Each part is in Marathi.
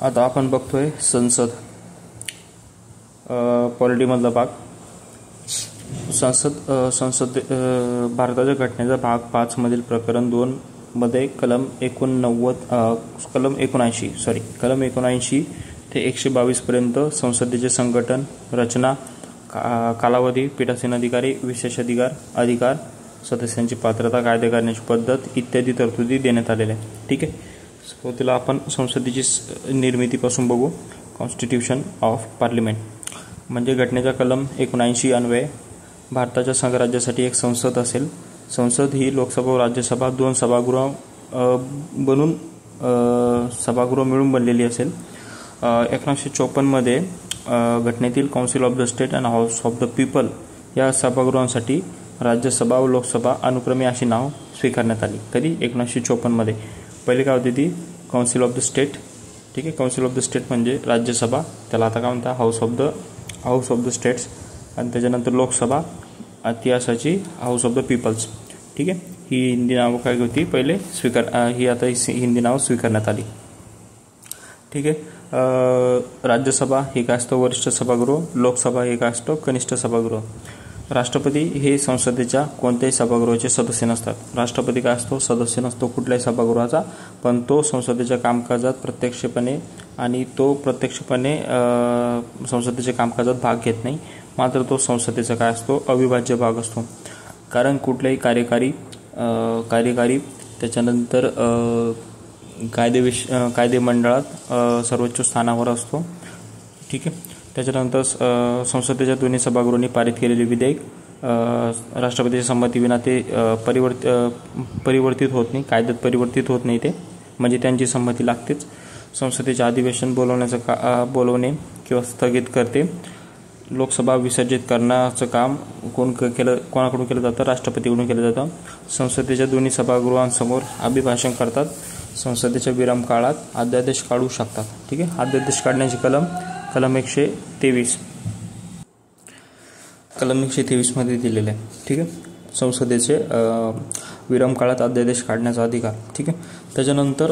आता आपण बघतोय संसद पॉलिटीमधला भाग. संसद भारताच्या घटनेचा भाग 5 मधील प्रकरण 2 मध्ये कलम 79 ते 122 पर्यंत संसदेचे संघटन, रचना, कालावधी, पीठासीन अधिकारी, विशेष अधिकार, सदस्यांची पात्रता, कायदे करण्याची पद्धत इत्यादी तरतुदी देण्यात आलेल्या आहेत. ठीक आहे. सुरुवातीला आपण संसदेची निर्मितीपासून बघू. कॉन्स्टिट्यूशन ऑफ पार्लिमेंट म्हणजे घटनेच्या कलम 79 अन्वये भारताच्या संघराज्यासाठी एक संसद असेल. संसद ही लोकसभा व राज्यसभा 2 सभागृह मिळून बनलेली असेल. 1954 मध्ये घटनेतील council of the state and house of the people या सभागृहांसाठी राज्यसभा व लोकसभा अनुक्रमे अशी नाव स्वीकारण्यात आली. कधी? 1954 मध्ये. पहिले काय होती ती? Council of the state. ठीक आहे. काउन्सिल ऑफ द स्टेट म्हणजे राज्यसभा, त्याला आता काय म्हणतात? House of the states. आणि त्याच्यानंतर लोकसभा ती असायची हाऊस ऑफ द पीपल्स. ठीक आहे. ही हिंदी नावं काय होती पहिले ही आता हिंदी नावं स्वीकारण्यात आली. ठीक आहे. राज्यसभा हे काय असतं? वरिष्ठ सभागृह. लोकसभा हे काय असतं? कनिष्ठ सभागृह. राष्ट्रपती हे संसदेच्या कोणत्याही सभागृहाचे सदस्य नसतात. राष्ट्रपती काय असतो? सदस्य नसतो कुठल्याही सभागृहाचा, पण तो संसदेच्या कामकाजात प्रत्यक्षपणे संसदेच्या कामकाजात भाग घेत नाही. मात्र तो संसदेचा काय असतो? अविभाज्य भाग असतो. कारण कुठल्याही कार्यकारी त्याच्यानंतर कायदे मंडळात सर्वोच्च स्थानावर असतो. ठीक आहे. त्याच्यानंतर संसदेच्या दोन्ही सभागृहांनी पारित केलेले विधेयक राष्ट्रपतीच्या संमतीविना ते परिवर्तित होत नाही, कायद्यात परिवर्तित होत नाही ते, म्हणजे त्यांची संमती लागतेच. संसदेचे अधिवेशन बोलवणे किंवा स्थगित करते. लोकसभा विसर्जित करण्याचं काम कोणाकडून केलं जातं? राष्ट्रपतीकडून केलं जातं. संसदेच्या दोन्ही सभागृहांसमोर अभिभाषण करतात. संसदेच्या विराम काळात अध्यादेश काढू शकतात. ठीक आहे. अध्यादेश काढण्याची कलम 123 मध्ये दिलेले आहे. ठीक आहे. संसदेचे विराम काळात अध्यादेश काढण्याचा अधिकार. ठीक आहे. त्याच्यानंतर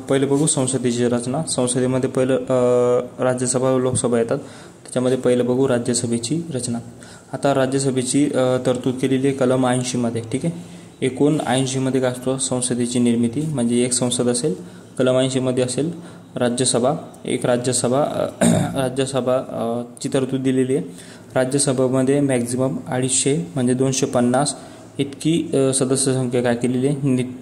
पहिले बघू संसदेची रचना. संसदेमध्ये पहिलं राज्यसभा व लोकसभा येतात. त्याच्यामध्ये पहिलं बघू राज्यसभेची रचना. आता राज्यसभेची तरतूद केलेली आहे कलम 80 मध्ये. ठीक आहे. एकूण 80 मध्ये काय असतो? संसदेची निर्मिती म्हणजे एक संसद असेल. कलम 80 मध्ये असेल राज्यसभा. ची तरतूद दिलेली आहे. राज्यसभेमध्ये मॅक्झिमम 250 म्हणजे 250 इतकी सदस्य संख्या काय केलेली आहे?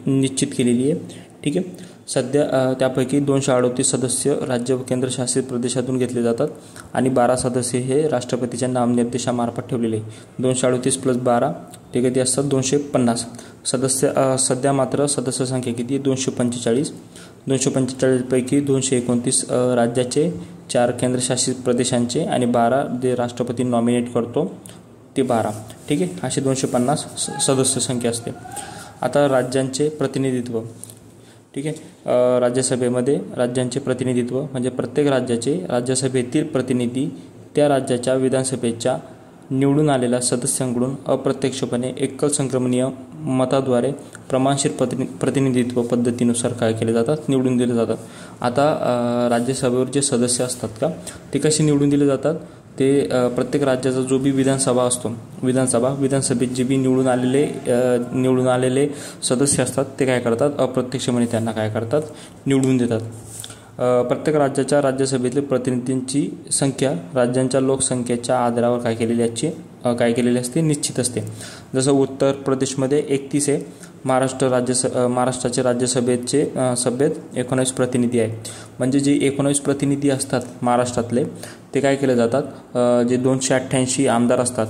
निश्चित केलेली आहे. ठीक आहे. सध्या त्यापैकी 238 सदस्य राज्य व केंद्रशासित प्रदेशातून घेतले जातात आणि 12 सदस्य हे राष्ट्रपतीच्या नामनिर्देशामार्फत ठेवलेले. 238 + 12 ते किती असतात? 250 सदस्य. सध्या मात्र सदस्य संख्या किती? 245. 245 पैकी 229 राज्याचे, 4 केंद्रशासित प्रदेशांचे आणि 12 जे राष्ट्रपती नॉमिनेट करतो ते 12. ठीक आहे. असे 250 सदस्य संख्या असते. आता राज्यांचे प्रतिनिधित्व. ठीक आहे. राज्यसभेमध्ये राज्यांचे प्रतिनिधित्व म्हणजे प्रत्येक राज्याचे राज्यसभेतील प्रतिनिधी त्या राज्याच्या विधानसभेच्या निवडून आलेल्या सदस्यांकडून अप्रत्यक्षपणे एकल संक्रमणीय मताद्वारे प्रमाणशीर प्रतिनिधित्व पद्धतीनुसार काय केले जातात? निवडून दिले जातात. आता राज्यसभेवर जे सदस्य असतात का ते कसे निवडून दिले जातात? ते प्रत्येक राज्याचा जो बी विधानसभा असतो, विधानसभेत जे बी निवडून आलेले सदस्य असतात ते काय करतात? अप्रत्यक्षपणे त्यांना काय करतात? निवडून देतात. प्रत्येक राज्याच्या राज्यसभेतील प्रतिनिधींची संख्या राज्यांच्या लोकसंख्येच्या आधारावर काय केलेली असते? निश्चित असते. जसं उत्तर प्रदेशमध्ये 31 आहे. महाराष्ट्राचे राज्यसभेत 19 प्रतिनिधी आहेत. म्हणजे जे 19 प्रतिनिधी असतात महाराष्ट्रातले ते काय केले जातात? जे 288 आमदार असतात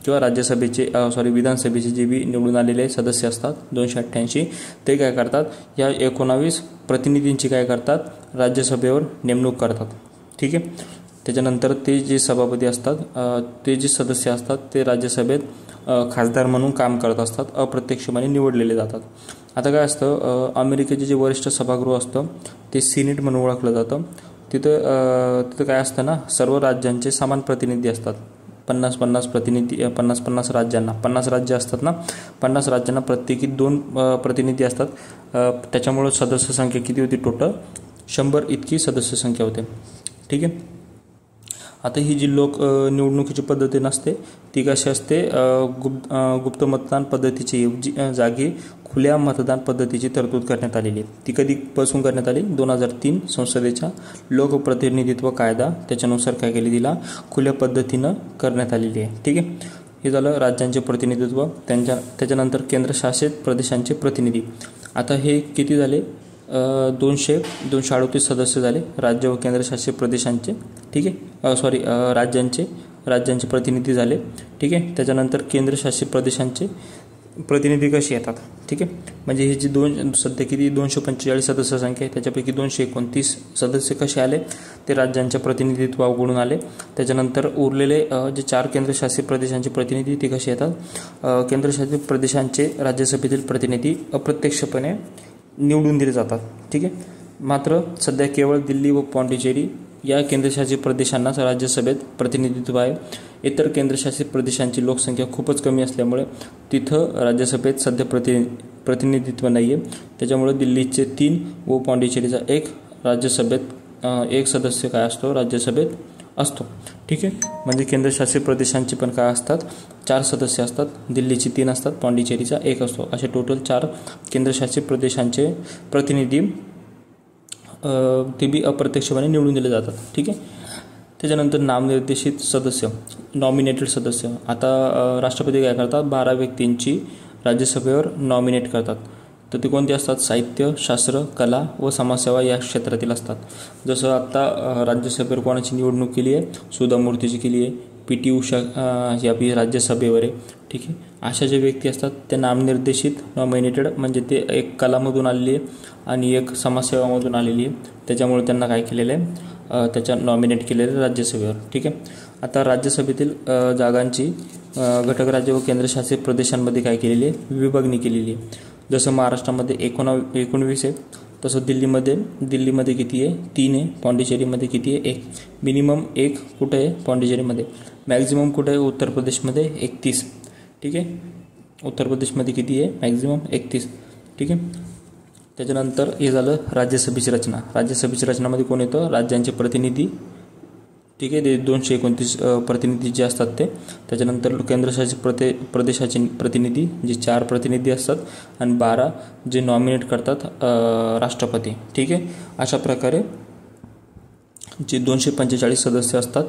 किंवा विधानसभेचे जे बी निवडून आलेले सदस्य असतात 288 ते काय करतात? या 19 प्रतिनिधींची काय करतात? राज्यसभेवर नेमणूक करतात. ठीक आहे. त्याच्यानंतर ते जे सभापती असतात ते जे सदस्य असतात ते राज्यसभेत खासदार म्हणून काम करत असतात, अप्रत्यक्षपणे निवडलेले जातात. आता काय असतं? अमेरिकेचे जे वरिष्ठ सभागृह असतं ते सिनेट म्हणून ओळखलं जातं. तिथं काय असतं ना? सर्व राज्यांचे समान प्रतिनिधी असतात. 50 प्रतिनिधी 50 राज्यांना 50 राज्य असतात ना, 50 राज्यांना प्रत्येकी 2 प्रतिनिधी असतात. त्याच्यामुळे सदस्य संख्या किती होती? टोटल 100 इतकी सदस्य संख्या होते. ठीक आहे. आता ही जी निवडणुकीची पद्धती नसते ती कशी असते, गुप्त मतदान पद्धतीची जागी खुल्या मतदान पद्धतीची तरतूद करण्यात आलेली आहे. ती कधीपासून करण्यात आली? 2003 संसदेच्या लोकप्रतिनिधित्व कायदा त्याच्यानुसार काय केली, तिला खुल्या पद्धतीनं करण्यात आलेली आहे. ठीक आहे. हे झालं राज्यांचे प्रतिनिधित्व. त्याच्यानंतर केंद्रशासित प्रदेशांचे प्रतिनिधी. आता हे किती झाले? 238 सदस्य झाले राज्य व केंद्रशासित प्रदेशांचे. ठीक आहे. राज्यांचे प्रतिनिधी झाले. ठीक आहे. त्याच्यानंतर केंद्रशासित प्रदेशांचे प्रतिनिधी कसे येतात? ठीक आहे. म्हणजे हे जे सध्या किती 245 सदस्य संख्या आहे त्याच्यापैकी 229 सदस्य कसे आले? ते राज्यांच्या प्रतिनिधित्वाकडून आले. त्याच्यानंतर उरलेले जे 4 केंद्रशासित प्रदेशांचे प्रतिनिधी ते कसे येतात? केंद्रशासित प्रदेशांचे राज्यसभेतील प्रतिनिधी अप्रत्यक्षपणे निवडून दिले जातात. ठीक आहे. मात्र सध्या केवळ दिल्ली व पॉंडिचेरी या केंद्रशासित प्रदेशांनाच राज्यसभेत प्रतिनिधित्व आहे. इतर केंद्रशासित प्रदेशांची लोकसंख्या खूपच कमी असल्यामुळे तिथं राज्यसभेत सध्या प्रतिनिधित्व नाही आहे. त्याच्यामुळे दिल्लीचे 3 व पॉंडिचेरीचा 1 राज्यसभेत 1 सदस्य काय असतो? राज्यसभेत असतो. ठीक आहे. म्हणजे केंद्रशासित प्रदेशांचे पण काय असतात? 4 सदस्य असतात. दिल्लीची 3 असतात, पॉंडिचेरीचा 1 असतो. असे टोटल 4 केंद्रशासित प्रदेशांचे प्रतिनिधी ते बी अप्रत्यक्षपणे निवडून दिले जातात. ठीक आहे. त्याच्यानंतर नामनिर्देशित सदस्य, नॉमिनेटेड सदस्य. आता राष्ट्रपती काय करतात? 12 व्यक्तींची राज्यसभेवर नॉमिनेट करतात. तर ते कोणते असतात? साहित्य, शास्त्र, कला व समाजसेवा या क्षेत्रातील असतात. जसं आत्ता राज्यसभेवर कोणाची निवडणूक केली आहे? सुधा मूर्तीची केली आहे. PT उषा ही आपली राज्यसभेवर आहे. ठीक आहे. अशा ज्या व्यक्ती असतात त्या नामनिर्देशित, नॉमिनेटेड, म्हणजे ते एक कलामधून आलेली आहे आणि एक समाजसेवामधून आलेली आहे. त्याच्यामुळे त्यांना काय केलेलं आहे? त्याच्या नॉमिनेट केलेलं आहे राज्यसभेवर. ठीक आहे. आता राज्यसभेतील जागांची घटक राज्य व केंद्रशासित प्रदेशांमध्ये काय केलेली आहे? विभागणी केलेली आहे. जसं महाराष्ट्रामध्ये 19 आहे, तसं दिल्लीमध्ये किती आहे? 3 आहे. पॉंडिचेरीमध्ये किती आहे? 1. मिनिमम 1 कुठे आहे? पॉंडिचेरीमध्ये. मॅक्झिमम कुठे आहे? उत्तर प्रदेशमध्ये 31. ठीक आहे. उत्तर प्रदेशमध्ये किती आहे? मॅक्झिमम 31. ठीक आहे. त्याच्यानंतर हे झालं राज्यसभेची रचना. राज्यसभेची रचनामध्ये कोण येतं? राज्यांचे प्रतिनिधी. ठीक आहे. ते 229 प्रतिनिधी जे असतात ते. त्याच्यानंतर केंद्रशासित प्रदेशाचे प्रतिनिधी जे 4 प्रतिनिधी असतात आणि 12 जे नॉमिनेट करतात राष्ट्रपती. ठीक आहे. अशा प्रकारे जे 245 सदस्य असतात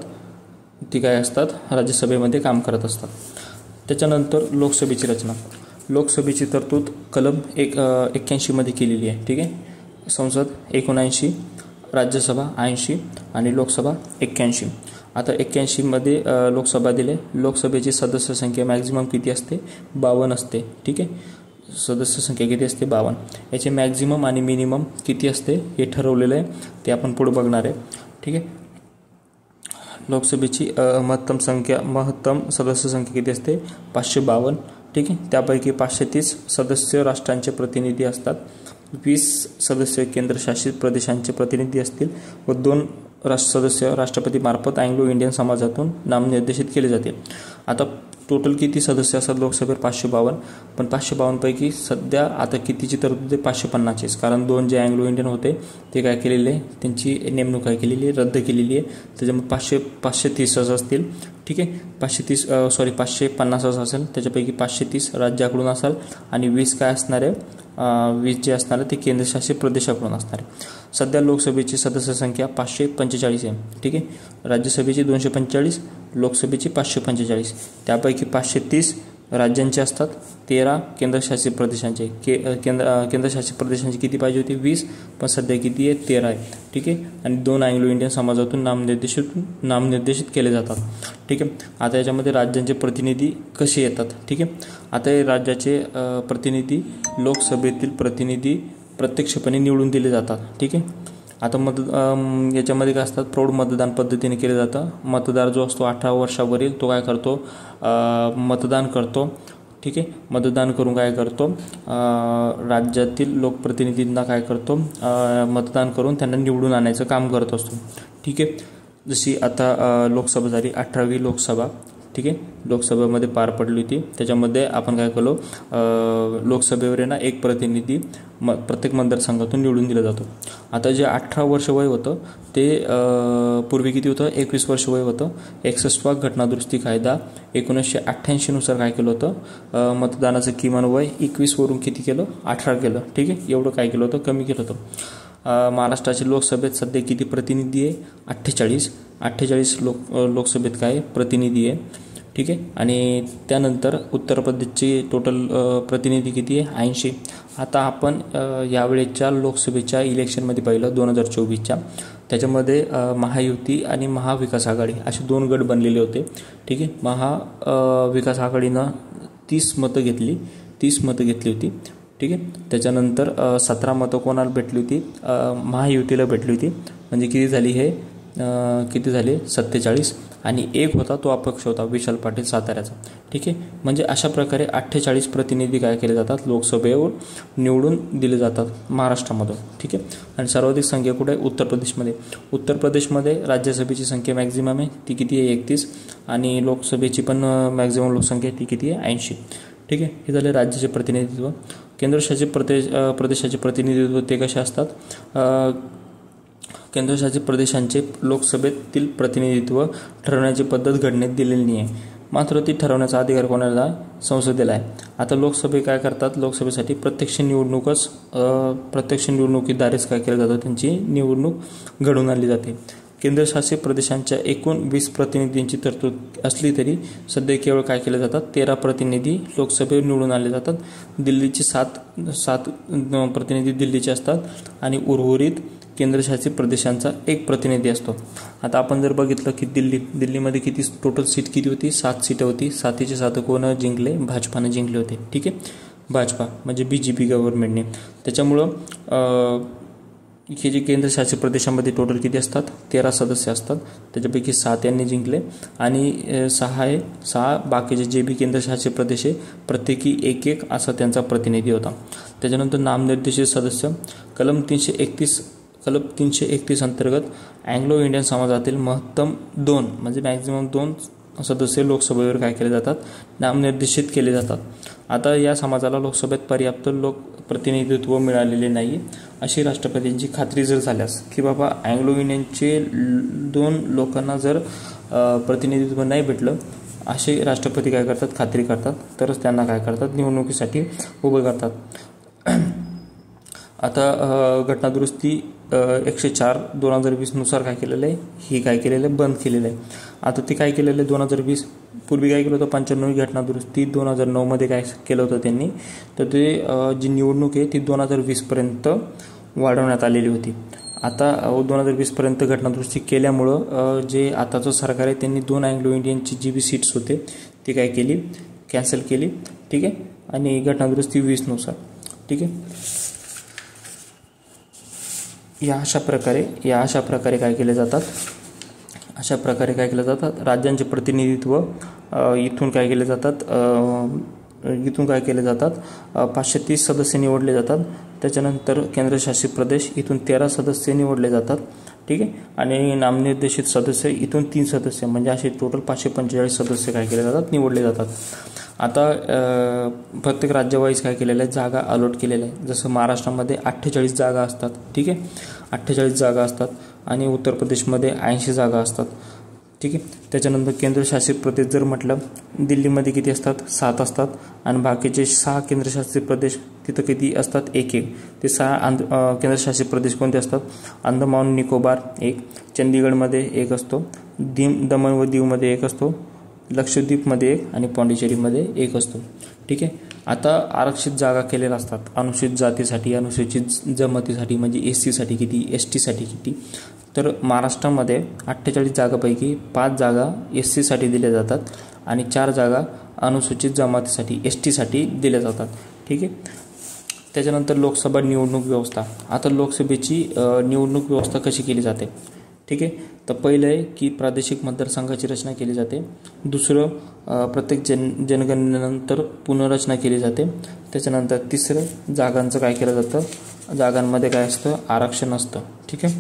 ती काय असतात? राज्यसभेमध्ये काम करत असतात. त्याच्यानंतर लोकसभेची रचना. लोकसभेची तरतूद कलम 81 मध्ये केलेली आहे. ठीक आहे. संसद 79, राज्यसभा 80 आणि लोकसभा 81. आता 81 मध्ये लोकसभा दिले. लोकसभेची सदस्य संख्या मॅक्झिमम किती असते? 52 असते. ठीक आहे. सदस्य संख्या किती असते? 52. याचे मॅक्झिमम आणि मिनिमम किती असते हे ठरवलेलं आहे, ते आपण पुढे बघणार आहे. ठीक आहे. लोकसभेची महत्तम सदस्य संख्या किती असते? 552. ठीक आहे. त्यापैकी 530 सदस्य राष्ट्रांचे प्रतिनिधी असतात, 20 सदस्य केंद्रशासित प्रदेशांचे प्रतिनिधी असतील व 2 सदस्य राष्ट्रपतीमार्फत अँग्लो इंडियन समाजातून नामनिर्देशित केले जातील. आता टोटल किती सदस्य असतात लोकसभेत? 552. पण 552 पैकी सध्या आता कितीची तरतूद आहे? 550चीच. कारण 2 जे अँग्लो इंडियन होते ते काय केलेले आहे? त्यांची नेमणूक काय केलेली आहे? रद्द केलेली आहे. त्याच्यामुळे 530 असतील. ठीक आहे. 550 असेल. त्याच्यापैकी 530 राज्याकडून असेल आणि 20 काय असणार आहे? 20 जे असणार आहे ते केंद्रशासित प्रदेशाकडून असणार आहे. सध्या लोकसभेची सदस्य संख्या 545 आहे. ठीक आहे. राज्यसभेची 245, लोकसभेची 545. त्यापैकी 530 राज्यांचे असतात, 13 केंद्रशासित प्रदेशांचे. केंद्रशासित प्रदेशांची किती पाहिजे होती? 20, पण सध्या किती आहे? 13 आहे. ठीक आहे. आणि 2 अँग्लो इंडियन समाजातून नामनिर्देशित केले जातात. ठीक आहे. आता याच्यामध्ये राज्यांचे प्रतिनिधी कसे येतात? ठीक आहे. आता हे राज्याचे प्रतिनिधी, लोकसभेतील प्रतिनिधी प्रत्यक्षपणे निवडून दिले जातात. ठीक आहे. आता याच्यामध्ये काय असतात? प्रौढ मतदान पद्धतीने केलं जातं. मतदार जो असतो 18 वर्षावरील तो काय करतो? मतदान करतो. ठीक आहे. मतदान करून काय करतो? राज्यातील लोकप्रतिनिधींना काय करतो? मतदान करून त्यांना निवडून आणायचं काम करत असतो. ठीक आहे. जशी आता लोकसभा झाली, 18वी लोकसभा. ठीक आहे. लोकसभेमध्ये पार पडली होती. त्याच्यामध्ये आपण काय केलो? लोकसभेवर ना एक प्रतिनिधी प्रत्येक मतदारसंघातून निवडून दिला जातो. आता जे 18 वर्ष वय होतं ते पूर्वी किती होतं, 21 वर्ष वय होतं. 61वा घटनादुरुस्ती कायदा 1988 नुसार काय केलं होतं, मतदानाचं किमान वय 21 वरून किती केलं, 18 केलं. ठीक आहे, एवढं काय केलं होतं, कमी केलं होतं. महाराष्ट्राच्या लोकसभेत सध्या किती प्रतिनिधी आहे, 48 लोकसभेत काय प्रतिनिधी आहे. ठीक आहे, आणि त्यानंतर उत्तर प्रदेशचे टोटल प्रतिनिधी किती आहे, 80. आता आपण यावेळेच्या लोकसभेच्या इलेक्शनमध्ये पाहिलं 2024च्या, त्याच्यामध्ये महायुती आणि महाविकास आघाडी असे 2 गट बनलेले होते. ठीक आहे, महाविकास आघाडीनं 30 मतं घेतली होती. ठीक आहे, त्याच्यानंतर 17 मतं कोणाला भेटली होती, महायुतीला भेटली होती. म्हणजे किती झाले 47, आणि एक होता तो अपक्ष होता, विशाल पाटील साताऱ्याचा. ठीक आहे, म्हणजे अशा प्रकारे 48 प्रतिनिधी काय केले जातात, लोकसभेवर निवडून दिले जातात महाराष्ट्रामधून. ठीक आहे, आणि सर्वाधिक संख्या कुठे आहे, उत्तर प्रदेशमध्ये राज्यसभेची संख्या मॅक्झिमम आहे, ती किती आहे, 31, आणि लोकसभेची पण मॅक्झिमम लोकसंख्या ती किती आहे, 80. ठीक आहे, हे झाले राज्याचे प्रतिनिधित्व. केंद्रशासित प्रदेशाचे प्रतिनिधित्व ते कसे असतात, केंद्रशासित प्रदेशांचे लोकसभेतील प्रतिनिधित्व ठरवण्याची पद्धत घटनेत दिलेली नाही आहे, मात्र ती ठरवण्याचा अधिकार कोणाला, संसदेला आहे. आता लोकसभे काय करतात, लोकसभेसाठी प्रत्यक्ष निवडणुकीद्वारेच काय केलं जातं, त्यांची निवडणूक घडवून आणली जाते. केंद्रशासित प्रदेशांच्या एकूण 20 प्रतिनिधींची तरतूद असली तरी सध्या केवळ काय केले जातात, 13 प्रतिनिधी लोकसभेवर निवडून आणले जातात. दिल्लीचे 7 प्रतिनिधी दिल्लीचे असतात, आणि उर्वरित केंद्रशासित प्रदेशांचा 1 प्रतिनिधी असतो. आता आपण जर बघितलं की दिल्लीमध्ये किती टोटल सीट किती होती, 7 सीटं होती. 7चे 7 कोण जिंकले, भाजपाने जिंकले होते. ठीक आहे, भाजपा म्हणजे BJP गव्हर्नमेंटने. त्याच्यामुळं हे जे केंद्रशासित प्रदेशामध्ये टोटल किती असतात, 13 सदस्य असतात. त्याच्यापैकी 7 यांनी जिंकले, आणि 6 बाकीचे जे बी केंद्रशासित प्रदेश आहे प्रत्येकी 1 असा त्यांचा प्रतिनिधी होता. त्याच्यानंतर नामनिर्देशित सदस्य कलम 331 अंतर्गत अँग्लो इंडियन समाजातील महत्तम 2 म्हणजे मॅक्झिमम 2 सदस्य लोकसभेवर काय केले जातात, नामनिर्देशित केले जातात. आता या समाजाला लोकसभेत पर्याप्त प्रतिनिधित्व मिळालेले नाही अशी राष्ट्रपतींची खात्री जर झाल्यास, की बाबा अँग्लो इंडियनचे 2 लोकांना जर प्रतिनिधित्व नाही भेटलं, असे राष्ट्रपती काय करतात, खात्री करतात, तरच त्यांना काय करतात, निवडणुकीसाठी उभं करतात. आता घटनादुरुस्ती 104/2020 नुसार काय केलेलं आहे, ही काय केलेलं आहे, बंद केलेलं आहे. आता ते काय केलेलं आहे, 2020 पूर्वी काय केलं होतं, 95वी घटनादुरुस्ती 2009मध्ये काय केलं होतं त्यांनी, तर ते जी निवडणूक आहे ती 2020पर्यंत वाढवण्यात आलेली होती. आता 2020पर्यंत घटनादुरुस्ती केल्यामुळं जे आताचं सरकार आहे त्यांनी 2 अँग्लो इंडियनची जी बी सीट्स होते ती काय केली, कॅन्सल केली. ठीक आहे, आणि घटनादुरुस्ती 20 नुसार. ठीक आहे, या अशा प्रकारे काय केले जातात, राज्यांचे प्रतिनिधित्व इथून काय केले जातात, 530 सदस्य निवडले जातात. त्याच्यानंतर केंद्रशासित प्रदेश इथून 13 सदस्य निवडले जातात. ठीक आहे, आणि नामनिर्देशित सदस्य इथून 3 सदस्य म्हणजे असे टोटल 545 सदस्य काय केले जातात, निवडले जातात. आता प्रत्येक राज्यवाईज काय केलेलं आहे, जागा अलॉट केलेल्या आहे. जसं महाराष्ट्रामध्ये 48 जागा असतात. ठीक आहे, 48 जागा असतात, आणि उत्तर प्रदेशमध्ये 80 जागा असतात. ठीक आहे, त्याच्यानंतर केंद्रशासित प्रदेश जर म्हटलं, दिल्लीमध्ये किती असतात, 7 असतात, आणि बाकीचे 6 केंद्रशासित प्रदेश तिथं किती असतात, 1. ते 6 केंद्रशासित प्रदेश कोणते असतात, अंदमान निकोबार 1, चंदीगडमध्ये 1 असतो, दमण व दीवमध्ये 1 असतो, लक्षद्वीपमध्ये 1, आणि पाँडिचेरीमध्ये 1 असतो. ठीक आहे, आता आरक्षित जागा केलेल्या असतात अनुसूचित जातीसाठी, अनुसूचित जमातीसाठी म्हणजे SC साठी किती, ST साठी किती. तर महाराष्ट्रामध्ये 48 जागापैकी 5 जागा SC साठी दिल्या जातात, आणि 4 जागा अनुसूचित जमातीसाठी ST साठी दिल्या जातात. ठीक आहे, त्याच्यानंतर लोकसभा निवडणूक व्यवस्था. आता लोकसभेची निवडणूक व्यवस्था कशी केली जाते. ठीक आहे, तर पहिलं आहे की प्रादेशिक मतदारसंघाची रचना केली जाते. दुसरं, प्रत्येक जनगणनेनंतर पुनर्रचना केली जाते. त्याच्यानंतर तिसरं, जागांचं काय केलं जातं, जागांमध्ये काय असतं, आरक्षण असतं. ठीक आहे,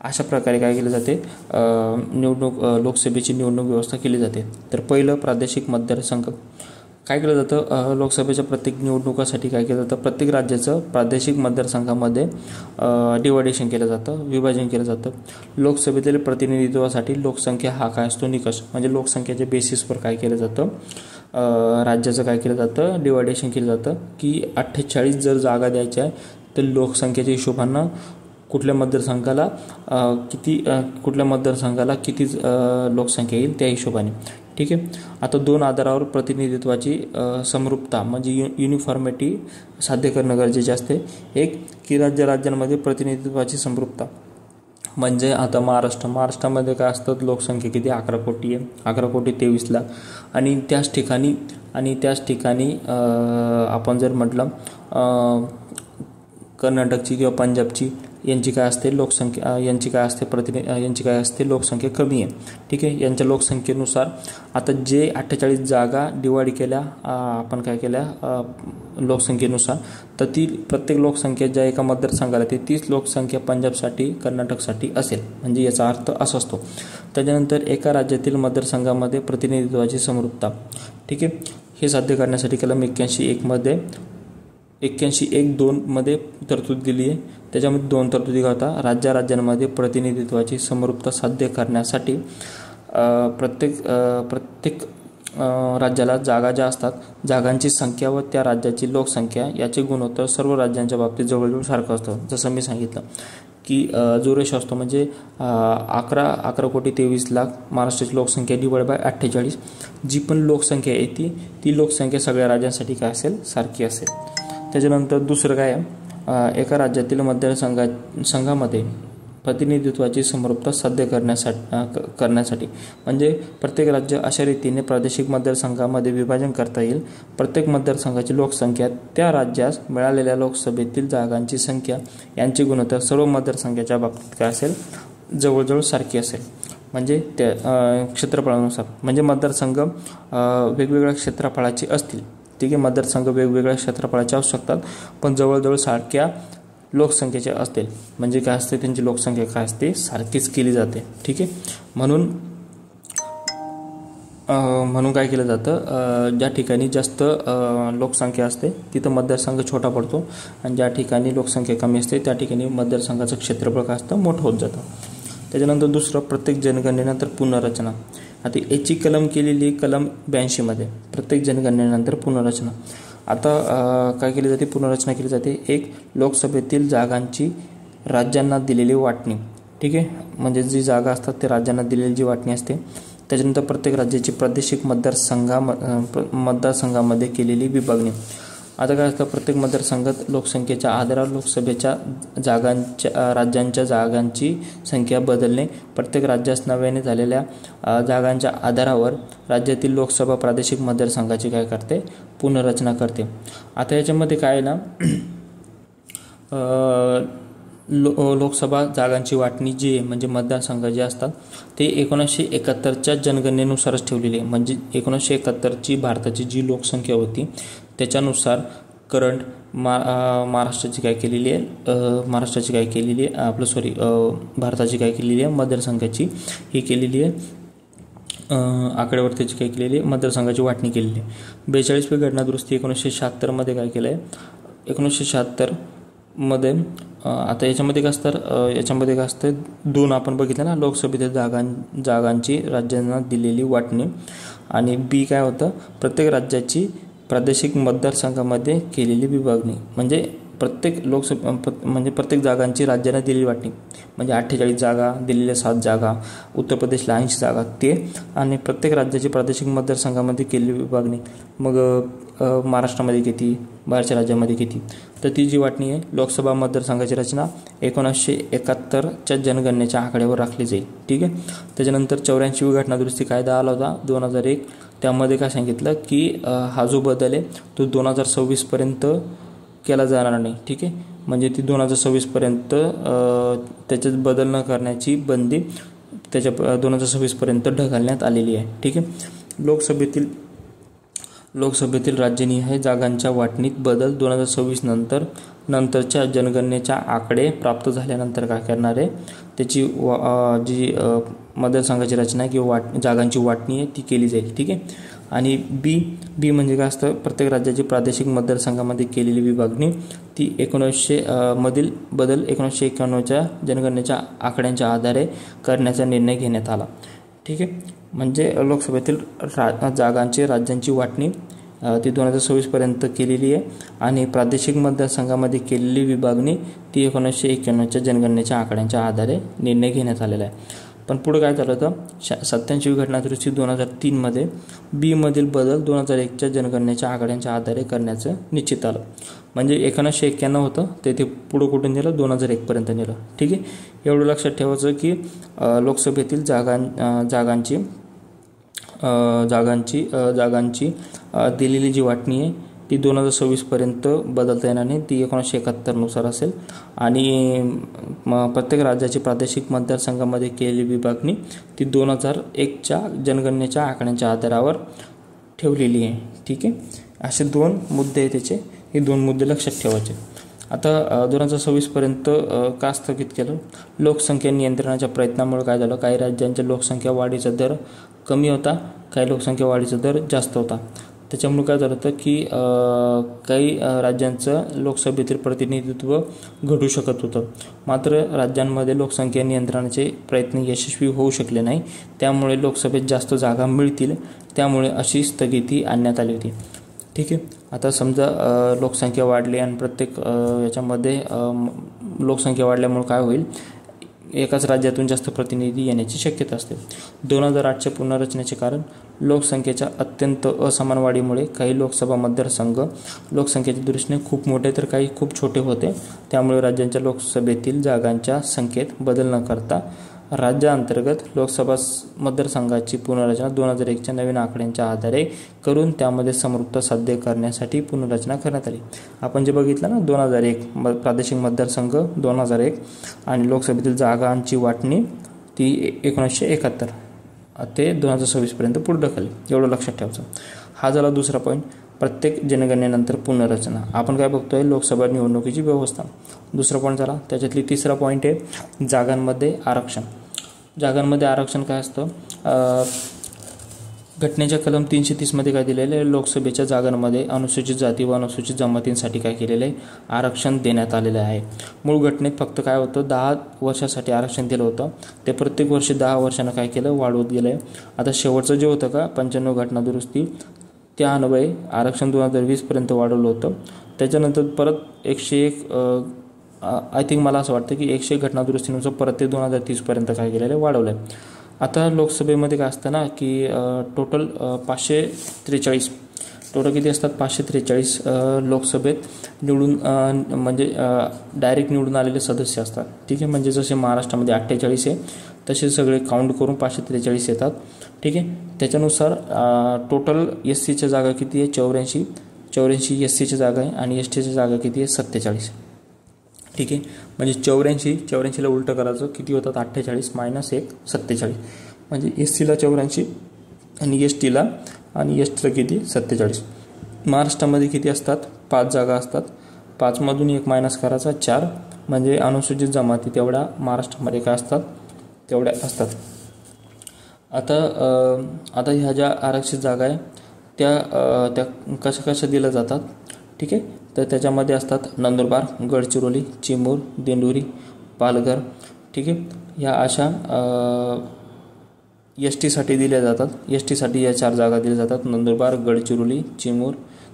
अशा प्रकारे काय केलं जाते, लोकसभेची निवडणूक व्यवस्था केली जाते. तर पहिलं प्रादेशिक मतदारसंघ. काय केलं जातं, लोकसभेच्या प्रत्येक निवडणुकासाठी काय केलं जातं, प्रत्येक राज्याचं प्रादेशिक मतदारसंघामध्ये डिवायडेशन केलं जातं, विभाजन केलं जातं. लोकसभेतील प्रतिनिधित्वासाठी लोकसंख्या हा काय असतो निकष, म्हणजे लोकसंख्येच्या बेसिसवर काय केलं जातं, राज्याचं काय केलं जातं, डिवायडेशन केलं जातं की 48 जर जागा द्यायच्या आहे तर लोकसंख्येच्या हिशोबानं कुठल्या मतदारसंघाला किती लोकसंख्या येईल त्या हिशोबाने. ठीक आहे. आता 2 आधारावर प्रतिनिधित्वाची समरूपता म्हणजे युनिफॉर्मिटी साध्य करणं गरजेचे असते. एक की राज्यांमध्ये प्रतिनिधित्वाची समरूपता, म्हणजे आता महाराष्ट्रामध्ये काय असतं, लोकसंख्या किती 11 कोटी आहे, 11,23 लाख. आणि त्याच ठिकाणी आपण जर म्हटलं कर्नाटकची किंवा पंजाबची यांची काय असते लोकसंख्या, यांची काय असते लोकसंख्या कमी आहे. ठीक आहे. यांच्या लोकसंख्येनुसार आता जे 48 जागा डिवाइड केल्या आपण काय केल्या लोकसंख्येनुसार, तर ती प्रत्येक लोकसंख्या ज्या एका मतदारसंघाला ती 30 लोकसंख्या पंजाबसाठी कर्नाटकसाठी असेल, म्हणजे याचा अर्थ असा असतो. त्याच्यानंतर एका राज्यातील मतदारसंघामध्ये प्रतिनिधित्वाची समरूपता. ठीक आहे. हे साध्य करण्यासाठी कलम 81(1)(2) मध्ये तरतूद दिली आहे. त्याच्यामध्ये 2 तरतुदी होता. राज्यांमध्ये प्रतिनिधित्वाची समरूपता साध्य करण्यासाठी प्रत्येक राज्याला जागा ज्या असतात, जागांची संख्या व त्या राज्याची लोकसंख्या याचे गुणोत्तर सर्व राज्यांच्या बाबतीत जवळजवळ सारखं असतं. जसं मी सांगितलं की जो रेशो असतो म्हणजे 11,23 लाख महाराष्ट्राची लोकसंख्या डिवाइड बाय 48, जी पण लोकसंख्या आहे ती लोकसंख्या सगळ्या राज्यांसाठी काय असेल, सारखी असेल. त्याच्यानंतर दुसरं काय आहे, एका राज्यातील मतदारसंघामध्ये प्रतिनिधित्वाची समरूपता साध्य करण्यासाठी म्हणजे प्रत्येक राज्य अशा रीतीने प्रादेशिक मतदारसंघामध्ये विभाजन करता येईल. प्रत्येक मतदारसंघाची लोकसंख्या त्या राज्यास मिळालेल्या लोकसभेतील जागांची संख्या यांची गुणोत्तर सर्व मतदारसंघाच्या बाबतीत काय असेल, जवळजवळ सारखी असेल. म्हणजे त्या क्षेत्रफळानुसार, म्हणजे मतदारसंघ वेगवेगळ्या क्षेत्रफळाचे असतील. ठीक आहे. मतदारसंघ वेगवेगळ्या क्षेत्रफळाचे असू शकतात पण जवळजवळ सारख्या लोकसंख्येचे असतील, म्हणजे काय असते त्यांची लोकसंख्या काय असते, सारखीच केली जाते. ठीक आहे. म्हणून काय केलं जातं, ज्या ठिकाणी जास्त लोकसंख्या असते तिथं मतदारसंघ छोटा पडतो आणि ज्या ठिकाणी लोकसंख्या कमी असते त्या ठिकाणी मतदारसंघाचं क्षेत्रफळ काय असतं, मोठं होत जातं. त्याच्यानंतर दुसरं, प्रत्येक जनगणनेनंतर पुनर्रचना. आता याची कलम केलेली कलम 82 मध्ये, प्रत्येक जनगणनेनंतर पुनर्रचना. आता काय केली जाते, पुनर्रचना केली जाते. एक, लोकसभेतील जागांची राज्यांना दिलेली वाटणी. ठीक आहे. म्हणजे जी जागा असतात ते राज्यांना दिलेली जी वाटणी असते. त्याच्यानंतर प्रत्येक राज्याची प्रादेशिक मतदारसंघामध्ये केलेली विभागणी. आता काय असतं, प्रत्येक मतदारसंघात लोकसंख्येच्या आधारावर लोकसभेच्या राज्यांच्या जागांची संख्या बदलणे. प्रत्येक राज्यास नव्याने झालेल्या जागांच्या आधारावर राज्यातील लोकसभा प्रादेशिक मतदारसंघाची काय करते, पुनर्रचना करते. आता याच्यामध्ये काय आहे ना, लोकसभा जागांची वाटणी जी आहे म्हणजे मतदारसंघ जे असतात ते 1971च्या जनगणनेनुसारच ठेवलेली आहे. म्हणजे 1971ची भारताची जी लोकसंख्या होती त्याच्यानुसार करंट महाराष्ट्राची काय केलेली आहे, भारताची काय केलेली आहे, मतदारसंघाची ही केलेली आहे आकडेवारी त्याची काय केलेली आहे, मतदारसंघाची वाटणी केलेली आहे. 42वी घटनादुरुस्ती 1976 मध्ये काय केलं आहे, 1976 मध्ये. आता याच्यामध्ये काय असतं, 2 आपण बघितलं ना, लोकसभेतील जागांची राज्यांना दिलेली वाटणी, आणि बी काय होतं, प्रत्येक राज्याची प्रादेशिक मतदारसंघामध्ये केलेली विभागणी. म्हणजे प्रत्येक जागांची राज्यांना दिलेली वाटणी, म्हणजे 48 जागा, दिलेल्या 7 जागा, उत्तर प्रदेशला 80 जागा ते, आणि प्रत्येक राज्याची प्रादेशिक मतदारसंघामध्ये केलेली विभागणी. मग महाराष्ट्रामध्ये किती, बाहेरच्या राज्यामध्ये किती, तर ती जी वाटणी आहे लोकसभा मतदारसंघाची रचना 1971च्या जनगणनेच्या आकड्यावर राखली जाईल. ठीक आहे. त्याच्यानंतर 84वी घटनादुरुस्ती कायदा आला होता 2001. त्यामध्ये काय सांगितलं की हा जो बदल आहे तो 2026पर्यंत केला जाणार नाही. ठीक आहे. म्हणजे ती 2026पर्यंत त्याच्यात बदल न करण्याची बंदी 2026पर्यंत ढकलण्यात आलेली आहे. ठीक आहे. लोकसभेतील राज्यनिहाय जागांच्या वाटणीत बदल 2026 नंतरच्या जनगणनेच्या आकडे प्राप्त झाल्यानंतर काय करणार आहे, त्याची जी मतदारसंघाची रचना किंवा जागांची वाटणी आहे ती केली जाईल. ठीक आहे. आणि बी म्हणजे काय असतं, प्रत्येक राज्याची प्रादेशिक मतदारसंघामध्ये केलेली विभागणी ती 1900 मधील बदल 1991च्या जनगणनेच्या आकड्यांच्या आधारे करण्याचा निर्णय घेण्यात आला. ठीक आहे, म्हणजे लोकसभेतील जागांची राज्यांची वाटणी ती 2026पर्यंत केलेली आहे आणि प्रादेशिक मतदारसंघामध्ये केलेली विभागणी ती 1991च्या जनगणनेच्या आकड्यांच्या आधारे निर्णय घेण्यात आलेला आहे. पण पुढे काय झालं होतं, 87वी घटनादुरुस्ती 2003मध्ये बीमधील बदल 2001च्या जनगणनेच्या आकड्यांच्या आधारे करण्याचं निश्चित आलं. म्हणजे 1991 होतं ते पुढं कुठून नेलं, 2001पर्यंत नेलं. ठीक आहे, एवढं लक्षात ठेवायचं की लोकसभेतील जागांची दिलेली जी वाटणी आहे ती 2026पर्यंत बदलता येणार नाही, ती 1971नुसार असेल. आणि प्रत्येक राज्याची प्रादेशिक मतदारसंघामध्ये केलेली विभागणी ती 2001च्या जनगणनेच्या आकड्यांच्या आधारावर ठेवलेली आहे. ठीक आहे, असे 2 मुद्दे आहे त्याचे, हे 2 मुद्दे लक्षात ठेवायचे. आता 2026पर्यंत का स्थगित केलं, लोकसंख्या नियंत्रणाच्या प्रयत्नामुळे काय झालं, काही राज्यांच्या लोकसंख्या वाढीचा दर कमी होता, काही लोकसंख्या वाढीचा दर जास्त होता. त्याच्यामुळे काय झालं होतं की काही राज्यांचं लोकसभेतील प्रतिनिधित्व घडू शकत होतं, मात्र राज्यांमध्ये लोकसंख्या नियंत्रणाचे प्रयत्न यशस्वी होऊ शकले नाही. त्यामुळे लोकसभेत जास्त जागा मिळतील, त्यामुळे अशी स्थगिती आणण्यात आली होती. ठीक आहे, आता समजा लोकसंख्या वाढली आणि प्रत्येक याच्यामध्ये लोकसंख्या वाढल्यामुळे काय होईल, एकाच राज्यातून जास्त प्रतिनिधी येण्याची शक्यता असते. 2008च्या पुनर्रचनेचे कारण, लोकसंख्येच्या अत्यंत असमान वाढीमुळे काही लोकसभा मतदारसंघ लोकसंख्येच्या दृष्टीने खूप मोठे तर काही खूप छोटे होते. त्यामुळे राज्यांच्या लोकसभेतील जागांच्या संख्येत बदल न करता राज्याअंतर्गत लोकसभा मतदारसंघाची पुनर्रचना 2001च्या नवीन आकड्यांच्या आधारे करून त्यामध्ये समरूपता साध्य करण्यासाठी पुनर्रचना करण्यात आली. आपण जे बघितलं ना, 2001 प्रादेशिक मतदारसंघ 2001 आणि लोकसभेतील जागांची वाटणी ती 1971 ते 2026पर्यंत पुढे ढकलली, एवढं लक्षात ठेवायचं. हा झाला दुसरा पॉईंट, प्रत्येक जनगणनेनंतर पुनर्रचना. आपण काय बघतोय, लोकसभा निवडणुकीची व्यवस्था. दुसरा पॉईंट झाला. त्याच्यातली तिसरा पॉईंट आहे जागांमध्ये आरक्षण. जागांमध्ये आरक्षण काय असतं, घटनेच्या कलम 330मध्ये काय दिलेलं आहे, लोकसभेच्या जागांमध्ये अनुसूचित जाती व अनुसूचित जमातींसाठी काय केलेलं आहे, आरक्षण देण्यात आलेलं आहे. मूळ घटनेत फक्त काय होतं, 10 वर्षासाठी आरक्षण दिलं होतं, ते प्रत्येक वर्षी 10 वर्षांना काय केलं, वाढवत गेलं आहे. आता शेवटचं जे होतं का 95 घटनादुरुस्ती, त्या अन्वये आरक्षण 2020पर्यंत वाढवलं होतं. त्याच्यानंतर परत 101 आय थिंक मला असं वाटतं की 101 घटनादुरुस्तीनुसार परत ते 2030पर्यंत काय केलेलं आहे, वाढवलं आहे. आता लोकसभेमध्ये काय असतं ना की टोटल 543 टोटल किती असतात, 543 लोकसभेत निवडून म्हणजे डायरेक्ट निवडून आलेले सदस्य असतात. ठीक आहे, म्हणजे जसे महाराष्ट्रामध्ये 48 आहे तसे सगळे काउंट करून 543 येतात. ठीक आहे, त्याच्यानुसार टोटल SCच्या जागा किती आहे, 84 SCच्या जागा आहे आणि STच्या जागा किती आहे, 47. ठीक आहे, म्हणजे 84ला उलटं करायचं, किती होतात, 48 - 1 47. म्हणजे SCला 84 आणि STला किती, 47. महाराष्ट्रामध्ये किती असतात, 5 जागा असतात, 5मधून 1 मायनस करायचा, 4. म्हणजे अनुसूचित जमाती तेवढ्या महाराष्ट्रामध्ये काय असतात, तेवढ्या असतात. आता ह्या ज्या आरक्षित जागा आहे त्या कशा दिल्या जातात. ठीक आहे, तर त्याच्यामध्ये असतात नंदुरबार, गडचिरोली, चिमूर, दिंडोरी, पालघर. ठीक आहे, ह्या अशा STसाठी दिल्या जातात. STसाठी या 4 जागा दिल्या जातात, नंदुरबार, गडचिरोली, चिमूर,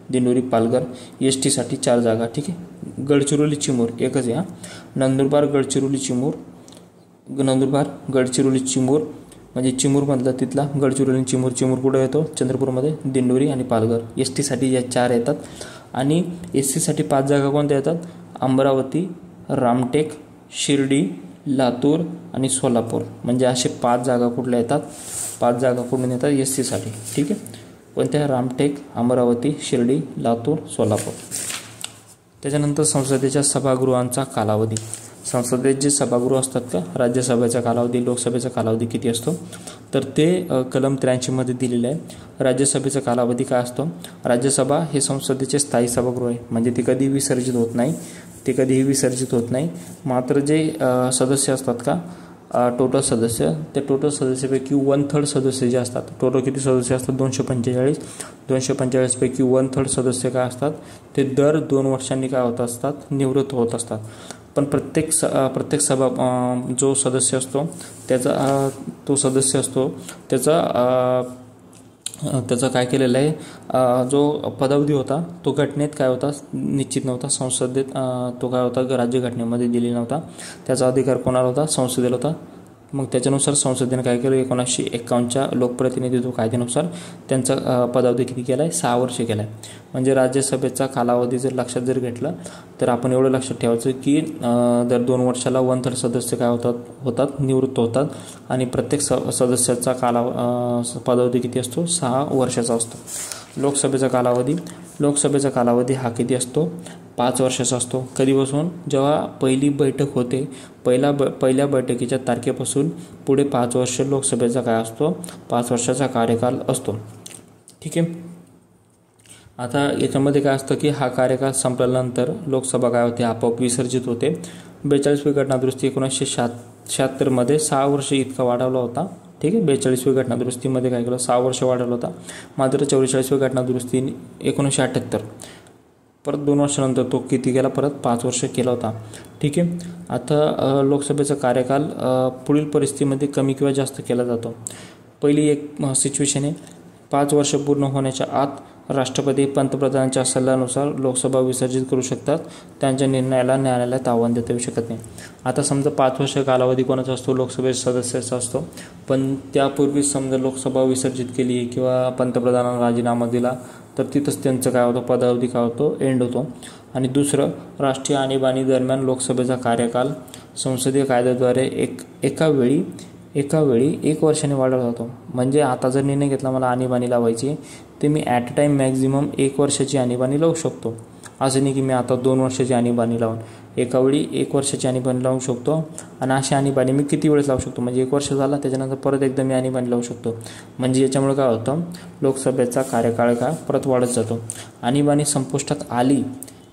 दिंडोरी, पालघर. STसाठी 4 जागा. ठीक आहे, गडचिरोली चिमूर एकच आहे. नंदुरबार, गडचिरोली, चिमूर म्हणजे चिमूरमधला तिथला गडचिरोली, चिमूर कुठं येतो, चंद्रपूरमध्ये, दिंडोरी आणि पालघर. STसाठी या 4 येतात. आणि SCसाठी 5 जागा कोणत्या येतात, अमरावती, रामटेक, शिर्डी, लातूर आणि सोलापूर. म्हणजे असे 5 जागा कुठल्या येतात, 5 जागा कुठून येतात SCसाठी. ठीक आहे, कोणत्या, रामटेक, अमरावती, शिर्डी, लातूर, सोलापूर. त्याच्यानंतर संसदेच्या सभागृहांचा कालावधी. संसदेत जे सभागृह असतात का, राज्यसभेचा कालावधी, लोकसभेचा कालावधी किती असतो, तर ते कलम 83मध्ये दिलेलं आहे. राज्यसभेचा कालावधी काय असतो, राज्यसभा हे संसदेचे स्थायी सभागृह आहे, म्हणजे ती कधीही विसर्जित होत नाही. मात्र जे सदस्य असतात का टोटल सदस्य, त्या टोटल सदस्यापैकी 1/3 सदस्य जे असतात, टोटल किती सदस्य असतात 245, 245 पैकी 1/3 सदस्य काय असतात ते दर 2 वर्षांनी काय होत असतात, निवृत्त होत असतात. पण प्रत्येक सभा जो सदस्य असतो त्याचा तो सदस्य असतो त्याचा काय केलेलं आहे, जो पदावधी होता तो घटनेत काय होता निश्चित नव्हता, संसदेत तो काय होता राज्यघटनेमध्ये दिलेला नव्हता. त्याचा अधिकार कोणाला होता, संसदेला होता. मग त्याच्यानुसार संसदेने काय केलं, 1951च्या लोकप्रतिनिधित्व कायद्यानुसार त्यांचा पदावधी किती केला आहे, 6 वर्ष केला आहे. म्हणजे राज्यसभेचा कालावधी जर लक्षात जर घेतला तर आपण एवढं लक्षात ठेवायचं की दर 2 वर्षाला 1/3 सदस्य काय होतात निवृत्त होतात आणि प्रत्येक सदस्याचा पदावधी किती असतो, 6 वर्षाचा असतो. लोकसभेचा कालावधी हा किती असतो, 5 वर्षाचा असतो. कधीपासून, जेव्हा पहिली बैठक होते पहिल्या बैठकीच्या तारखेपासून पुढे 5 वर्ष लोकसभेचा काय असतो, 5 वर्षाचा कार्यकाल असतो. ठीक आहे. आता याच्यामध्ये काय असतं की हा कार्यकाल संपल्यानंतर लोकसभा काय होते, आपोआप विसर्जित होते. 42वी घटनादुरुस्ती 1976 6 वर्ष इतका वाढवला होता. ठीक आहे. 42वी घटनादुरुस्तीमध्ये काय केलं, 6 वर्ष वाढवला होता. मात्र 44वी घटनादुरुस्तीने 1978 परत 2 वर्षानंतर तो किती केला, परत 5 वर्ष केला होता. ठीक आहे. आता लोकसभेचा कार्यकाल पुढील परिस्थितीमध्ये कमी किंवा जास्त केला जातो. पहिली एक सिच्युएशन आहे, 5 वर्ष पूर्ण होण्याच्या आत राष्ट्रपती पंतप्रधानांच्या सल्ल्यानुसार लोकसभा विसर्जित करू शकतात. त्यांच्या निर्णयाला न्यायालयात आव्हान देता येऊ शकत नाही. आता समजा 5 वर्ष कालावधी कोणाचा असतो, लोकसभेच्या सदस्याचा असतो. पण त्यापूर्वी समजा लोकसभा विसर्जित केली किंवा पंतप्रधानांना राजीनामा दिला तर तिथंच त्यांचं काय होतं, पदावधी काय होतो, एंड होतो. आणि दुसरं, राष्ट्रीय आणीबाणी दरम्यान लोकसभेचा कार्यकाल संसदीय कायद्याद्वारे एका वेळी 1 वर्षाने वाढवला जातो. म्हणजे आता जर निर्णय घेतला मला आणीबाणी लावायची ते मी ॲट अ टाईम मॅक्झिमम 1 वर्षाची आणीबाणी लावू शकतो. असं नाही की मी आता 2 वर्षाची आणीबाणी लावून, एका वेळी 1 वर्षाची आणीबाणी लावू शकतो. आणि अशी आणीबाणी मी किती वेळेस लावू शकतो, म्हणजे 1 वर्ष झाला त्याच्यानंतर परत एकदा मी आणीबाणी लावू शकतो. म्हणजे याच्यामुळे काय होतं, लोकसभेचा कार्यकाळ काय परत वाढत जातो. आणीबाणी संपुष्टात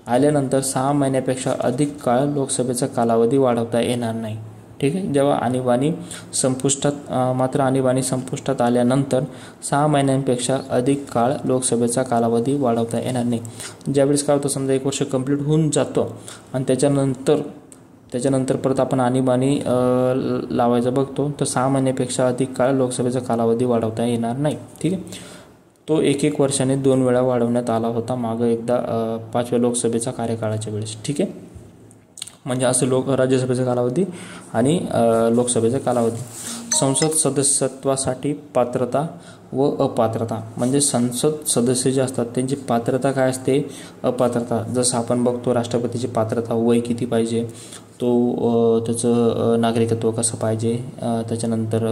आल्यानंतर 6 महिन्यापेक्षा अधिक काळ लोकसभेचा कालावधी वाढवता येणार नाही. ठीक आहे. जेव्हा आणीबाणी संपुष्टात आल्यानंतर 6 महिन्यांपेक्षा अधिक काळ लोकसभेचा कालावधी वाढवता येणार नाही. ज्यावेळेस काय होतं, समजा 1 वर्ष कंप्लीट होऊन जातं आणि त्याच्यानंतर परत आपण आणीबाणी लावायचं बघतो तर 6 महिन्यापेक्षा अधिक काळ लोकसभेचा कालावधी वाढवता येणार नाही. ठीक आहे. तो 1 वर्षाने 2 वेळा वाढवण्यात आला होता मागं एकदा 5व्या लोकसभेच्या कार्यकाळाच्या वेळेस. ठीक आहे. म्हणजे असं राज्यसभेचा कालावधी आणि लोकसभेचा कालावधी. संसद सदस्यत्वासाठी पात्रता व अपात्रता, म्हणजे संसद सदस्य जे असतात त्यांची पात्रता काय असते, अपात्रता. जसं आपण बघतो राष्ट्रपतीची पात्रता, वय किती पाहिजे, त्याचं नागरिकत्व कसं पाहिजे, त्याच्यानंतर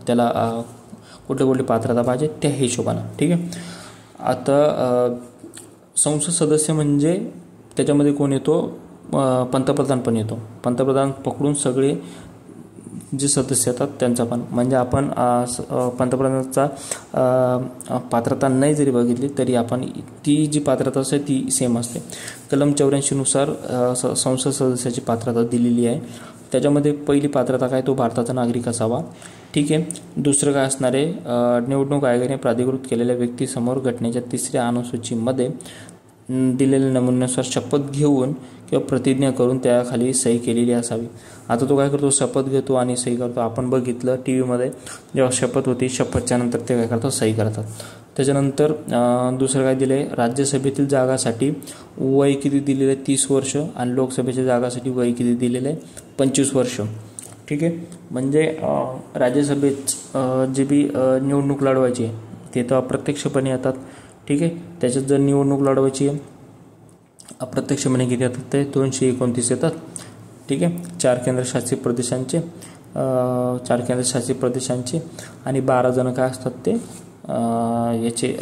त्याला कुठली पात्रता पाहिजे त्या हिशोबानं. ठीक आहे. आता संसद सदस्य म्हणजे त्याच्यामध्ये कोण येतो, पंतप्रधान पण येतो. पंतप्रधान पकडून सगळे जे सदस्य येतात त्यांचा पण, म्हणजे आपण पंतप्रधानाचा पात्रता नाही जरी बघितली तरी आपण ती जी पात्रता असते ती सेम असते. कलम 84 नुसार संसद सदस्याची पात्रता दिलेली आहे. त्याच्यामध्ये पहिली पात्रता काय, तो भारताचा नागरिक असावा. ठीक आहे. दुसरं काय असणार आहे, निवडणूक आयोगाने प्राधिकृत केलेल्या व्यक्तीसमोर घटनेच्या 3ऱ्या अनुसूचीमध्ये दिलेल्या नमुन्यानुसार शपथ घेऊन किंवा प्रतिज्ञा करून त्याखाली सही केलेली असावी. आता तो काय करतो, शपथ घेतो आणि सही करतो. आपण बघितलं टी व्हीमध्ये जेव्हा शपथ होती, शपथच्या नंतर ते काय करतात, सही करतात. त्याच्यानंतर दुसरं काय दिलं आहे, राज्यसभेतील जागासाठी वय किती दिलेलं आहे, 30 वर्ष. आणि लोकसभेच्या जागासाठी वय किती दिलेलं आहे, 25 वर्ष. ठीक आहे. म्हणजे राज्यसभेत जे बी निवडणूक लढवायची आहे ते तर अप्रत्यक्षपणे येतात. ठीक आहे. त्याच्यात जर निवडणूक लढवायची आहे अप्रत्यक्षपणे किती येतात, ते 229 येतात. ठीक आहे. 4 केंद्रशासित प्रदेशांचे आणि 12 जण काय असतात ते याचे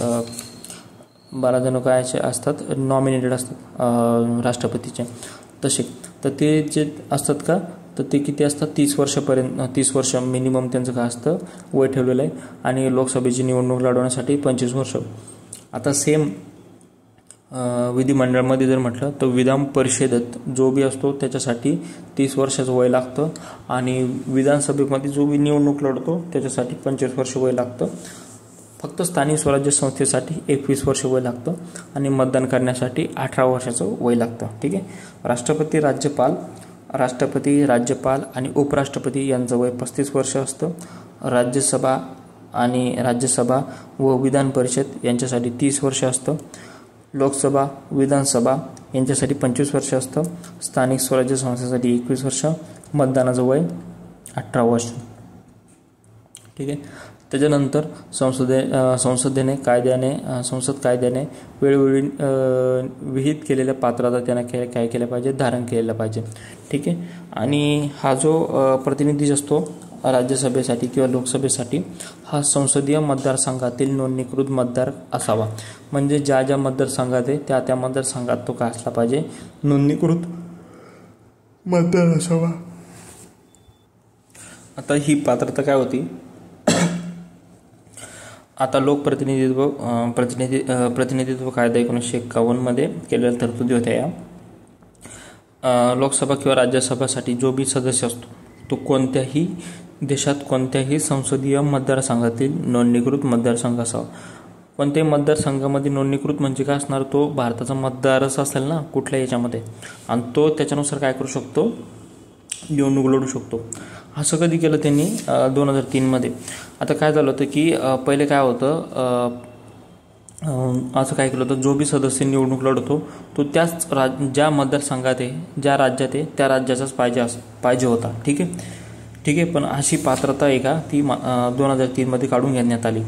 12 जण काय असतात, नॉमिनेटेड असतात राष्ट्रपतीचे. तसे तर ते जे असतात का, तर ते किती असतात, 30 वर्ष मिनिमम त्यांचं काय असतं, वय ठेवलेलं आहे. आणि लोकसभेची निवडणूक लढवण्यासाठी 25 वर्ष. आता सेम विधिमंडळामध्ये जर म्हटलं तर विधान परिषदेत जो बी असतो त्याच्यासाठी 30 वर्षाचं वय लागतं आणि विधानसभेमध्ये जो बी निवडणूक लढतो त्याच्यासाठी 25 वर्ष वय लागतं. फक्त स्थानिक स्वराज्य संस्थेसाठी 21 वर्ष वय लागतं आणि मतदान करण्यासाठी 18 वर्षाचं वय लागतं. ठीक आहे. राष्ट्रपती, राज्यपाल आणि उपराष्ट्रपती यांचं वय 35 वर्ष असतं. राज्यसभा व विधान परिषद यांच्यासाठी 30 वर्ष असतं. लोकसभा, विधानसभा यांच्यासाठी 25 वर्ष असतं. स्थानिक स्वराज्य संस्थेसाठी 21 वर्ष. मतदानाचं वय 18 वर्ष. ठीक आहे. त्याच्यानंतर संसद कायद्याने वेळोवेळी विहित केलेल्या पात्रता त्यांना काय केल्या पाहिजे, धारण केलेला पाहिजे. ठीक आहे. आणि हा जो प्रतिनिधी असतो राज्यसभेसाठी किंवा लोकसभेसाठी हा संसदीय मतदारसंघातील नोंदणीकृत मतदार असावा. म्हणजे ज्या मतदारसंघात आहे त्या मतदारसंघात तो काय असला पाहिजे, नोंदणीकृत मतदार असावा. आता ही पात्रता काय होती, आता प्रतिनिधित्व कायदा 1951 मध्ये केलेल्या तरतुदी होत्या. या लोकसभा किंवा राज्यसभासाठी जो बी सदस्य असतो तो कोणत्याही देशात कोणत्याही संसदीय मतदारसंघातील नोंदणीकृत मतदारसंघ असावा. कोणत्याही मतदारसंघामध्ये नोंदणीकृत म्हणजे काय असणार, तो भारताचा मतदारच असेल ना कुठल्या याच्यामध्ये, आणि तो त्याच्यानुसार काय करू शकतो, निवडणूक लढू शकतो. असं कधी केलं त्यांनी 2003 मध्ये. आता काय झालं होतं की पहिले काय होतं, असं काय केलं होतं, जो बी सदस्य निवडणूक लढतो तो त्याच ज्या मतदारसंघात आहे, ज्या राज्यात आहे त्या राज्याचाच पाहिजे होता. ठीक आहे. पण अशी पात्रता आहे का ती 2003 मध्ये काढून घेण्यात आली.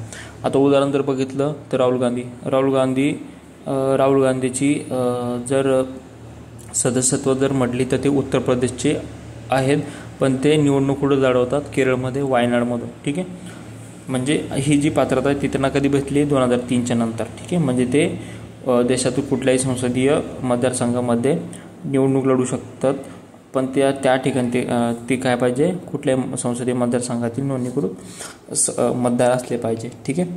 आता उदाहरण जर बघितलं तर राहुल गांधीची जर सदस्यत्व जर म्हटली तर ते उत्तर प्रदेशचे आहेत, पण ते निवडणूक कुठं लढवतात, केरळमध्ये, वायनाडमधून. ठीक आहे. म्हणजे ही जी पात्रता आहे ती त्यांना कधी भेटली, 2003च्या नंतर. ठीक आहे. म्हणजे ते देशातील कुठल्याही संसदीय मतदारसंघामध्ये निवडणूक लढू शकतात, पण त्या ठिकाणी ते काय पाहिजे, कुठल्याही संसदीय मतदारसंघातील नोंदणीकृत मतदार असले पाहिजे. ठीक आहे.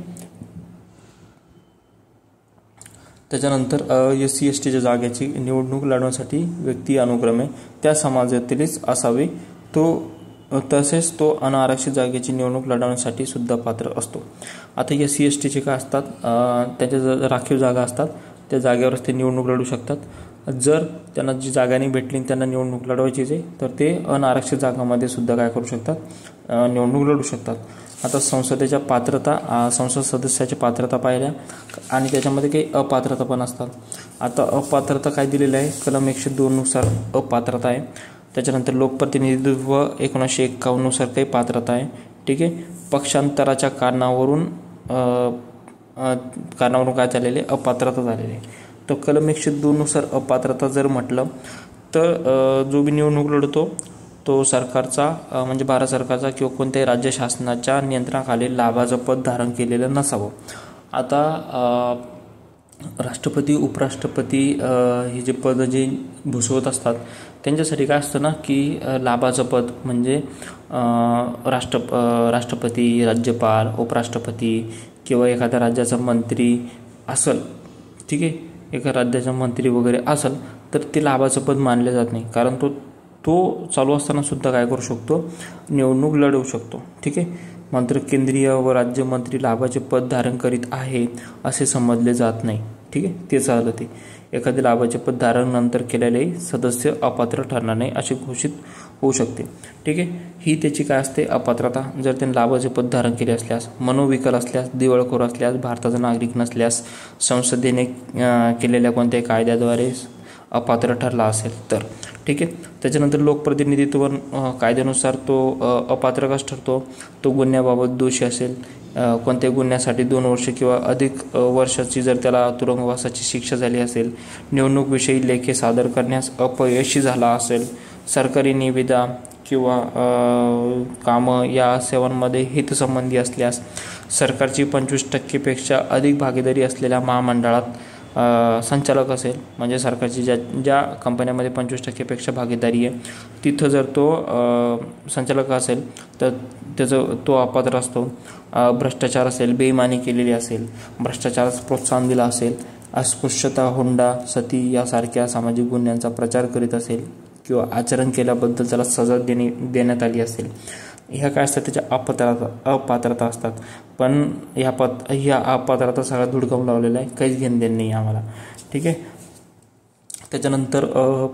त्याच्यानंतर SC STच्या जागेची निवडणूक लढवण्यासाठी व्यक्ती अनुक्रमे त्या समाजातीलच असावी, तसेच तो अनारक्षित जागेची निवडणूक लढवण्यासाठी सुद्धा पात्र असतो. आता SC STचे काय असतात, त्याच्या राखीव जागा असतात, त्या जागेवरच ते निवडणूक लढू शकतात. जर त्यांना जी जागा नाही भेटली त्यांना निवडणूक लढवायचीच आहे तर ते अनारक्षित जागांमध्ये सुद्धा काय करू शकतात, निवडणूक लढू शकतात. आता संसद सदस्याची पात्रता पाहिल्या आणि त्याच्यामध्ये काही अपात्रता पण असतात. आता अपात्रता काय दिलेलं आहे, कलम 102 नुसार अपात्रता आहे. त्याच्यानंतर लोकप्रतिनिधित्व 1951 नुसार काही पात्रता आहे. ठीक आहे. पक्षांतराच्या कारणावरून काय झालेले, अपात्रता झालेली आहे. तर कलम 102 नुसार अपात्रता जर म्हटलं तर जो बी निवडणूक लढतो तो सरकारचा म्हणजे भारत सरकारचा किंवा कोणत्याही राज्य शासनाच्या नियंत्रणाखाली लाभाचं पद धारण केलेलं नसावं. आता राष्ट्रपती, उपराष्ट्रपती हे जे पद जे भूषवत असतात त्यांच्यासाठी काय असतं ना की लाभाचं पद म्हणजे राष्ट्रपती, राज्यपाल, उपराष्ट्रपती किंवा एखाद्या राज्याचा मंत्री असेल. ठीक आहे. एका राज्याचा मंत्री वगैरे असेल तर ते लाभाचं पद मानले जात नाही, कारण तो चालू असताना सुद्धा काय करू शकतो, निवडणूक लढवू शकतो. ठीक आहे. मात्र केंद्रीय व राज्यमंत्री लाभाचे पद धारण करीत आहे असे समजले जात नाही. ठीक आहे. ते चाललं ते एखादे लाभाचे पद धारण नंतर केलेले सदस्य अपात्र ठरणार नाही असे घोषित होऊ शकते. ठीक आहे. ही त्याची काय असते, अपात्रता. जर त्यांनी लाभाचे पद धारण केले असल्यास, मनोविकल असल्यास, दिवाळखोर असल्यास, भारताचा नागरिक नसल्यास, संसदेने केलेल्या कोणत्याही कायद्याद्वारे अपात्र ठरला असेल तर. ठीक आहे. त्याच्यानंतर लोकप्रतिनिधित्व कायद्यानुसार तो अपात्र कसा ठरतो, तो गुन्ह्याबाबत दोषी असेल, कोणत्याही गुन्ह्यासाठी 2 वर्ष किंवा अधिक वर्षाची जर त्याला तुरुंगवासाची शिक्षा झाली असेल, निवडणूकविषयी लेखे सादर करण्यास अपयशी झाला असेल, सरकारी निविदा किंवा कामं या सेवांमध्ये हितसंबंधी असल्यास, सरकारची 25% अधिक भागीदारी असलेल्या महामंडळात संचालक असेल, म्हणजे सरकारची ज्या कंपन्यामध्ये 25% भागीदारी आहे तिथं जर तो संचालक असेल तर तो अपात्र असतो. भ्रष्टाचार असेल, बेईमानी केलेली असेल, भ्रष्टाचारास प्रोत्साहन दिलं असेल अस्पृश्यता, हुंडा, सती यासारख्या सामाजिक गुन्ह्यांचा प्रचार करीत असेल किंवा आचरण केल्याबद्दल त्याला सजा देण्यात आली असेल, ह्या काय असतात त्याच्या अपात्रता असतात. पण ह्या अपात्रता सगळा धुडकावून लावलेला आहे, काहीच घेणं देणं नाही आम्हाला. ठीक आहे. त्याच्यानंतर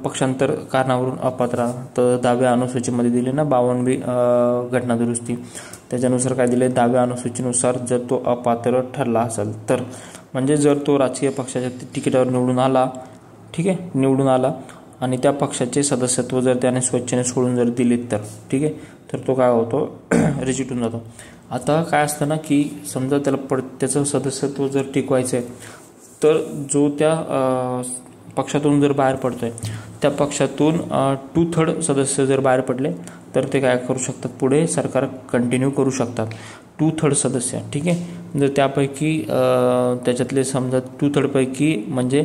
पक्षांतर कारणावरून अपात्र, तर 10व्या अनुसूचीमध्ये दिले ना 52वी घटना दुरुस्ती, त्याच्यानुसार काय दिले, 10व्या अनुसूचीनुसार जर तो अपात्र ठरला असेल तर, म्हणजे जर तो राजकीय पक्षाच्या तिकिटावर निवडून आला, ठीक आहे, निवडून आला आणि त्या पक्षाचे सदस्यत्व जर त्याने स्वच्छेने सोडून जर दिलेत तर, ठीक आहे, तर तो काय होतो रिजेक्ट होऊन जातो. आता काय असतं ना की समजा त्याला त्याचं सदस्यत्व जर टिकवायचं आहे, तर जो त्या पक्षातून जर बाहेर पडतोय, त्या पक्षातून 2/3 सदस्य जर बाहेर पडले तर ते काय करू शकतात, पुढे सरकार कंटिन्यू करू शकतात. 2/3 सदस्य, ठीक आहे. जर त्यापैकी त्याच्यातले समजा 2/3 पैकी म्हणजे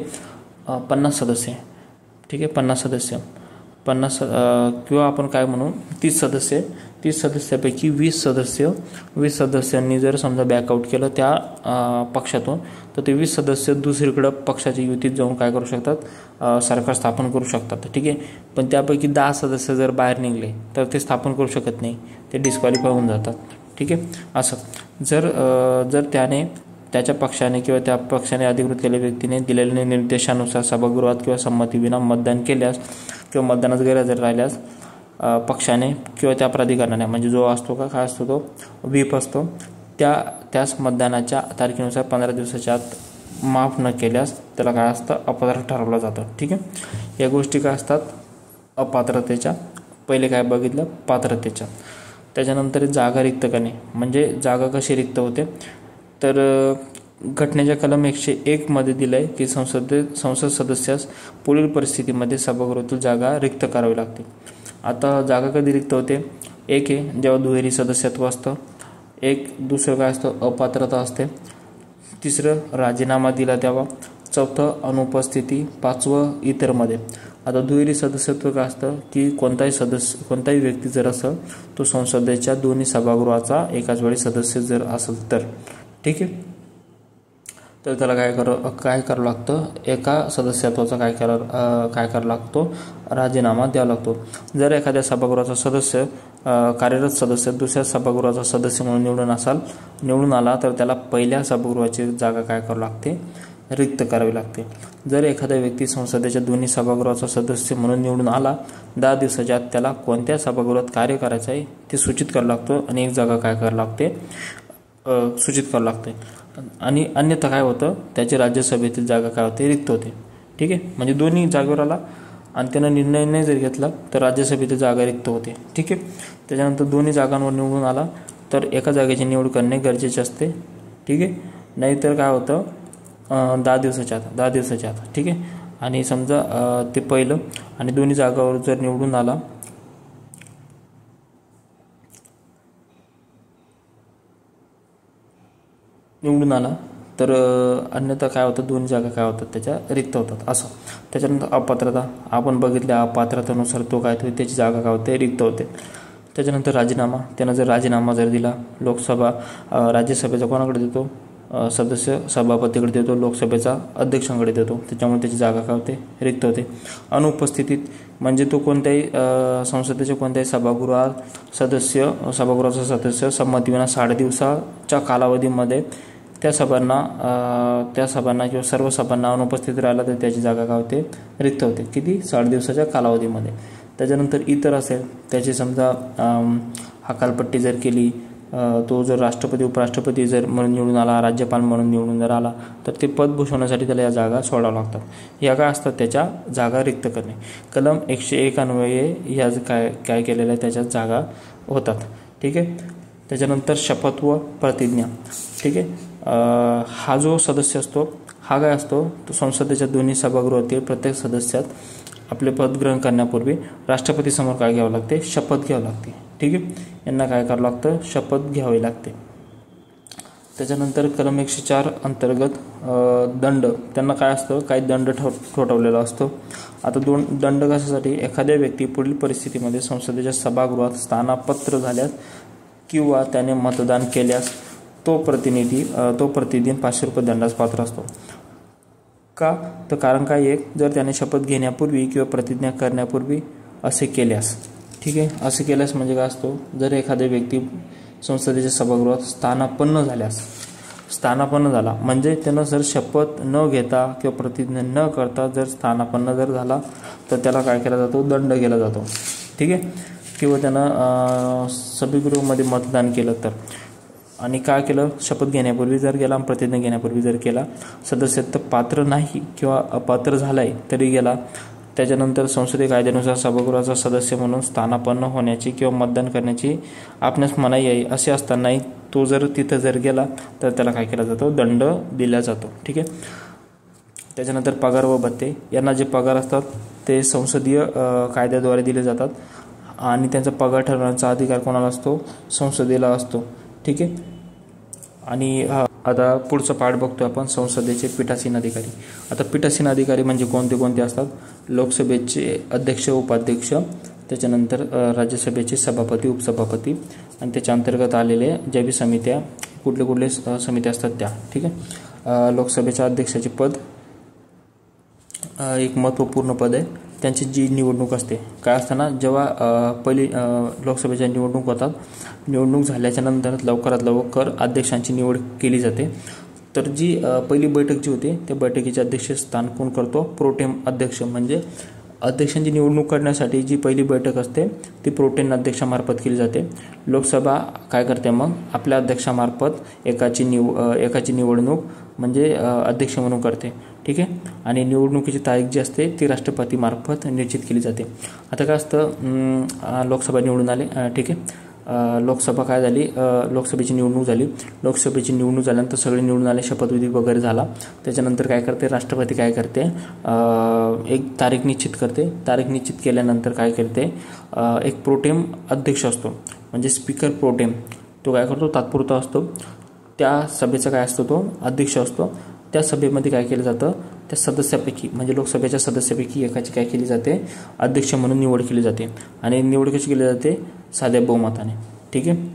50 सदस्य, ठीक आहे, 50 सदस्य, 50 किंवा आपण काय म्हणू 30 सदस्य, 30 सदस्यापैकी 20 सदस्यांनी जर समजा बॅकआउट केलं त्या पक्षातून, तर ते 20 सदस्य दुसरीकडं पक्षाच्या युतीत जाऊन काय करू शकतात, सरकार स्थापन करू शकतात. ठीक आहे. पण त्यापैकी 10 सदस्य जर बाहेर निघले तर ते स्थापन करू शकत नाही, ते डिस्क्वालिफाय होऊन जातात. ठीक आहे. असं जर त्याने त्याच्या पक्षाने किंवा त्या पक्षाने अधिकृत केलेल्या व्यक्तीने दिलेल्या निर्देशानुसार सभागृहात किंवा संमतीविना मतदान केल्यास किंवा मतदानात गैरहजर राहिल्यास पक्षाने किंवा त्या प्राधिकरणाने, म्हणजे जो असतो काय असतो तो व्हीप असतो, त्याच मतदानाच्या तारखेनुसार 15 दिवसाच्या आत माफ न केल्यास त्याला काय असतं, अपात्र ठरवलं जातं. ठीक आहे. या गोष्टी काय असतात अपात्रतेच्या. पहिले काय बघितलं, पात्रतेच्या. त्याच्यानंतर जागा रिक्त करणे, म्हणजे जागा कशी रिक्त होते, तर घटनेच्या कलम 101 मध्ये दिलं आहे की संसद सदस्यास पुढील परिस्थितीमध्ये सभागृहातील जागा रिक्त करावी लागते. आता जागा कधी रिक्त होते, एक आहे जेव्हा दुहेरी सदस्यत्व असतं, दुसरं काय असतं अपात्रता असते, तिसरं राजीनामा दिला तेव्हा, चौथं अनुपस्थिती, पाचवं इतरमध्ये. आता दुहेरी सदस्यत्व काय असतं की कोणताही व्यक्ती जर असेल तो संसदेच्या दोन्ही सभागृहाचा एकाच वेळी सदस्य जर असेल तर, ठीक आहे, तर त्याला काय करावं लागतं, एका सदस्यत्वाचा काय करावं लागतो, राजीनामा द्यावा लागतो. जर एखाद्या सभागृहाचा सदस्य कार्यरत सदस्य दुसऱ्या सभागृहाचा सदस्य म्हणून निवडून आला तर त्याला पहिल्या सभागृहाची जागा काय करावी लागते, रिक्त करावी लागते. जर एखादा व्यक्ती संसदेच्या दोन्ही सभागृहाचा सदस्य म्हणून निवडून आला, 10 दिवसाच्या आत त्याला कोणत्या सभागृहात कार्य करायचं आहे ते सूचित करावं लागतं आणि एक जागा काय करावं लागते, सूचित करावं लागते. आणि अन्यथा काय होतं, त्याची राज्यसभेतील जागा काय होते, रिक्त होते. ठीक आहे. म्हणजे दोन्ही जागेवर आला आणि त्यानं निर्णय नाही जर घेतला तर राज्यसभेतील जागा रिक्त होते. ठीक आहे. त्याच्यानंतर दोन्ही जागांवर निवडून आला तर एका जागेची निवड करणे गरजेचे असते. ठीक आहे. नाहीतर काय होतं 10 दिवसाच्या आत. ठीक आहे. आणि समजा ते पहिलं आणि दोन्ही जागावर जर निवडून आला तर अन्यथा काय होतं, दोन्ही जागा काय होतात त्याच्या रिक्त होतात असं. त्याच्यानंतर अपात्रता आपण बघितल्या, अपात्रतेनुसार तो काय होतो त्याची जागा काय होते, रिक्त होते. त्याच्यानंतर राजीनामा, त्यानं जर राजीनामा दिला, राज्यसभेचा कोणाकडे देतो, सदस्य सभापतीकडे देतो, लोकसभेचा अध्यक्षांकडे देतो, त्याच्यामुळे त्याची जागा काय होते, रिक्त होते. अनुपस्थितीत म्हणजे तो कोणत्याही संसदेच्या कोणत्याही सभागृहाचा सदस्य संमतीविना 60 दिवसाच्या कालावधीमध्ये त्या सभांना किंवा सर्व सभांना अनुपस्थित राहिला तर त्याची जागा काय होते, रिक्त होते. किती, 60 दिवसाच्या कालावधीमध्ये. त्याच्यानंतर इतर असेल, त्याची समजा हकालपट्टी जर केली, तो जर राष्ट्रपती उपराष्ट्रपती जर म्हणून निवडून आला, राज्यपाल म्हणून निवडून जर आला तर ते पद भूषवण्यासाठी त्याला या जागा सोडाव्या लागतात. या काय असतात, त्याच्या जागा रिक्त करणे. कलम 101 अन्वये ह्या काय केलेल्या आहे त्याच्यात जागा होतात. ठीक आहे. त्याच्यानंतर शपथ व प्रतिज्ञा. ठीक आहे. हा जो सदस्य असतो हा काय असतो, तो संसदेच्या दोन्ही सभागृहातील प्रत्येक सदस्यात आपले पद ग्रहण करण्यापूर्वी राष्ट्रपतीसमोर काय घ्यावं लागते, शपथ घ्यावी लागते. ठीक आहे. यांना काय करावं लागतं, शपथ घ्यावी लागते. त्याच्यानंतर कलम 104 अंतर्गत दंड, त्यांना काय असतं, काही दंड ठोठावलेला असतो. आता दंड कशासाठी, एखाद्या व्यक्ती पुढील परिस्थितीमध्ये संसदेच्या सभागृहात स्थानापन्न झाल्यास किंवा त्याने मतदान केल्यास तो प्रतिदिन 500 रुपये दंडास पात्र असतो. का? तर कारण काय आहे, जर त्याने शपथ घेण्यापूर्वी किंवा प्रतिज्ञा करण्यापूर्वी असे केल्यास. ठीक आहे, असे केल्यास म्हणजे काय असतो, जर एखाद्या व्यक्ती संसदेच्या सभागृहात स्थानापन्न झाला म्हणजे त्यानं जर शपथ न घेता किंवा प्रतिज्ञा न करता जर स्थानापन्न जर झाला तर त्याला काय केला जातो, दंड केला जातो. ठीक आहे, किंवा त्यानं सभागृहामध्ये मतदान केलं तर, आणि काय केलं, शपथ घेण्यापूर्वी जर गेला, प्रतिज्ञा घेण्यापूर्वी जर केला, सदस्यत्व पात्र नाही किंवा अपात्र झालाय तरी गेला, त्याच्यानंतर संसदीय कायद्यानुसार सभागृहाचा सदस्य म्हणून स्थानापन्न होण्याची किंवा मतदान करण्याची आपणास मनाई आहे असे असतानाही तो जर तिथं जर गेला तर त्याला काय केला जातो, दंड दिला जातो. ठीक आहे, त्याच्यानंतर पगार व भत्ते, यांना जे पगार असतात ते संसदीय कायद्याद्वारे दिले जातात आणि त्यांचा पगार ठरवण्याचा अधिकार कोणाला असतो, संसदेला असतो. ठीक आहे, आणि आता पुढचं पार्ट बघतोय आपण, संसदेचे पीठासीन अधिकारी. आता पीठासीन अधिकारी म्हणजे कोणते असतात, लोकसभेचे अध्यक्ष उपाध्यक्ष, त्याच्यानंतर राज्यसभेचे सभापती उपसभापती आणि त्याच्या अंतर्गत आलेले ज्या बी समित्या, कुठले समित्या असतात त्या. ठीक आहे, लोकसभेच्या अध्यक्षाचे पद एक महत्त्वपूर्ण पद आहे. त्यांची जी निवडणूक असते, काय असतं ना, जेव्हा पहिली लोकसभेच्या निवडणूक होतात, निवडणूक झाल्याच्या नंतर लवकरात लवकर अध्यक्षांची निवड केली जाते. तर जी पहिली बैठक जी होते त्या बैठकीचे अध्यक्षस्थान कोण करतो, प्रोटेम अध्यक्ष. म्हणजे अध्यक्षांची निवडणूक करण्यासाठी जी पहिली बैठक असते ती प्रोटेम अध्यक्षामार्फत केली जाते. लोकसभा काय करते, मग आपल्या अध्यक्षामार्फत एकाची निवडणूक म्हणजे अध्यक्ष म्हणून करते. ठीक आहे, आणि निवडणुकीची तारीख जी असते ती राष्ट्रपतीमार्फत निश्चित केली जाते. आता काय असतं, लोकसभा निवडून आले. ठीक आहे, लोकसभा काय झाली, लोकसभेची निवडणूक झाली. लोकसभेची निवडणूक झाल्यानंतर सगळे निवडून आले, शपथविधी वगैरे झाला. त्याच्यानंतर काय करते, राष्ट्रपती काय करते, एक तारीख निश्चित करते. तारीख निश्चित केल्यानंतर काय करते, एक प्रोटेम अध्यक्ष असतो म्हणजे स्पीकर प्रोटेम, तो काय करतो, तात्पुरता असतो. त्या सभेचा काय असतो, तो अध्यक्ष असतो. त्या सभेमध्ये काय केलं जातं, त्या सदस्यापैकी म्हणजे लोकसभेच्या सदस्यापैकी एकाची काय केली जाते, अध्यक्ष म्हणून निवड केली जाते. आणि निवड कशी केली जाते, साध्या बहुमताने. ठीक आहे,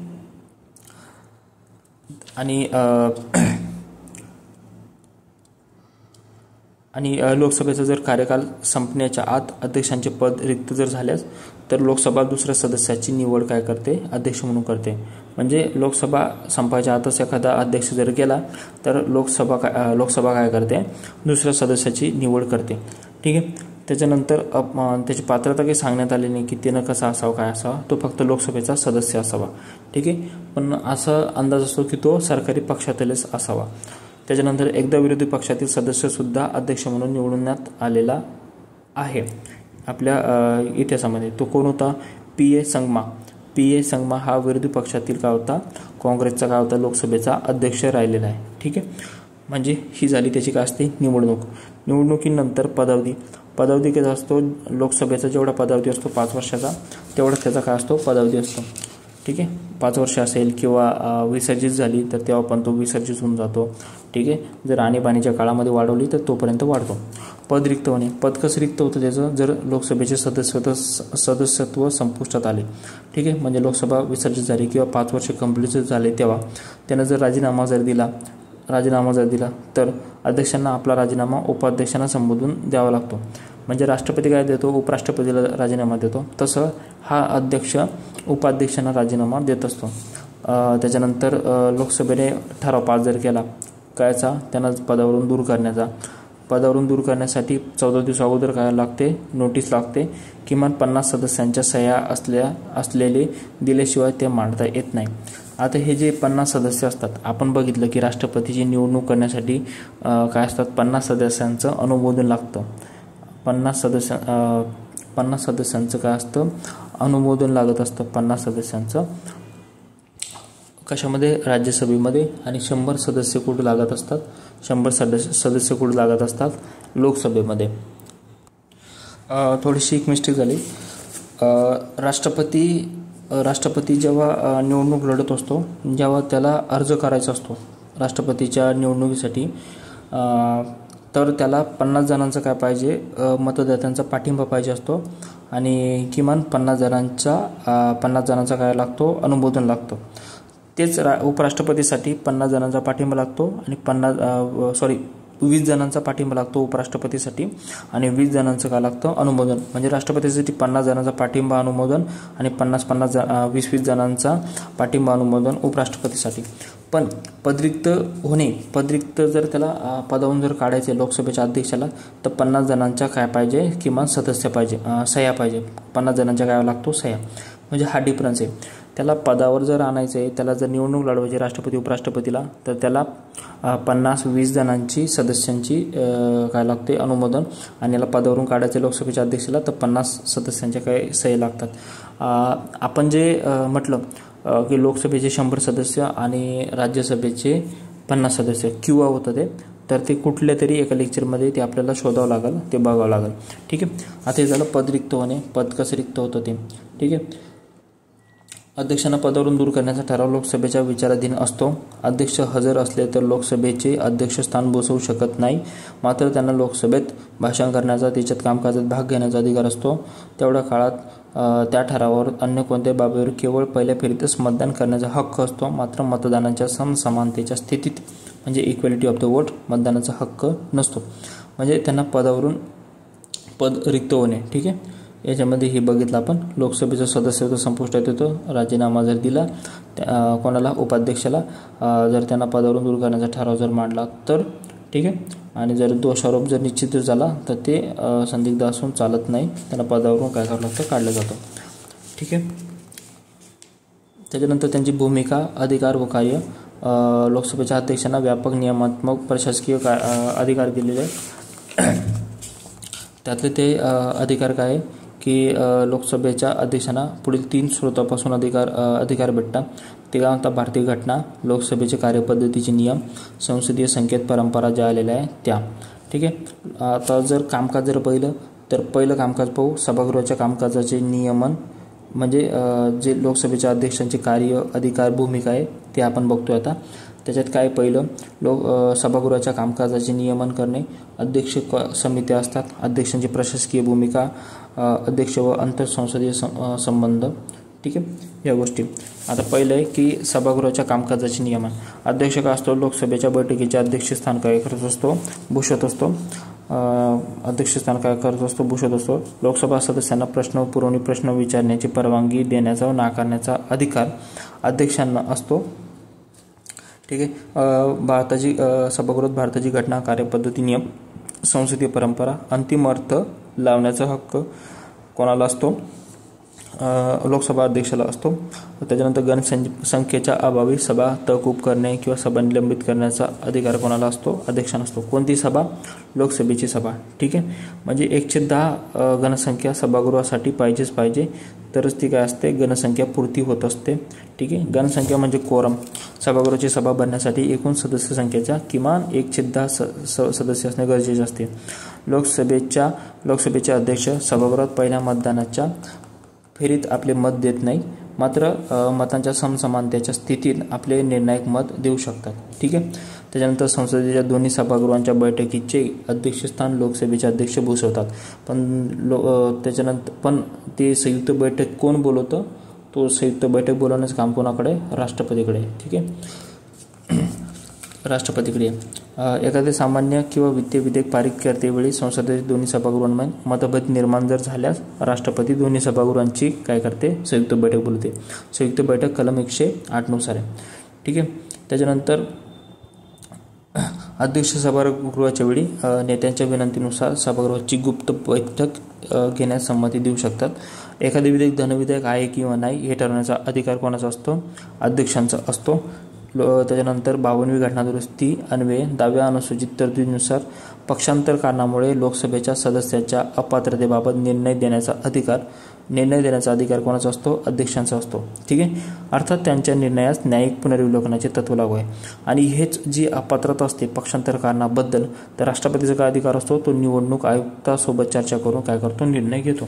आणि लोकसभेचा जर कार्यकाल संपण्याच्या आत अध्यक्षांचे पद रिक्त जर झाल्यास तर लोकसभा दुसऱ्या सदस्याची निवड काय करते, अध्यक्ष म्हणून करते. म्हणजे लोकसभा संपायच्या आतच एखादा अध्यक्ष जर गेला तर लोकसभा काय करते, दुसऱ्या सदस्याची निवड करते. ठीक आहे, त्याच्यानंतर त्याची पात्रता काही सांगण्यात आली नाही की त्यानं कसा असावं, काय असावा, तो फक्त लोकसभेचा सदस्य असावा. ठीक आहे, पण असा अंदाज असतो की तो सरकारी पक्षातीलच असावा. त्याच्यानंतर एकदा विरोधी पक्षातील सदस्यसुद्धा अध्यक्ष म्हणून निवडण्यात आलेला आहे आपल्या इतिहासामध्ये. तो कोण होता, P.A. संगमा हा विरोधी पक्षातील काय होता, काँग्रेसचा काय होता, लोकसभेचा अध्यक्ष राहिलेला आहे. ठीक आहे, म्हणजे ही झाली त्याची काय असते, निवडणुकीनंतर पदावधी कसा असतो, लोकसभेचा जेवढा पदावधी असतो 5 वर्षाचा तेवढा त्याचा काय असतो, पदावधी असतो. ठीक आहे, 5 वर्ष असेल किंवा विसर्जित झाली तर तेव्हा पण तो विसर्जित होऊन जातो. ठीक आहे, जर आणीबाणीच्या काळामध्ये वाढवली तर तोपर्यंत वाढतो. पद रिक्त होणे, पद कसं रिक्त होतं त्याचं, जर लोकसभेचे सदस्यत्व संपुष्टात आले. ठीक आहे, म्हणजे लोकसभा विसर्जित झाली किंवा 5 वर्ष कंप्लीट झाले तेव्हा त्यानं जर राजीनामा जर दिला तर अध्यक्षांना आपला राजीनामा उपाध्यक्षांना संबोधून द्यावा लागतो. म्हणजे राष्ट्रपती काय देतो, उपराष्ट्रपतीला राजीनामा देतो, तसं हा अध्यक्ष उपाध्यक्षांना राजीनामा देत असतो. त्याच्यानंतर लोकसभेने ठराव पास जर केला कायचा, त्यांना पदावरून दूर करण्यासाठी 14 दिवस अगोदर काय लागते, नोटीस लागते. किमान 50 सदस्यांच्या सह्या असलेले दिल्याशिवाय ते मांडता येत नाही. आता हे जे 50 सदस्य असतात, आपण बघितलं की राष्ट्रपतीची निवडणूक करण्यासाठी काय असतात, 50 सदस्यांचं अनुमोदन लागतं. 50 सदस्यांचं काय असतं, अनुमोदन लागत असतं. 50 सदस्यांचं कशामध्ये, राज्यसभेमध्ये. आणि 100 सदस्य कुठे लागत असतात, 100 सदस्य कुठे लागत असतात, लोकसभेमध्ये. थोडीशी एक मिस्टेक झाली. राष्ट्रपती जेव्हा निवडणूक लढत असतो, जेव्हा त्याला अर्ज करायचा असतो राष्ट्रपतीच्या निवडणुकीसाठी, तर त्याला 50 जणांचा काय पाहिजे, मतदात्यांचा पाठिंबा पाहिजे असतो. आणि किमान 50 जणांचा काय लागतो, अनुमोदन लागतं. तेच उपराष्ट्रपतीसाठी 50 जणांचा पाठिंबा लागतो आणि 20 जणांचा पाठिंबा लागतो उपराष्ट्रपतीसाठी आणि 20 जणांचं काय लागतं अनुमोदन. म्हणजे राष्ट्रपतीसाठी 50 जणांचा पाठिंबा अनुमोदन आणि 20-20 जणांचा पाठिंबा अनुमोदन उपराष्ट्रपतीसाठी. पण पदरिक्त जर त्याला पदावरून जर काढायचे लोकसभेच्या अध्यक्षाला तर 50 जणांच्या काय पाहिजे किमान सदस्य पाहिजे, सह्या पाहिजे. 50 जणांच्या काय लागतो सह्या. म्हणजे हा डिफरन्स आहे. त्याला पदावर जर आणायचं आहे, त्याला जर निवडणूक लढवायची राष्ट्रपती उपराष्ट्रपतीला तर त्याला 50-20 जणांची सदस्यांची काय लागते अनुमोदन आणि याला पदावरून काढायचे लोकसभेच्या अध्यक्षाला तर 50 सदस्यांच्या काय सह्या लागतात. आपण जे म्हटलं की लोकसभेचे 100 सदस्य आणि राज्यसभेचे 50 सदस्य किंवा होतं ते, तर ते कुठल्या तरी एका लेक्चरमध्ये ते आपल्याला शोधावं लागेल, ते बघावं लागेल. ठीक आहे. आता हे झालं पद रिक्त होणे, पद कसं रिक्त होतं ते. ठीक आहे. अध्यक्षांना पदावरून दूर करण्याचा ठराव लोकसभेच्या विचाराधीन असतो. अध्यक्ष हजर असले तर लोकसभेचे अध्यक्षस्थान बसवू शकत नाही, मात्र त्यांना लोकसभेत भाषण करण्याचा, त्याच्यात कामकाजात भाग घेण्याचा अधिकार असतो. तेवढ्या काळात त्या ठरावावर अन्य कोणत्याही बाबीवर केवळ पहिल्या फेरीतच मतदान करण्याचा हक्क असतो. मात्र मतदानाच्या समसमानतेच्या स्थितीत म्हणजे इक्वॅलिटी ऑफ द वोट मतदानाचा हक्क नसतो. म्हणजे त्यांना पदावरून पद रिक्त होणे. ठीक आहे. याच्यामध्ये हे बघितलं आपण. लोकसभेचं सदस्यत्व संपुष्टात येतं राजीनामा जर दिला कोणाला उपाध्यक्षाला, जर त्यांना पदावरून दूर करण्याचा ठराव जर मांडला तर. ठीक आहे. आणि जर दोषारोप जर निश्चित झाला तर ते संदिग्ध असून चालत नाही, त्यांना पदावरून काय करावं लागतं काढलं जातं. ठीक आहे. त्याच्यानंतर त्यांची भूमिका, अधिकार व कार्य. लोकसभेच्या अध्यक्षांना व्यापक नियमात्मक प्रशासकीय अधिकार दिलेले आहे. त्यातले ते अधिकार काय की लोकसभेच्या अध्यक्षांना पुढील 3 स्रोतापासून अधिकार भेटतात. ते काय म्हणतात, भारतीय घटना, लोकसभेचे कार्यपद्धतीचे नियम, संसदीय संकेत परंपरा ज्या आलेल्या आहे त्या. ठीक आहे. आता जर कामकाज जर पहिलं कामकाज पाहू. सभागृहाच्या कामकाजाचे नियमन म्हणजे जे लोकसभेच्या अध्यक्षांचे कार्य, अधिकार, भूमिका आहे ते आपण बघतोय आता. त्याच्यात काय पहिलं सभागृहाच्या कामकाजाचे नियमन करणे. अध्यक्ष समित्या असतात, अध्यक्षांची प्रशासकीय भूमिका, अध्यक्ष व आंतरसंसदीय संबंध. ठीक आहे. या गोष्टी. आता पहिलं आहे की सभागृहाच्या कामकाजाचे नियमन. अध्यक्ष काय असतो, लोकसभेच्या बैठकीचे अध्यक्षस्थान काय करत असतो, भूषवत असतो. अध्यक्षस्थान काय करत असतो, भूषवत असतो. लोकसभा सदस्यांना प्रश्न पुरवणी, प्रश्न विचारण्याची परवानगी देण्याचा व नाकारण्याचा अधिकार अध्यक्षांना असतो. ठीक आहे. सभागृहात भारताची घटना, कार्यपद्धती, नियम, संसदीय परंपरा, अंतिम अर्थ लावण्याचा हक्क कोणाला असतो, लोकसभा अध्यक्षाला असतो. त्याच्यानंतर गणसंख्येच्या अभावी सभा तहकूब करणे किंवा सभा निलंबित करण्याचा अधिकार कोणाला असतो, अध्यक्षांना असतो. कोणती सभा, लोकसभेची सभा. ठीक आहे. म्हणजे 110 गणसंख्या सभागृहासाठी पाहिजे तरच ती काय असते, गणसंख्या पूर्ती होत असते. ठीक आहे. गणसंख्या म्हणजे कोरम. सभागृहाची सभा भरण्यासाठी एकूण सदस्य संख्येच्या किमान 1/10 सदस्य असणे गरजेचे असते. लोकसभेचे अध्यक्ष सभागृहात पहिल्या मतदानाच्या फेरीत आपले मत देत नाही, मात्र मतांच्या समसमानतेच्या स्थितीत आपले निर्णायक मत देऊ शकतात. ठीक आहे. त्याच्यानंतर संसदेच्या दोन्ही सभागृहांच्या बैठकीचे अध्यक्षस्थान लोकसभेचे अध्यक्ष भूषवतात. पण ते संयुक्त बैठक कोण बोलवतं, तो संयुक्त बैठक बोलवण्याचं काम कोणाकडे, राष्ट्रपतीकडे. ठीक आहे. राष्ट्रपतीकडे. एखादे सामान्य किंवा वित्तीय विधेयक पारित करतेवेळी संसदेच्या दोन्ही सभागृहांमध्ये मतभेद निर्माण जर झाल्यास राष्ट्रपती दोन्ही सभागृहांची काय करते, संयुक्त बैठक बोलते. संयुक्त बैठक कलम 108 नुसार आहे. ठीक आहे. त्याच्यानंतर अध्यक्ष सभागृहाच्या वेळी नेत्यांच्या विनंतीनुसार सभागृहाची गुप्त बैठक घेण्यास संमती देऊ शकतात. एखादे विधेयक धनविधेयक आहे किंवा नाही हे ठरवण्याचा अधिकार कोणाचा असतो, अध्यक्षांचा असतो. त्याच्यानंतर 52वी घटनादुरुस्ती अन्वये 10व्या अनुसूचित तरतुदीनुसार पक्षांतर कारणामुळे लोकसभेच्या सदस्याच्या अपात्रतेबाबत निर्णय देण्याचा अधिकार कोणाचा असतो, अध्यक्षांचा असतो. ठीक आहे. अर्थात त्यांच्या निर्णयास न्यायिक पुनर्विलोकनाचे तत्व लागू आहे. आणि हेच जी अपात्रता असते पक्षांतर कारणाबद्दल तर राष्ट्रपतीचा काय अधिकार असतो, तो निवडणूक आयुक्तासोबत चर्चा करून काय करतो, निर्णय घेतो.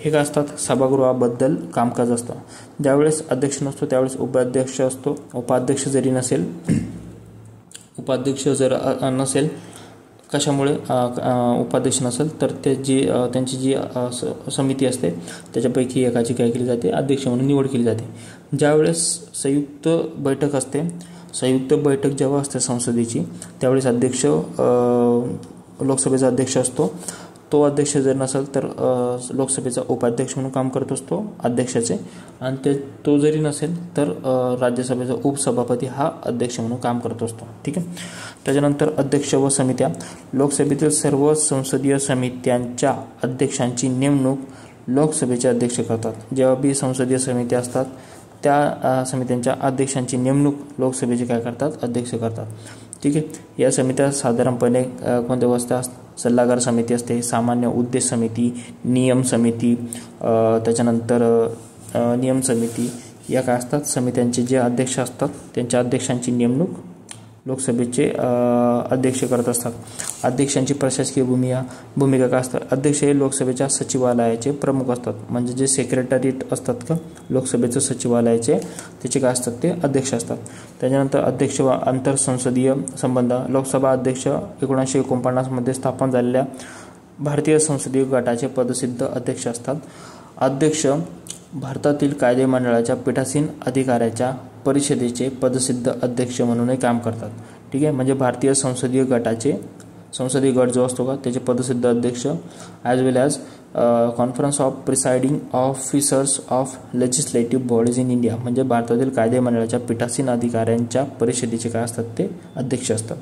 हे काय असतात, सभागृहाबद्दल कामकाज असतं. ज्यावेळेस अध्यक्ष नसतो त्यावेळेस उपाध्यक्ष असतो. उपाध्यक्ष जर नसेल कशामुळे उपाध्यक्ष नसेल तर त्यांची जी समिती असते त्याच्यापैकी एकाची काय केली जाते, अध्यक्ष म्हणून निवड केली जाते. ज्यावेळेस संयुक्त बैठक असते संयुक्त बैठक जेव्हा असते संसदेची त्यावेळेस अध्यक्ष लोकसभेचा अध्यक्ष असतो. तो अध्यक्ष जर नसेल तर लोकसभेचा उपाध्यक्ष म्हणून काम करत असतो अध्यक्षाचे, आणि तो जरी नसेल तर राज्यसभेचा उपसभापती हा अध्यक्ष म्हणून काम करत असतो. ठीक आहे. त्याच्यानंतर अध्यक्ष व समित्या. लोकसभेतील सर्व संसदीय समित्यांच्या अध्यक्षांची नेमणूक लोकसभेचे अध्यक्ष करतात. जेव्हा बी संसदीय समित्या असतात त्या समित्यांच्या अध्यक्षांची नेमणूक लोकसभेचे काय करतात, अध्यक्ष करतात. ठीक आहे. या समित्या साधारणपणे कोणत्या असतात, सल्लागार समिती असते, सामान्य उद्देश समिती, नियम समिती, त्याच्यानंतर नियम समिती या काय असतात, समित्यांचे जे अध्यक्ष असतात त्यांच्या अध्यक्षांची नेमणूक लोकसभेचे अध्यक्ष करत असतात. अध्यक्षांची प्रशासकीय भूमिका काय असतात, अध्यक्ष हे लोकसभेच्या सचिवालयाचे प्रमुख असतात. म्हणजे जे सेक्रेटरीट असतात का लोकसभेचं सचिवालयाचे त्याचे काय असतात, ते अध्यक्ष असतात. त्याच्यानंतर अध्यक्ष व आंतरसंसदीय संबंध. लोकसभा अध्यक्ष 1949 मध्ये स्थापन झालेल्या भारतीय संसदीय गटाचे पदसिद्ध अध्यक्ष असतात. अध्यक्ष भारतातील कायदे मंडळाच्या पीठासीन अधिकाऱ्याच्या परिषदेचे पदसिद्ध अध्यक्ष म्हणूनही काम करतात. ठीक आहे. म्हणजे भारतीय संसदीय गट जो असतो का त्याचे पदसिद्ध अध्यक्ष as well as conference of presiding officers of legislative bodies in India. म्हणजे भारतातील कायदे मंडळाच्या पीठासीन अधिकाऱ्यांच्या परिषदेचे काय असतात, ते अध्यक्ष असतात.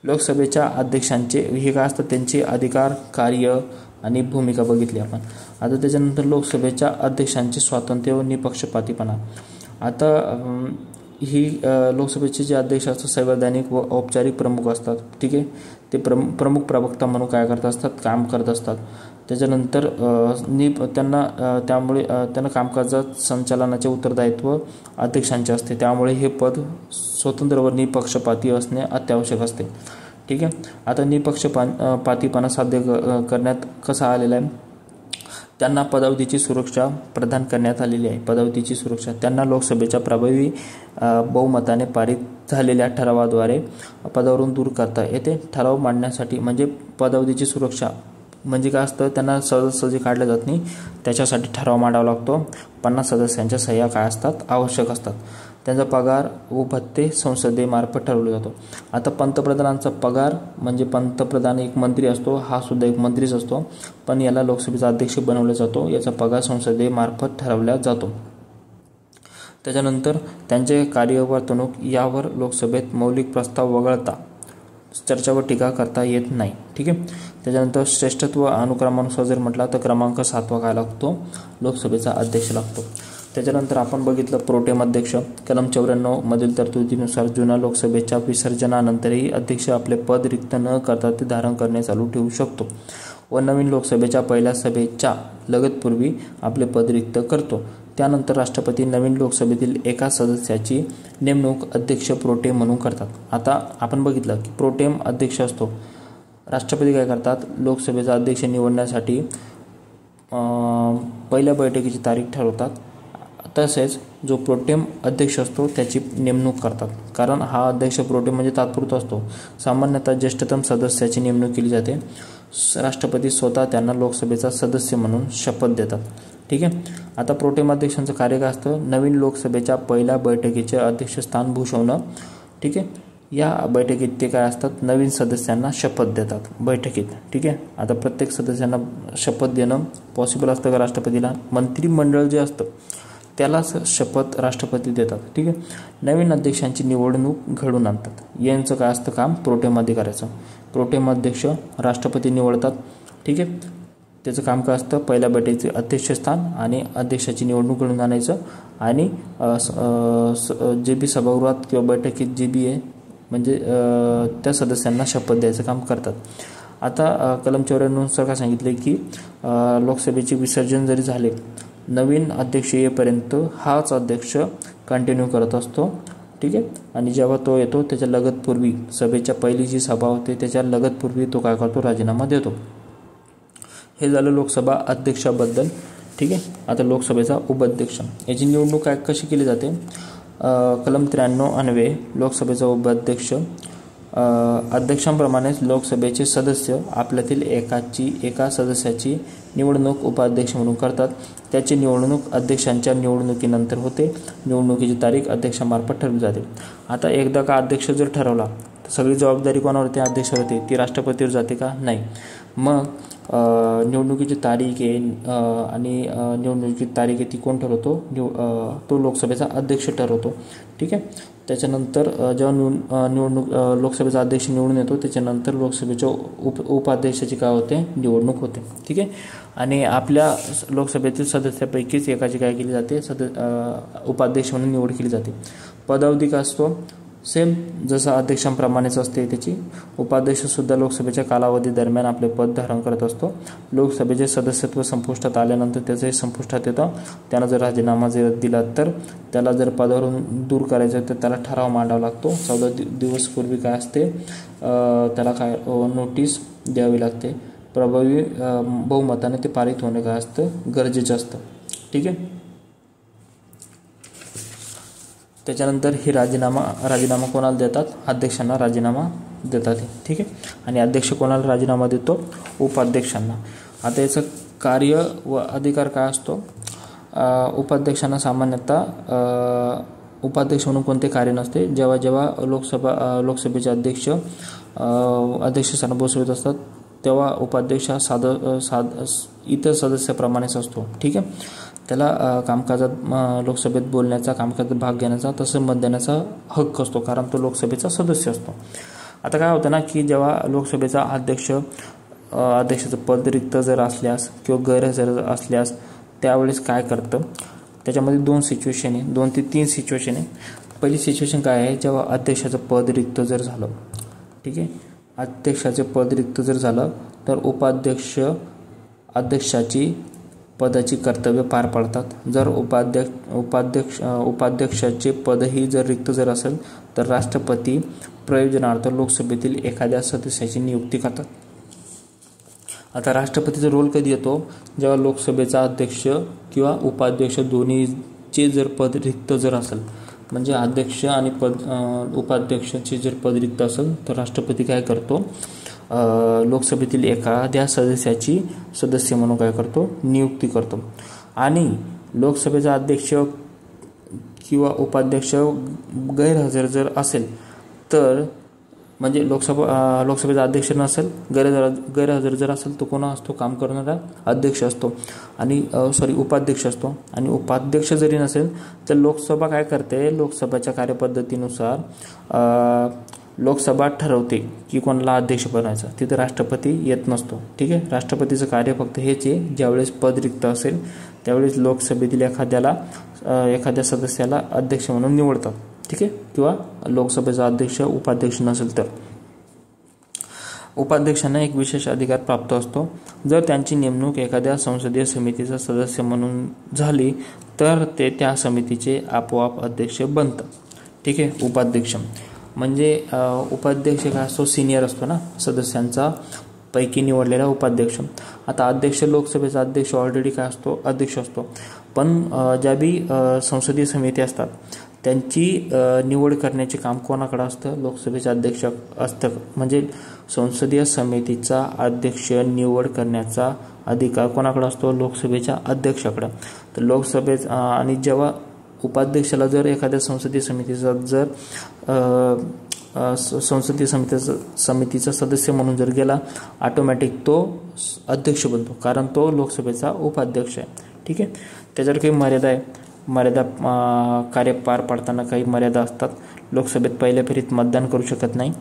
लोकसभेच्या अध्यक्षांचे हे काय असतात, त्यांचे अधिकार, कार्य आणि भूमिका बघितली आपण. आता त्याच्यानंतर लोकसभेच्या अध्यक्षांचे स्वातंत्र्य व निपक्षपातीपणा. आता ही लोकसभेचे जे अध्यक्ष असतात संवैधानिक व औपचारिक प्रमुख असतात. ठीक आहे. ते प्रमुख प्रवक्ता म्हणून काय करत असतात, काम करत असतात. त्याच्यानंतर त्यांना कामकाजात संचालनाचे उत्तरदायित्व अध्यक्षांचे असते. त्यामुळे हे पद स्वतंत्र व निपक्षपाती असणे अत्यावश्यक असते. ठीक आहे. आता निपक्षपातीपणा साध्य करण्यात कसा आलेला आहे, त्यांना पदावधीची सुरक्षा प्रदान करण्यात आलेली आहे. पदावधीची सुरक्षा त्यांना लोकसभेच्या प्रभावी बहुमताने पारित झालेल्या ठरावाद्वारे पदावरून दूर करता येते. ठराव मांडण्यासाठी म्हणजे पदावधीची सुरक्षा म्हणजे काय असतं, त्यांना सहजासहजी काढलं जात नाही, त्याच्यासाठी ठराव मांडावा लागतो. 50 सदस्यांच्या सह्या काय असतात, आवश्यक असतात. त्यांचा पगार व भत्ते संसदेमार्फत ठरवला जातो. आता पंतप्रधानांचा पगार म्हणजे पंतप्रधान एक मंत्री असतो, हा सुद्धा एक मंत्रीच असतो, पण याला लोकसभेचा अध्यक्ष बनवला जातो. याचा पगार संसदेमार्फत ठरवला जातो. त्याच्यानंतर त्यांचे कार्यवर्तणूक यावर लोकसभेत मौलिक प्रस्ताव वगळता चर्चा व टीका करता येत नाही. ठीक आहे. त्याच्यानंतर श्रेष्ठत्व अनुक्रमानुसार जर म्हटला तर क्रमांक 7वा काय लागतो, लोकसभेचा अध्यक्ष लागतो. त्याच्यानंतर आपण बघितलं प्रोटेम अध्यक्ष. कलम 94 मधील तरतुदीनुसार जुन्या लोकसभेच्या विसर्जनानंतरही अध्यक्ष आपले पद रिक्त न करता ते धारण करणे चालू ठेवू शकतो व नवीन लोकसभेच्या पहिल्या सभेच्या लगतपूर्वी आपले पद रिक्त करतो. त्यानंतर राष्ट्रपती नवीन लोकसभेतील एका सदस्याची नेमणूक अध्यक्ष प्रोटेम म्हणून करतात. आता आपण बघितलं की प्रोटेम अध्यक्ष असतो. राष्ट्रपती काय करतात, लोकसभेचा अध्यक्ष निवडण्यासाठी पहिल्या बैठकीची तारीख ठरवतात. तसेच जो प्रोटेम अध्यक्ष असतो त्याची नेमणूक करतात. कारण हा अध्यक्ष प्रोटेम म्हणजे तात्पुरता असतो. सामान्यतः ज्येष्ठतम सदस्याची नेमणूक केली जाते. राष्ट्रपती स्वतः त्यांना लोकसभेचा सदस्य म्हणून शपथ देतात. ठीक आहे. आता प्रोटेम अध्यक्षांचं कार्य काय असतं, नवीन लोकसभेच्या पहिल्या बैठकीचे अध्यक्षस्थान भूषवणं. ठीक आहे. या बैठकीत ते काय असतात, नवीन सदस्यांना शपथ देतात बैठकीत. ठीक आहे. आता प्रत्येक सदस्यांना शपथ देणं पॉसिबल असतं का राष्ट्रपतीला, मंत्रिमंडळ जे असतं त्यालाच शपथ राष्ट्रपती देतात. ठीक आहे. नवीन अध्यक्षांची निवडणूक घडवून आणतात. यांचं काय असतं काम, प्रोटेम अधिकाऱ्याचं. प्रोटेम अध्यक्ष राष्ट्रपती निवडतात. ठीक आहे. त्याचं काम काय असतं, पहिल्या बैठकीचे अध्यक्षस्थान आणि अध्यक्षाची निवडणूक घडवून आणायचं आणि जे बी सभागृहात किंवा बैठकीत जे बी आहे म्हणजे त्या सदस्यांना शपथ द्यायचं काम करतात. आता कलम 94 नुसार काय सांगितले की लोकसभेचे विसर्जन जरी झाले नवीन अध्यक्ष येईपर्यंत हाच अध्यक्ष कंटिन्यू करत असतो. ठीक आहे. आणि जेव्हा तो येतो त्याच्या लगतपूर्वी सभेच्या पहिली जी सभा होते त्याच्या लगतपूर्वी तो काय करतो, राजीनामा देतो. हे झालं लोकसभा अध्यक्षाबद्दल. ठीक आहे. आता लोकसभेचा उपाध्यक्ष याची निवडणूक कशी केली जाते, कलम 93 अन्वये लोकसभेचा उपाध्यक्ष अध्यक्षांप्रमाणेच लोकसभेचे सदस्य आपल्यातील एका सदस्याची निवडणूक उपाध्यक्ष म्हणून करतात. त्याची निवडणूक अध्यक्षांच्या निवडणुकीनंतर होते. निवडणुकीची तारीख अध्यक्षामार्फत ठरवली जाते. आता एकदा का अध्यक्ष जर ठरवला तर सगळी जबाबदारी कोणावरती? अध्यक्षावरती. ती राष्ट्रपतीवर जाते का? नाही. मग निवडणुकीची तारीख आहे आणि निवडणुकीची तारीख आहे ती कोण ठरवतो? तो लोकसभेचा अध्यक्ष ठरवतो. ठीक आहे. त्याच्यानंतर जेव्हा लोकसभेचा अध्यक्ष निवडून येतो त्याच्यानंतर लोकसभेच्या उपाध्यक्षाची काय होते? निवडणूक होते. ठीक आहे. आणि आपल्या लोकसभेतील सदस्यापैकीच एकाची काय केली जाते? उपाध्यक्ष म्हणून निवड केली जाते. पदावधी काय असतो? सेम जसं अध्यक्षांप्रमाणेच असते त्याची. उपाध्यक्षसुद्धा लोकसभेच्या कालावधी दरम्यान आपले पद धारण करत असतो. लोकसभेचे सदस्यत्व संपुष्टात आल्यानंतर त्याचंही संपुष्टात येतं. त्यानं जर राजीनामा जर दिला तर त्याला जर पदावरून दूर करायचं तर त्याला ठराव मांडावा लागतो. 14 दिवस पूर्वी काय असते? त्याला काय नोटीस द्यावी लागते. प्रभावी बहुमताने ते पारित होणे काय असतं? गरजेचं असतं. ठीक आहे. त्याच्यानंतर हे राजीनामा कोणाला देतात? अध्यक्षांना राजीनामा देतात. ठीक आहे. आणि अध्यक्ष कोणाला राजीनामा देतो? उपाध्यक्षांना. आता याचं कार्य व अधिकार काय असतो? उपाध्यक्षांना सामान्यतः उपाध्यक्ष म्हणून कोणते कार्य नसते. जेव्हा लोकसभेचे अध्यक्षस्थान बसवत असतात तेव्हा उपाध्यक्ष इतर सदस्याप्रमाणेच असतो. ठीक आहे. त्याला कामकाजात लोकसभेत बोलण्याचा, कामकाजात भाग घेण्याचा, तसं मत देण्याचा हक्क असतो कारण तो लोकसभेचा सदस्य असतो. आता काय होतं ना की जेव्हा लोकसभेचा अध्यक्षाचं पद रिक्त जर असल्यास किंवा गैरहजर असल्यास त्यावेळेस काय करतं? त्याच्यामध्ये 2 ते 3 सिच्युएशन आहे. पहिली सिच्युएशन काय आहे? जेव्हा अध्यक्षाचं पद रिक्त जर झालं. ठीक आहे. अध्यक्षाचे पद रिक्त जर झालं तर अध्यक्षाची पदाची कर्तव्य पार पाडतात. जर उपाध्यक्षाचे पदही जर रिक्त जर असेल तर राष्ट्रपती प्रयोजनार्थ लोकसभेतील एखाद्या सदस्याची नियुक्ती करतात. आता राष्ट्रपतीचा रोल कधी येतो? जेव्हा लोकसभेचा अध्यक्ष किंवा उपाध्यक्ष दोन्हीचे जर पद रिक्त जर असेल, म्हणजे अध्यक्ष आणि उपाध्यक्षाचे जर पद रिक्त असेल तर राष्ट्रपती काय करतो? लोकसभेतील एखाद्या सदस्याची सदस्य म्हणून काय करतो? नियुक्ती करतो. आणि लोकसभेचा अध्यक्ष किंवा उपाध्यक्ष गैरहजर जर असेल तर म्हणजे लोकसभेचा अध्यक्ष नसेल, गैरहजर जर असेल तर कोण असतो? काम करणारा अध्यक्ष असतो आणि उपाध्यक्ष असतो. आणि उपाध्यक्ष जरी नसेल तर लोकसभा काय करते? लोकसभेच्या कार्यपद्धतीनुसार लोकसभा ठरवते की कोणाला अध्यक्ष बनायचं. तिथे राष्ट्रपती येत नसतो. ठीक आहे. राष्ट्रपतीचं कार्य फक्त हेच आहे, ज्यावेळेस पद रिक्त असेल त्यावेळेस लोकसभेतील एखाद्या सदस्याला अध्यक्ष म्हणून निवडतात. ठीक आहे. किंवा लोकसभेचा अध्यक्ष उपाध्यक्ष नसेल तर उपाध्यक्षांना एक विशेष अधिकार प्राप्त असतो. जर त्यांची नेमणूक एखाद्या संसदीय समितीचा सदस्य म्हणून झाली तर ते त्या समितीचे आपोआप अध्यक्ष बनतात. ठीक आहे. उपाध्यक्ष म्हणजे उपाध्यक्ष काय असतो? सिनियर असतो ना सदस्यांचा पैकी निवडलेला उपाध्यक्ष. आता अध्यक्ष लोकसभेचा अध्यक्ष ऑलरेडी काय असतो? अध्यक्ष असतो. पण ज्या बी संसदीय समिती असतात त्यांची निवड करण्याचे काम कोणाकडे असतं? लोकसभेचे अध्यक्ष असतं. म्हणजे संसदीय समितीचा अध्यक्ष निवड करण्याचा अधिकार कोणाकडे असतो? लोकसभेच्या अध्यक्षाकडे. तर आणि जेव्हा उपाध्यक्षाला जर एखाद्या संसदीय समितीचा सदस्य म्हणून जर गेला ऑटोमॅटिक तो अध्यक्ष बनतो कारण तो लोकसभेचा उपाध्यक्ष आहे. ठीक आहे. त्याच्यावर काही मर्यादा आहे. कार्य पार पाडताना काही मर्यादा असतात. लोकसभेत पहिल्या फेरीत मतदान करू शकत नाही.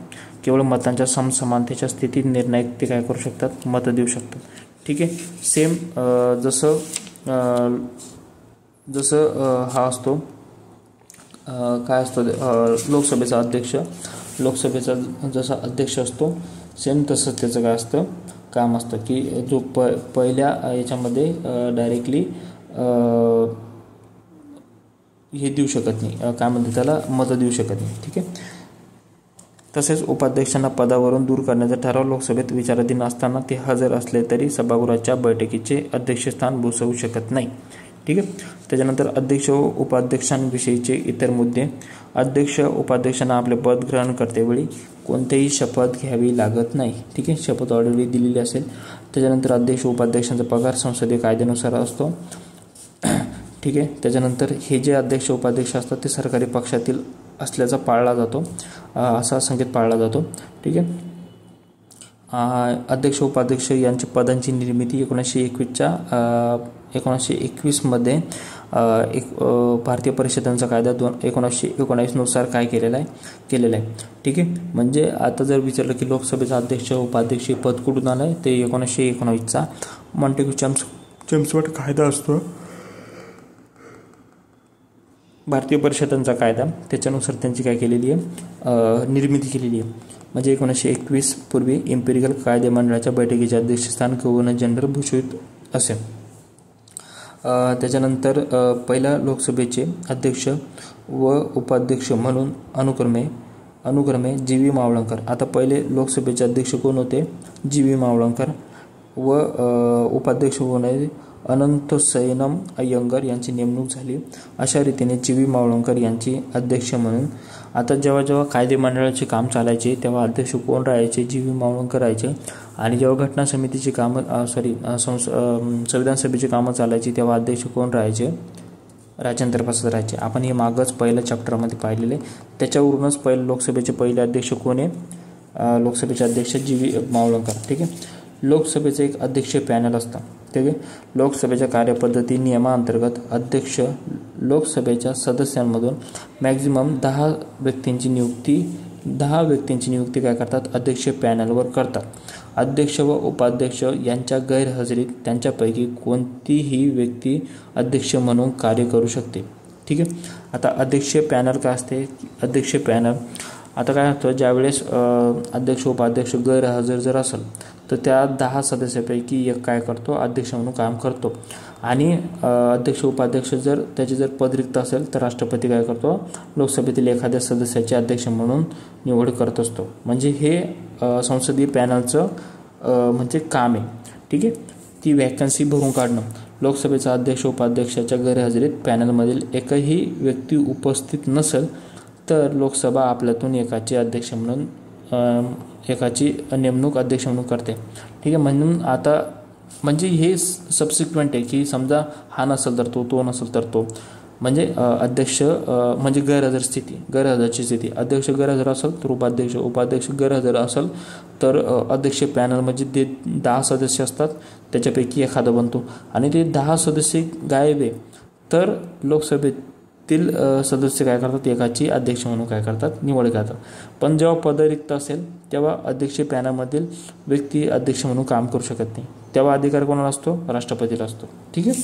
केवळ मतांच्या समसमानतेच्या स्थितीत निर्णायक ते काय करू शकतात? मतं देऊ शकतात. ठीक आहे. सेम जसं हा असतो काय असतो लोकसभेचा अध्यक्ष. लोकसभेचा जसा अध्यक्ष असतो सेम तसंच त्याचं काय असतं? काम असतं की जो पहिल्या याच्यामध्ये डायरेक्टली हे देऊ शकत नाही, काय म्हणते त्याला, मतं देऊ शकत नाही. ठीक आहे. तसेच उपाध्यक्षांना पदावरून दूर करण्याचा ठराव लोकसभेत विचाराधीन असताना ते हजर असले तरी सभागृहाच्या बैठकीचे अध्यक्षस्थान भूषवू शकत नाही. ठीक आहे. त्याच्यानंतर अध्यक्ष व उपाध्यक्षांविषयीचे इतर मुद्दे. अध्यक्ष उपाध्यक्षांना आपले पद ग्रहण करतेवेळी कोणतेही शपथ घ्यावी लागत नाही. ठीक आहे, शपथ ऑलरेडी दिलेली असेल. त्याच्यानंतर अध्यक्ष उपाध्यक्षांचा पगार संसदीय कायद्यानुसार असतो. ठीक आहे. त्याच्यानंतर हे जे अध्यक्ष उपाध्यक्ष असतात ते सरकारी पक्षातील असल्याचा पाळला जातो, असा संकेत पाळला जातो. ठीक आहे. अध्यक्ष उपाध्यक्ष यांची पदांची निर्मिती 1921 मध्ये भारतीय परिषदांचा कायदा 1919 नुसार काय केलेला आहे. ठीक आहे. म्हणजे आता जर विचारलं की लोकसभेचा अध्यक्ष उपाध्यक्ष पद कुठून आलं आहे, ते 1919चा मॉन्टेग्यू चेम्सफोर्ड कायदा असतो, भारतीय परिषदांचा कायदा, त्याच्यानुसार त्यांची काय केलेली आहे, निर्मिती केलेली आहे. म्हणजे 1921 पूर्वी इम्पेरियल कायदे मंडळाच्या बैठकीचे अध्यक्षस्थान गव्हर्नर जनरल भूषवित असे. त्याच्यानंतर पहिल्या लोकसभेचे अध्यक्ष व उपाध्यक्ष म्हणून अनुक्रमे जी.व्ही. मावळंकर. आता पहिले लोकसभेचे अध्यक्ष कोण होते, जी.व्ही. मावळंकर, व उपाध्यक्ष कोण अनंतशयनम अय्यंगार यांची नेमणूक झाली. अशा रीतीने जी.व्ही. मावळंकर यांची अध्यक्ष म्हणून. आता जेव्हा कायदे मंडळाचे काम चालायचे तेव्हा अध्यक्ष कोण राहायचे, जी.व्ही. मावळंकर राहायचे. आणि जेव्हा घटना समितीची कामं संविधान सभेची कामं चालायची तेव्हा अध्यक्ष कोण राहायचे, राजेंद्र प्रसाद राहायचे. आपण हे मागच पहिल्या चॅप्टरमध्ये पाहिलेले. त्याच्यावरूनच लोकसभेचे पहिले अध्यक्ष कोण आहे, लोकसभेचे अध्यक्ष जी.व्ही. मावळंकर. ठीक आहे. लोकसभेचं एक अध्यक्ष पॅनल असतं. ठीक आहे. लोकसभेच्या कार्यपद्धती नियमाअंतर्गत अध्यक्ष लोकसभेच्या सदस्यांमधून मॅक्झिमम 10 व्यक्तींची नियुक्ती काय करतात, अध्यक्ष पॅनलवर करतात. अध्यक्ष व उपाध्यक्ष यांच्या गैरहजेरीत त्यांच्यापैकी कोणतीही व्यक्ती अध्यक्ष म्हणून कार्य करू शकते. ठीक आहे. आता अध्यक्ष पॅनल काय असते, अध्यक्ष पॅनल आता काय होतं, ज्यावेळेस अध्यक्ष उपाध्यक्ष गैरहजर जर असेल तर त्या 10 सदस्यापैकी एक काय करतो, अध्यक्ष म्हणून काम करतो. आणि अध्यक्ष उपाध्यक्ष जर त्याचे जर पद रिक्त असेल तर राष्ट्रपती काय करतो, लोकसभेतील एखाद्या सदस्याचे अध्यक्ष म्हणून निवड करत असतो. म्हणजे हे संसदीय पॅनलचं म्हणजे काम आहे. ठीक आहे. ती वॅकन्सी भरून काढणं. लोकसभेचा अध्यक्ष उपाध्यक्षाच्या गैरहजेरीत पॅनलमधील एकही व्यक्ती उपस्थित नसेल तर लोकसभा आपल्यातून एकाची नेमणूक अध्यक्ष म्हणून करते. ठीक आहे. म्हणून आता म्हणजे हे सबसिक्वेंट आहे की समजा हा नसेल तर तो नसेल तर तो. म्हणजे अध्यक्ष म्हणजे गैरहजरची स्थिती. अध्यक्ष गैरहजर असेल तर उपाध्यक्ष गैरहजर असेल तर अध्यक्ष पॅनल म्हणजे ते 10 सदस्य असतात त्याच्यापैकी एखादा बनतो. आणि ते 10 सदस्य गायब आहे तर लोकसभेतील सदस्य काय करतात, एकाची अध्यक्ष म्हणून काय करतात, निवड करतात. पण जेव्हा पद रिक्त असेल तेव्हा अध्यक्ष पॅनलमधील व्यक्ती अध्यक्ष म्हणून काम करू शकत नाही. तेव्हा अधिकार कोणाला असतो, राष्ट्रपतीला असतो. ठीक आहे.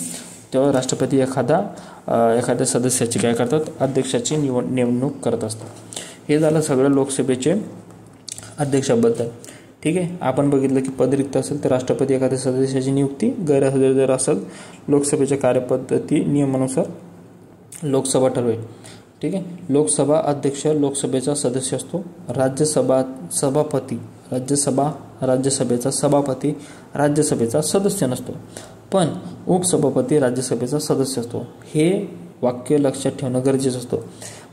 तेव्हा राष्ट्रपती एखाद्या सदस्याची काय करतात, अध्यक्षाची नेमणूक करत असतात. हे झालं सगळं लोकसभेचे अध्यक्षाबद्दल. ठीक आहे. आपण बघितलं की पद रिक्त असेल तर राष्ट्रपती एखाद्या सदस्याची नियुक्ती, गैरहजर जर असेल लोकसभेच्या कार्यपद्धती नियमानुसार लोकसभा ठरवेल. ठीक आहे. लोकसभा अध्यक्ष लोकसभेचा सदस्य असतो. राज्यसभेचा सभापती राज्यसभेचा सदस्य नसतो, पण उपसभापती राज्यसभेचा सदस्य असतो. हे वाक्य लक्षात ठेवणं गरजेचं असतं.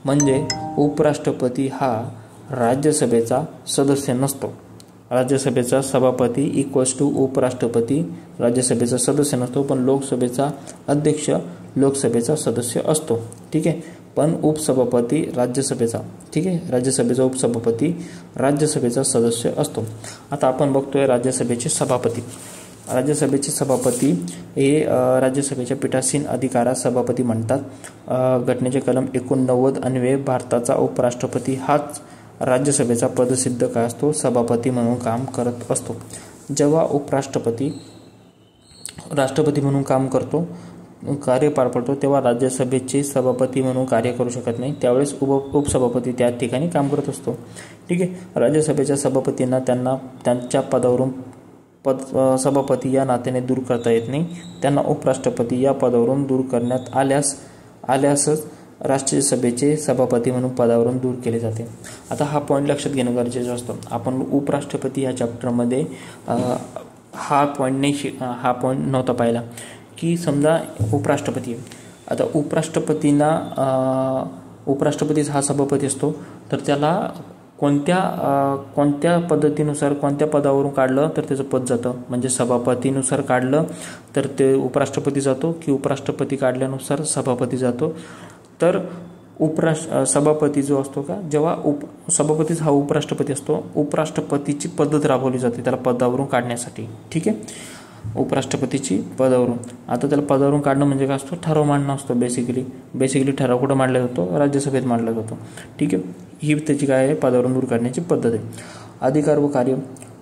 म्हणजे उपराष्ट्रपती हा राज्यसभेचा सदस्य नसतो. राज्यसभेचा सभापती इक्वल्स टू उपराष्ट्रपती राज्यसभेचा सदस्य नसतो, पण लोकसभेचा अध्यक्ष लोकसभेचा सदस्य असतो. ठीक आहे. पण उपसभापती राज्यसभेचा, ठीक आहे, राज्यसभेचा उपसभापती राज्यसभेचा सदस्य असतो. आता आपण बघतोय राज्यसभेचे सभापती हे राज्यसभेच्या पीठासीन अधिकारास सभापती म्हणतात. घटनेचे कलम 89 अन्वये भारताचा उपराष्ट्रपती हाच राज्यसभेचा पदसिद्ध काय असतो, सभापती म्हणून काम करत असतो. जेव्हा राष्ट्रपती म्हणून काम करतो, कार्य पार पडतो, तेव्हा राज्यसभेचे सभापती म्हणून कार्य करू शकत नाही. त्यावेळेस उपसभापती त्या ठिकाणी काम करत असतो. ठीक आहे. राज्यसभेच्या सभापतींना त्यांच्या पदावरून सभापती या नात्याने दूर करता येत नाही. त्यांना उपराष्ट्रपती या पदावरून दूर करण्यात आल्यासच राज्यसभेचे सभापती म्हणून पदावरून दूर केले जाते. आता हा पॉईंट लक्षात घेणं गरजेचं असतं. आपण उपराष्ट्रपती या चॅप्टरमध्ये हा पॉईंट नव्हता पाहिला की समजा उपराष्ट्रपती आहे. आता उपराष्ट्रपतीच हा सभापती असतो, तर त्याला कोणत्या पद्धतीनुसार कोणत्या पदावरून काढलं तर त्याचं पद जातं. म्हणजे सभापतीनुसार काढलं तर ते उपराष्ट्रपती जातो, की उपराष्ट्रपती काढल्यानुसार सभापती जातो. तर सभापती जो असतो का, जेव्हा सभापतीच हा उपराष्ट्रपती असतो, उपराष्ट्रपतीची पद्धत राबवली जाते त्याला पदावरून काढण्यासाठी. ठीक आहे, उपराष्ट्रपतीची पदावरून. आता त्याला पदावरून काढणं म्हणजे काय असतो, ठराव मांडणं असतो. बेसिकली ठराव कुठं मांडला जातो, राज्यसभेत मांडला जातो. ठीक आहे, ही त्याची काय आहे, पदावरून दूर करण्याची पद्धत आहे. अधिकार व कार्य.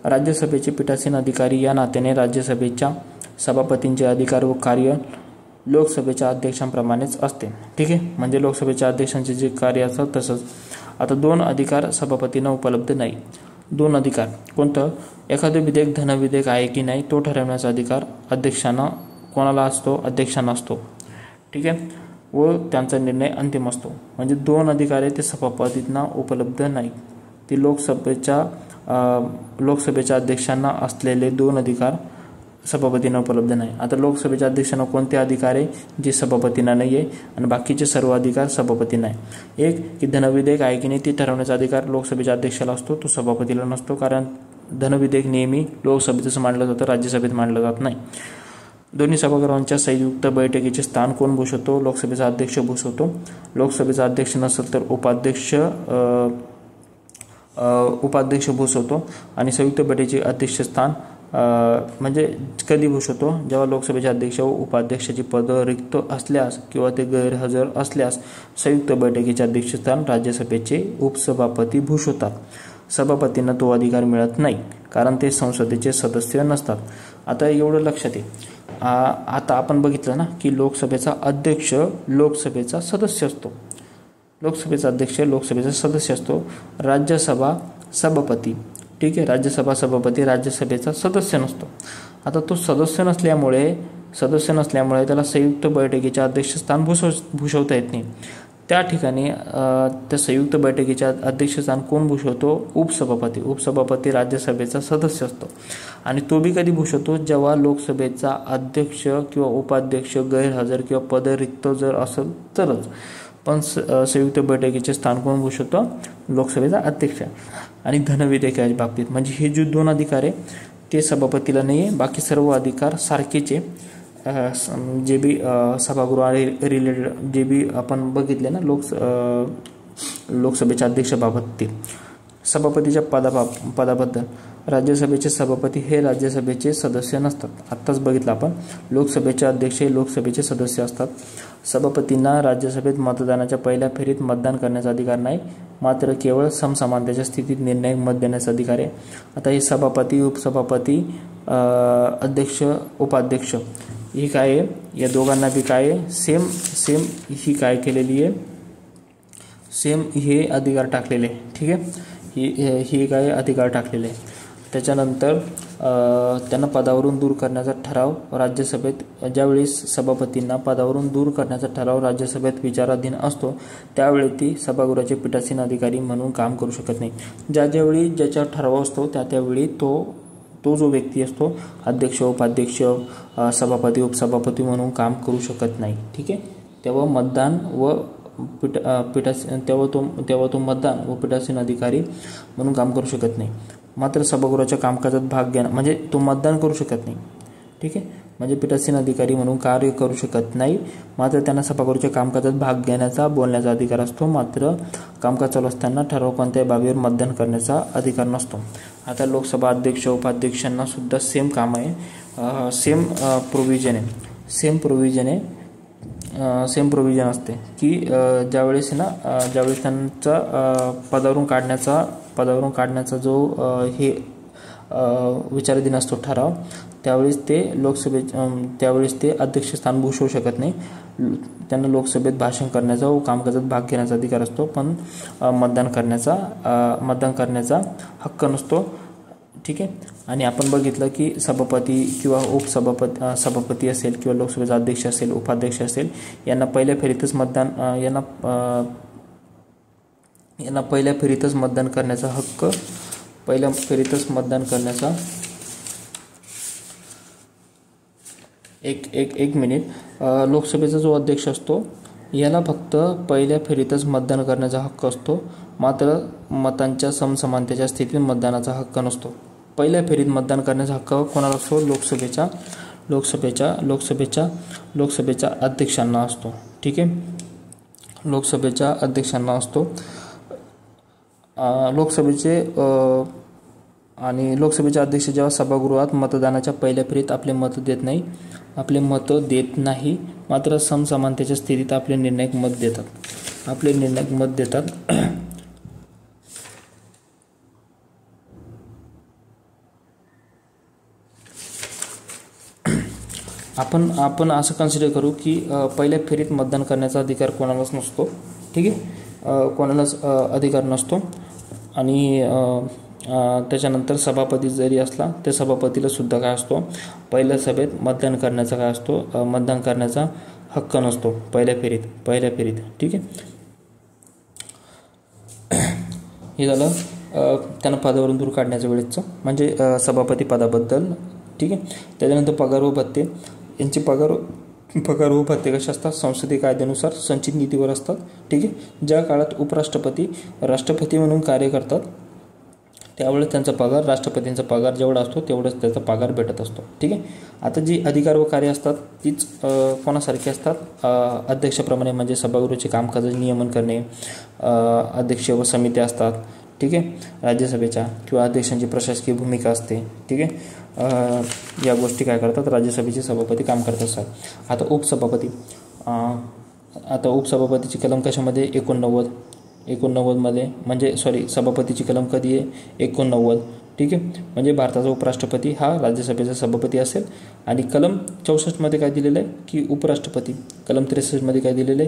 राज्यसभेचे पीठासीन अधिकारी या नात्याने राज्यसभेच्या सभापतींचे अधिकार व कार्य लोकसभेच्या अध्यक्षांप्रमाणेच असते. ठीक आहे, म्हणजे लोकसभेच्या अध्यक्षांचे जे कार्य असतं तसंच. आता 2 अधिकार सभापतींना उपलब्ध नाही. 2 अधिकार कोणतं, एखादं विधेयक धनविधेयक आहे की नाही तो ठरवण्याचा अधिकार अध्यक्षांना कोणाला असतो, अध्यक्षांना असतो. ठीक आहे, व त्यांचा निर्णय अंतिम असतो. म्हणजे 2 अधिकार आहे ते सभापतींना उपलब्ध नाही. ते लोकसभेच्या अध्यक्षांना असलेले 2 अधिकार सभापतींना उपलब्ध नाही. आता लोकसभेच्या अध्यक्षांना कोणते अधिकार आहे जे सभापतींना नाही आहे, आणि बाकीचे सर्व अधिकार सभापतींना आहे. एक की धनविधेयक आहे की नाही ते ठरवण्याचा अधिकार लोकसभेच्या अध्यक्षाला असतो, तो सभापतीला नसतो. कारण धनविधेयक नेहमी लोकसभेतच मांडलं जातं, राज्यसभेत मांडलं जात नाही. दोन्ही सभागृहांच्या संयुक्त बैठकीचे स्थान कोण भूषवतो, लोकसभेचा अध्यक्ष भूषवतो. लोकसभेचा अध्यक्ष नसेल तर उपाध्यक्ष भूषवतो. आणि संयुक्त बैठकीचे अध्यक्षस्थान म्हणजे कधी भूषवतो, जेव्हा लोकसभेचे अध्यक्ष व उपाध्यक्षाची पदं रिक्त असल्यास किंवा ते गैरहजर असल्यास संयुक्त बैठकीचे अध्यक्षस्थान राज्यसभेचे उपसभापती भूषवतात. सभापतींना तो अधिकार मिळत नाही, कारण ते संसदेचे सदस्य नसतात. आता एवढं लक्षात आहे. आता आपण बघितलं ना की लोकसभेचा अध्यक्ष लोकसभेचा सदस्य असतो. लोकसभेचा अध्यक्ष लोकसभेचा सदस्य असतो. राज्यसभा सभापती, ठीक आहे, राज्यसभा सभापती राज्यसभेचा सदस्य नसतो. आता तो सदस्य नसल्यामुळे त्याला संयुक्त बैठकीच्या अध्यक्षस्थान भूषवता येत नाही. त्या ठिकाणी त्या संयुक्त बैठकीच्या अध्यक्षस्थान कोण भूषवतो, उपसभापती राज्यसभेचा सदस्य असतो. आणि तो बी कधी भूषवतो, जेव्हा लोकसभेचा अध्यक्ष किंवा उपाध्यक्ष गैरहजर किंवा पदरिक्त जर असेल तरच. पण संयुक्त बैठकीचे स्थान कोण भूषवतो, लोकसभेचा अध्यक्ष. आणि धनविधेयकाच्या बाबतीत म्हणजे हे जे 2 अधिकार आहे ते सभापतीला नाही आहे. बाकी सर्व अधिकार सारखेचे, जे बी सभागृह रिलेटेड जे बी आपण बघितले ना लोकसभेच्या अध्यक्षाबाबत ते. सभापतीच्या पदाबद्दल. राज्यसभेचे सभापती हे राज्यसभेचे सदस्य नसतात. आत्ताच बघितलं आपण, लोकसभेचे अध्यक्ष हे लोकसभेचे सदस्य असतात. सभापतींना राज्यसभेत मतदानाच्या पहिल्या फेरीत मतदान करण्याचा अधिकार नाही, मात्र केवळ समसमानतेच्या स्थितीत निर्णायक मत देण्याचा अधिकार आहे. आता हे सभापती, उपसभापती, अध्यक्ष, उपाध्यक्ष ही काय आहे, या दोघांना बी काय आहे, सेम ही काय केलेली आहे, सेम हे अधिकार टाकलेले. ठीक आहे, ही काय अधिकार टाकलेले आहे. त्याच्यानंतर त्यांना पदावरून दूर करण्याचा ठराव राज्यसभेत, ज्यावेळी सभापतींना पदावरून दूर करण्याचा ठराव राज्यसभेत विचाराधीन असतो त्यावेळी ती सभागृहाचे पीठासीन अधिकारी म्हणून काम करू शकत नाही. ज्यावेळी ज्याच्यावर ठराव असतो त्यावेळी तो जो व्यक्ती असतो, अध्यक्ष, उपाध्यक्ष, सभापती, उपसभापती म्हणून काम करू शकत नाही. ठीक आहे, तेव्हा मतदान व तेव्हा तो मतदान व पीठासीन अधिकारी म्हणून काम करू शकत नाही. मात्र सभागृहाच्या कामकाजात भाग घेणं म्हणजे तो मतदान करू शकत नाही. ठीक आहे, म्हणजे पीठासीन अधिकारी म्हणून कार्य करू शकत नाही. मात्र त्यांना सभागृहाच्या कामकाजात भाग घेण्याचा, बोलण्याचा अधिकार असतो. मात्र कामकाज चालू असताना ठराव कोणत्याही बाबीवर मतदान करण्याचा अधिकार नसतो. आता लोकसभा अध्यक्ष, उपाध्यक्षांना सुद्धा सेम काम आहे, सेम प्रोव्हिजन असते की ज्यावेळेस त्यांचा पदावरून काढण्याचा जो हे विचाराधीन असतो ठराव, त्यावेळेस ते अध्यक्षस्थान भूषवू शकत नाही. त्यांना लोकसभेत भाषण करण्याचा व कामकाजात भाग घेण्याचा अधिकार असतो, पण मतदान करण्याचा हक्क नसतो. ठीक आहे, आणि आपण बघितलं की सभापती किंवा सभापती असेल किंवा लोकसभेचा अध्यक्ष असेल, उपाध्यक्ष असेल, यांना पहिल्या फेरीतच मतदान करण्याचा हक्क, एक मिनिट. लोकसभेचा जो अध्यक्ष असतो याला फक्त पहिल्या फेरीतच मतदान करण्याचा हक्क असतो, मात्र मतांच्या समसमानतेच्या स्थितीत मतदानाचा हक्क नसतो. पहिल्या फेरीत मतदान करण्याचा हक्क कोणाला असतो? लोकसभेच्या अध्यक्षांना असतो. ठीक आहे, लोकसभेच्या अध्यक्षांना असतो. लोकसभेचे अध्यक्ष जेव्हा सभागृहात मतदानाच्या पहिल्या फेरीत आपले मत देत नाही, मात्र समसमानतेच्या स्थितीत आपले निर्णायक मत देतात. आपण असं कन्सिडर करू की पहिल्या फेरीत मतदान करण्याचा अधिकार कोणालाच नसतो. ठीक आहे, कोणालाच अधिकार नसतो. आणि त्याच्यानंतर सभापती जरी असला त्या सभापतीला सुद्धा काय असतो? पहिल्या सभेत मतदान करण्याचा हक्क नसतो पहिल्या फेरीत. ठीक आहे, हे झालं त्यांना पदावरून दूर काढण्याच्या वेळेचं, म्हणजे सभापती पदाबद्दल. ठीक आहे, त्याच्यानंतर पगार व भत्ते. यांचे पगार व भत्ते कसे असतात? संसदीय कायद्यानुसार संचित निधीवर असतात. ठीक आहे, ज्या काळात उपराष्ट्रपती राष्ट्रपती म्हणून कार्य करतात त्यावेळेस त्यांचा पगार, राष्ट्रपतींचा पगार जेवढा असतो तेवढाच त्याचा पगार भेटत असतो. ठीक आहे, आता जी अधिकार व कार्य असतात तीच कोणासारखी असतात? अध्यक्षाप्रमाणे, म्हणजे सभागृहाचे कामकाजाचे नियमन करणे, अध्यक्ष व समित्या असतात. ठीक आहे, राज्यसभेच्या किंवा अध्यक्षांची प्रशासकीय भूमिका असते. ठीक आहे, या गोष्टी काय करतात? राज्यसभेचे सभापती काम करत असतात. आता उपसभापतीची कलम कशामध्ये? 89 मध्ये, म्हणजे सभापतीची कलम कधी आहे? 89. ठीक आहे, म्हणजे भारताचा उपराष्ट्रपती हा राज्यसभेचा सभापती असेल. आणि कलम 64 मध्ये काय दिलेलं आहे की उपराष्ट्रपती. कलम 63 मध्ये काय दिलेलं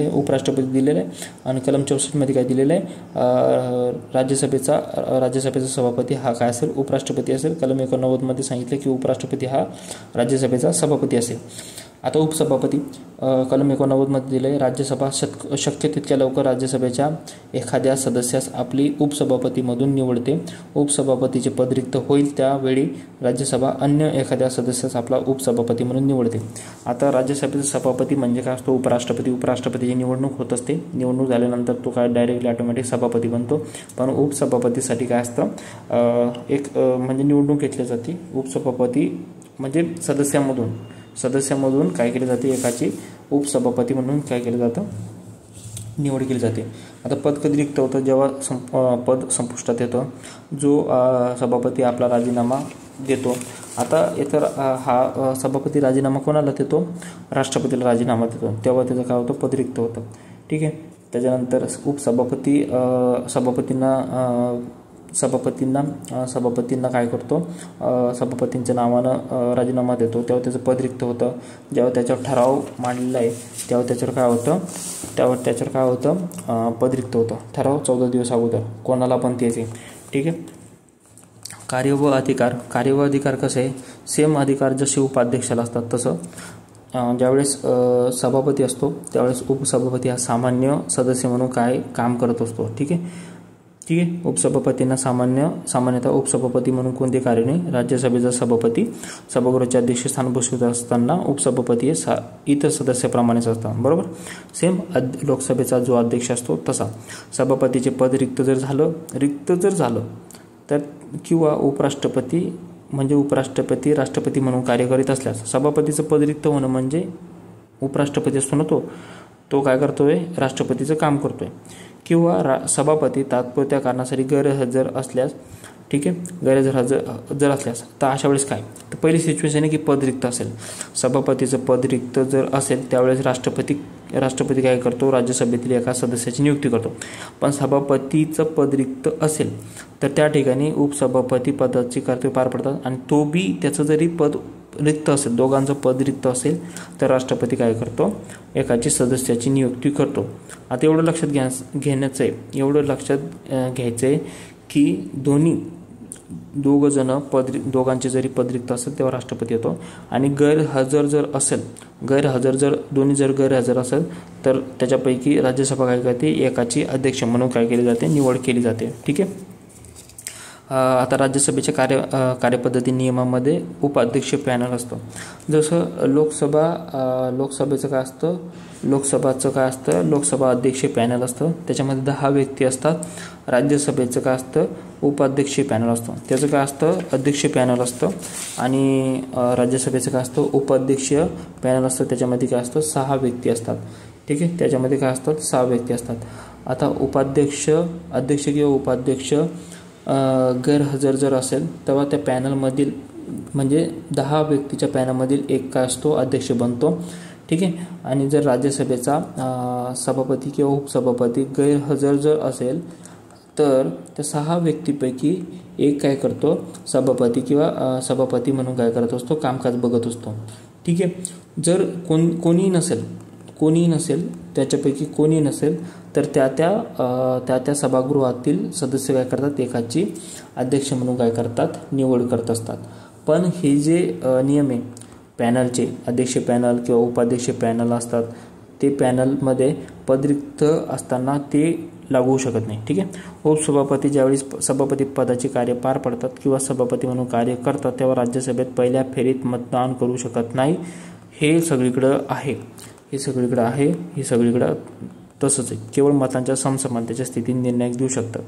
आहे? उपराष्ट्रपती दिलेलं आहे. आणि कलम 64 मध्ये काय दिलेलं आहे? राज्यसभेचा सभापती हा काय असेल? उपराष्ट्रपती असेल. कलम 89 मध्ये सांगितलं की उपराष्ट्रपती हा राज्यसभेचा सभापती असेल. आता उपसभापती कलम 89 मध्ये दिले, राज्यसभा शक्य तितक्या लवकर राज्यसभेच्या एखाद्या सदस्यास आपली उपसभापतीमधून निवडते. उपसभापतीचे पद रिक्त होईल त्यावेळी राज्यसभा अन्य एखाद्या सदस्यास आपला उपसभापती म्हणून निवडते. आता राज्यसभेचा सभापती म्हणजे काय असतो? उपराष्ट्रपतीची निवडणूक होत असते. निवडणूक झाल्यानंतर तो काय डायरेक्टली ऑटोमॅटिक सभापती बनतो. पण उपसभापतीसाठी काय असतं? म्हणजे निवडणूक घेतली जाते. उपसभापती म्हणजे सदस्यामधून काय केले जाते? एकाची उपसभापती म्हणून काय केलं जातं? निवड केली जाते. आता पद कधी रिक्त होतं? जेव्हा पद संपुष्टात येतं, जो सभापती आपला राजीनामा देतो. आता इतर हा सभापती राजीनामा कोणाला देतो? राष्ट्रपतीला राजीनामा देतो. तेव्हा त्याचं काय होतं? पद रिक्त होतं. ठीक आहे, त्याच्यानंतर सभापतींना काय करतो? सभापतींच्या नावानं राजीनामा देतो. तेव्हा त्याचं पद रिक्त होतं. जेव्हा त्याच्यावर ठराव मांडलेला आहे तेव्हा त्याच्यावर काय होतं? पद रिक्त होतं. ठराव 14 दिवस अगोदर कोणाला पण त्याचे. ठीक आहे, कार्य व अधिकार कसं आहे? सेम अधिकार जसे उपाध्यक्षाला असतात तसं ज्यावेळेस सभापती असतो त्यावेळेस उपसभापती हा सामान्य सदस्य म्हणून काय काम करत असतो. ठीक आहे, उपसभापतींना सामान्यतः उपसभापती म्हणून कोणते कार्य नाही? राज्यसभेचा सभापती सभागृहाचे अध्यक्षस्थान बसवत असताना उपसभापती हे इतर सदस्याप्रमाणेच असतात. बरोबर, सेम लोकसभेचा जो अध्यक्ष असतो तसा. सभापतीचे पद रिक्त जर झालं तर किंवा उपराष्ट्रपती राष्ट्रपती म्हणून कार्य करीत असल्यास सभापतीचं पद रिक्त होणं म्हणजे उपराष्ट्रपती असतो ना तो काय करतोय? राष्ट्रपतीचं काम करतोय. किंवा सभापती तात्पुरत्या कारणासाठी गैरहजर असल्यास. ठीक आहे, गैरहजर असल्यास तर अशा वेळेस काय? तर पहिली सिच्युएशन आहे की पद रिक्त असेल. सभापतीचं पद रिक्त जर असेल त्यावेळेस राष्ट्रपती काय करतो? राज्यसभेतील एका सदस्याची नियुक्ती करतो. पण सभापतीचं पद रिक्त असेल तर त्या ठिकाणी उपसभापती पदाची कर्तव्य पार पडतात. आणि तो बी त्याचं जरी पद रिक्त असेल, दोघांचं पद रिक्त असेल तर राष्ट्रपती काय करतो? एकाची सदस्याची नियुक्ती करतो. आता एवढं लक्षात घ्यायचं आहे की दोघांचे जरी पद रिक्त असेल तेव्हा राष्ट्रपती येतो. आणि गैरहजर जर दोन्ही गैरहजर असेल तर त्याच्यापैकी राज्यसभा काय करते? एकाची अध्यक्ष म्हणून काय केली जाते? निवड केली जाते. ठीक आहे, आता राज्यसभेच्या कार्यपद्धती नियमामध्ये उपाध्यक्ष पॅनल असतं. जसं लोकसभेचं काय असतं, लोकसभा अध्यक्ष पॅनल असतं, त्याच्यामध्ये 10 व्यक्ती असतात. राज्यसभेचं काय असतं, उपाध्यक्ष पॅनल असतं, त्याचं काय असतं, अध्यक्ष पॅनल असतं. आणि राज्यसभेचं काय असतं, उपाध्यक्ष पॅनल असतं, त्याच्यामध्ये काय असतं, 6 व्यक्ती असतात. ठीक आहे, त्याच्यामध्ये काय असतात, 6 व्यक्ती असतात. आता अध्यक्ष किंवा उपाध्यक्ष गैरहजर जर असेल तेव्हा त्या पॅनलमधील म्हणजे 10 व्यक्तीच्या पॅनलमधील एक काय असतो, अध्यक्ष बनतो. ठीक आहे, आणि जर राज्यसभेचा सभापती किंवा उपसभापती गैरहजर जर असेल तर त्या 6 व्यक्तीपैकी एक काय करतो, सभापती म्हणून काय करत असतो, कामकाज बघत असतो. ठीक आहे, जर कोणीही नसेल त्याच्यापैकी कोणी नसेल तर त्या सभागृहातील सदस्य काय करतात, एकाची अध्यक्ष म्हणून काय करतात, निवड करत असतात. पण हे जे नियम आहे पॅनलचे, अध्यक्ष पॅनल किंवा उपाध्यक्ष पॅनल असतात, ते पॅनलमध्ये पदरिक्त असताना ते लागू होऊ शकत नाही. ठीक आहे, उपसभापती ज्यावेळेस सभापती पदाचे कार्य पार पडतात किंवा सभापती म्हणून कार्य करतात तेव्हा राज्यसभेत पहिल्या फेरीत मतदान करू शकत नाही. हे सगळीकडं आहे, हे सगळीकडं तसंच आहे. केवळ मतांच्या समसमानतेच्या स्थितीत निर्णय देऊ शकतात.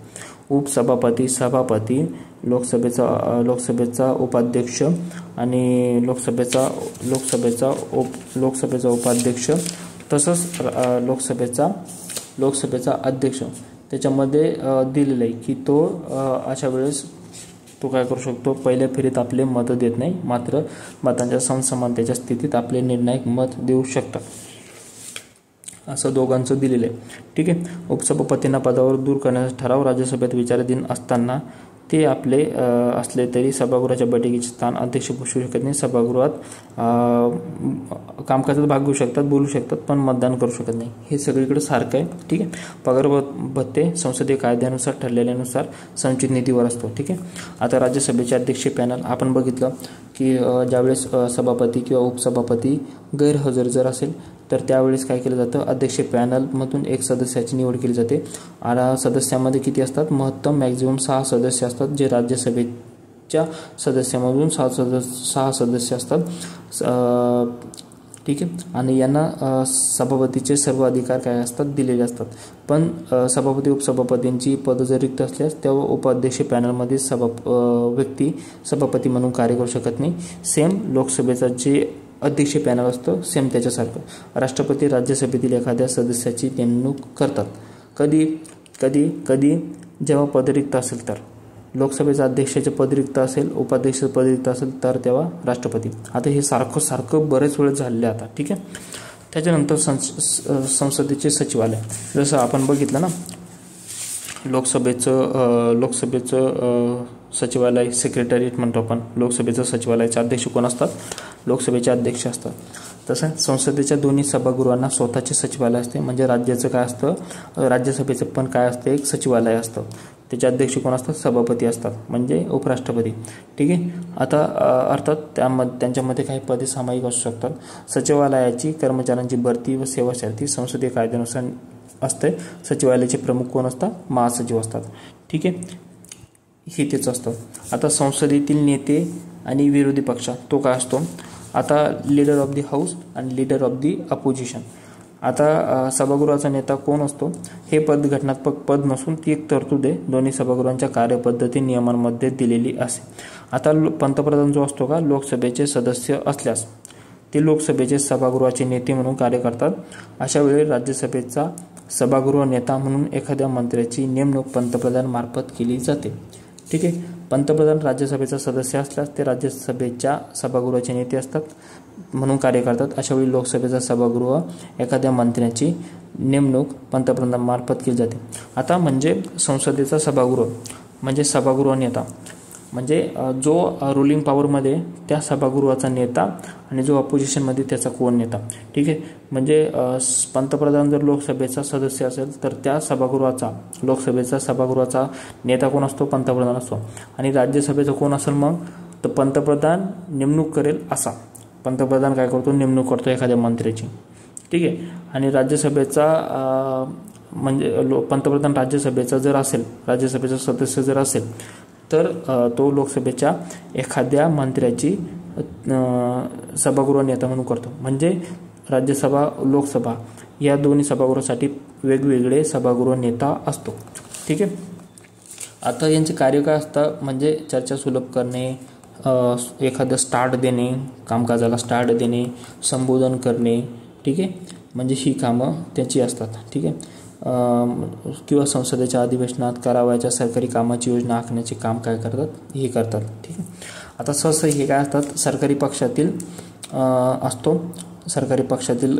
उपसभापती, सभापती, लोकसभेचा उपाध्यक्ष आणि लोकसभेचा उपाध्यक्ष, तसंच लोकसभेचा अध्यक्ष त्याच्यामध्ये दिलेलं आहे की तो अशा वेळेस तो काय करू शकतो, पहिल्या फेरीत आपले मतं देत नाही, मात्र मतांच्या समसमानतेच्या स्थितीत आपले निर्णायक मत देऊ शकतात, असं दोघांचं दिलेलं आहे. ठीक आहे, उपसभापतींना पदावर दूर करण्याचा ठराव राज्यसभेत विचाराधीन असताना ते आपले असले तरी सभागृहाच्या बैठकीचे स्थान अध्यक्ष बसू शकत नाही. सभागृहात कामकाजात भाग घेऊ शकतात, बोलू शकतात, पण मतदान करू शकत नाही. हे सगळीकडे सारखं आहे. ठीक आहे, पगार भत्ते संसदीय कायद्यानुसार ठरलेल्यानुसार संचित निधीवर असतो. ठीक आहे, आता राज्यसभेचे अध्यक्ष पॅनल आपण बघितलं की ज्यावेळेस सभापती किंवा उपसभापती गैरहजर जर असेल तर त्यावेळेस काय केलं जातं, अध्यक्ष पॅनलमधून एक सदस्याची निवड केली जाते. आणि सदस्यामध्ये किती असतात, महत्तम मॅक्झिमम 6 सदस्य असतात, जे राज्यसभेच्या सदस्यामधून 6 सदस्य असतात. ठीक आहे, आणि यांना सभापतीचे सर्व अधिकार काय असतात, दिलेले असतात. पण सभापती उपसभापतींची पदं जर रिक्त असल्यास तेव्हा उपाध्यक्ष पॅनलमध्ये व्यक्ती सभापती म्हणून कार्य करू शकत नाही. सेम लोकसभेचा जे अध्यक्ष पॅनल असतं सेम त्याच्यासारखं. राष्ट्रपती राज्यसभेतील एखाद्या सदस्याची नेमणूक करतात. कधी जेव्हा पदरिक्त असेल तर लोकसभेचा अध्यक्षाचे पदरिक्त असेल, उपाध्यक्ष पदरिक्त असेल तर तेव्हा राष्ट्रपती. आता हे सारखं बरेच वेळ झालेलं आहे आता. ठीक आहे, त्याच्यानंतर संसदेचे सचिवालय, जसं आपण बघितलं ना, लोकसभेचं सचिवालय सेक्रेटरीएट म्हणतो आपण. लोकसभेचं सचिवालयाचे अध्यक्ष कोण असतात, लोकसभेचे अध्यक्ष असतात. तसं संसदेच्या दोन्ही सभागृहांना स्वतःचे सचिवालय असते. म्हणजे राज्याचं काय असतं, राज्यसभेचं पण काय असतं, एक सचिवालय असतं. त्याचे अध्यक्ष कोण असतात, सभापती असतात, म्हणजे उपराष्ट्रपती. ठीक आहे, आता अर्थात त्यांच्यामध्ये काही पदे सामायिक असू शकतात. सचिवालयाची कर्मचाऱ्यांची भरती व सेवा शर्ती संसदीय कायद्यानुसार असते. सचिवालयाचे प्रमुख कोण असतात, महासचिव असतात. ठीक आहे, हे तेच असतं. आता संसदेतील नेते आणि विरोधी पक्ष तो काय असतो, आता लीडर ऑफ दी हाऊस आणि लीडर ऑफ दी अपोजिशन. आता सभागृहाचा नेता कोण असतो, हे पद घटनात्मक पद नसून ती एक तरतूद आहे, दोन्ही सभागृहांच्या कार्यपद्धती नियमांमध्ये दिलेली असे. आता पंतप्रधान जो असतो का, लोकसभेचे सदस्य असल्यास ते लोकसभेचे सभागृहाचे नेते म्हणून कार्य करतात. अशा वेळी राज्यसभेचा सभागृह नेता म्हणून एखाद्या मंत्र्याची नेमणूक पंतप्रधान मार्फत केली जाते. ठीक आहे, पंतप्रधान राज्यसभेचा सदस्य असल्यास ते राज्यसभेच्या सभागृहाचे नेते असतात म्हणून कार्य करतात. अशा वेळी लोकसभेचा सभागृह एखाद्या मंत्र्याची नेमणूक पंतप्रधानांमार्फत केली जाते. आता म्हणजे संसदेचा सभागृह म्हणजे सभागृह नेता म्हणजे जो रुलिंग पॉवरमध्ये त्या सभागृहाचा नेता आणि जो अपोजिशनमध्ये त्याचा कोण नेता. ठीक आहे, म्हणजे पंतप्रधान जर लोकसभेचा सदस्य असेल तर त्या लोकसभेचा सभागृहाचा नेता कोण असतो, पंतप्रधान असतो. आणि राज्यसभेचा कोण असेल मग, तर पंतप्रधान नेमणूक करेल असा. पंतप्रधान काय करतो, नेमणूक करतो एखाद्या मंत्र्याची. ठीक आहे, आणि राज्यसभेचा म्हणजे पंतप्रधान राज्यसभेचा जर असेल, राज्यसभेचा सदस्य जर असेल तर तो लोकसभेच्या एखाद्या मंत्र्याची सभागृह नेता म्हणून करतो. म्हणजे राज्यसभा लोकसभा या दोन्ही सभागृहासाठी वेगवेगळे सभागृह नेता असतो. ठीक आहे. आता यांचे कार्य काय असतं, म्हणजे चर्चा सुलभ करणे, एखादं स्टार्ट देणे, कामकाजाला स्टार्ट देणे, संबोधन करणे. ठीक आहे. म्हणजे ही कामं त्याची असतात. ठीक आहे. किंवा संसदेच्या अधिवेशनात करावयाच्या सरकारी कामाची योजना आखण्याचे काम काय करतात, हे करतात. ठीक आहे. आता सहसा हे काय असतात, सरकारी पक्षातील असतो. सरकारी पक्षातील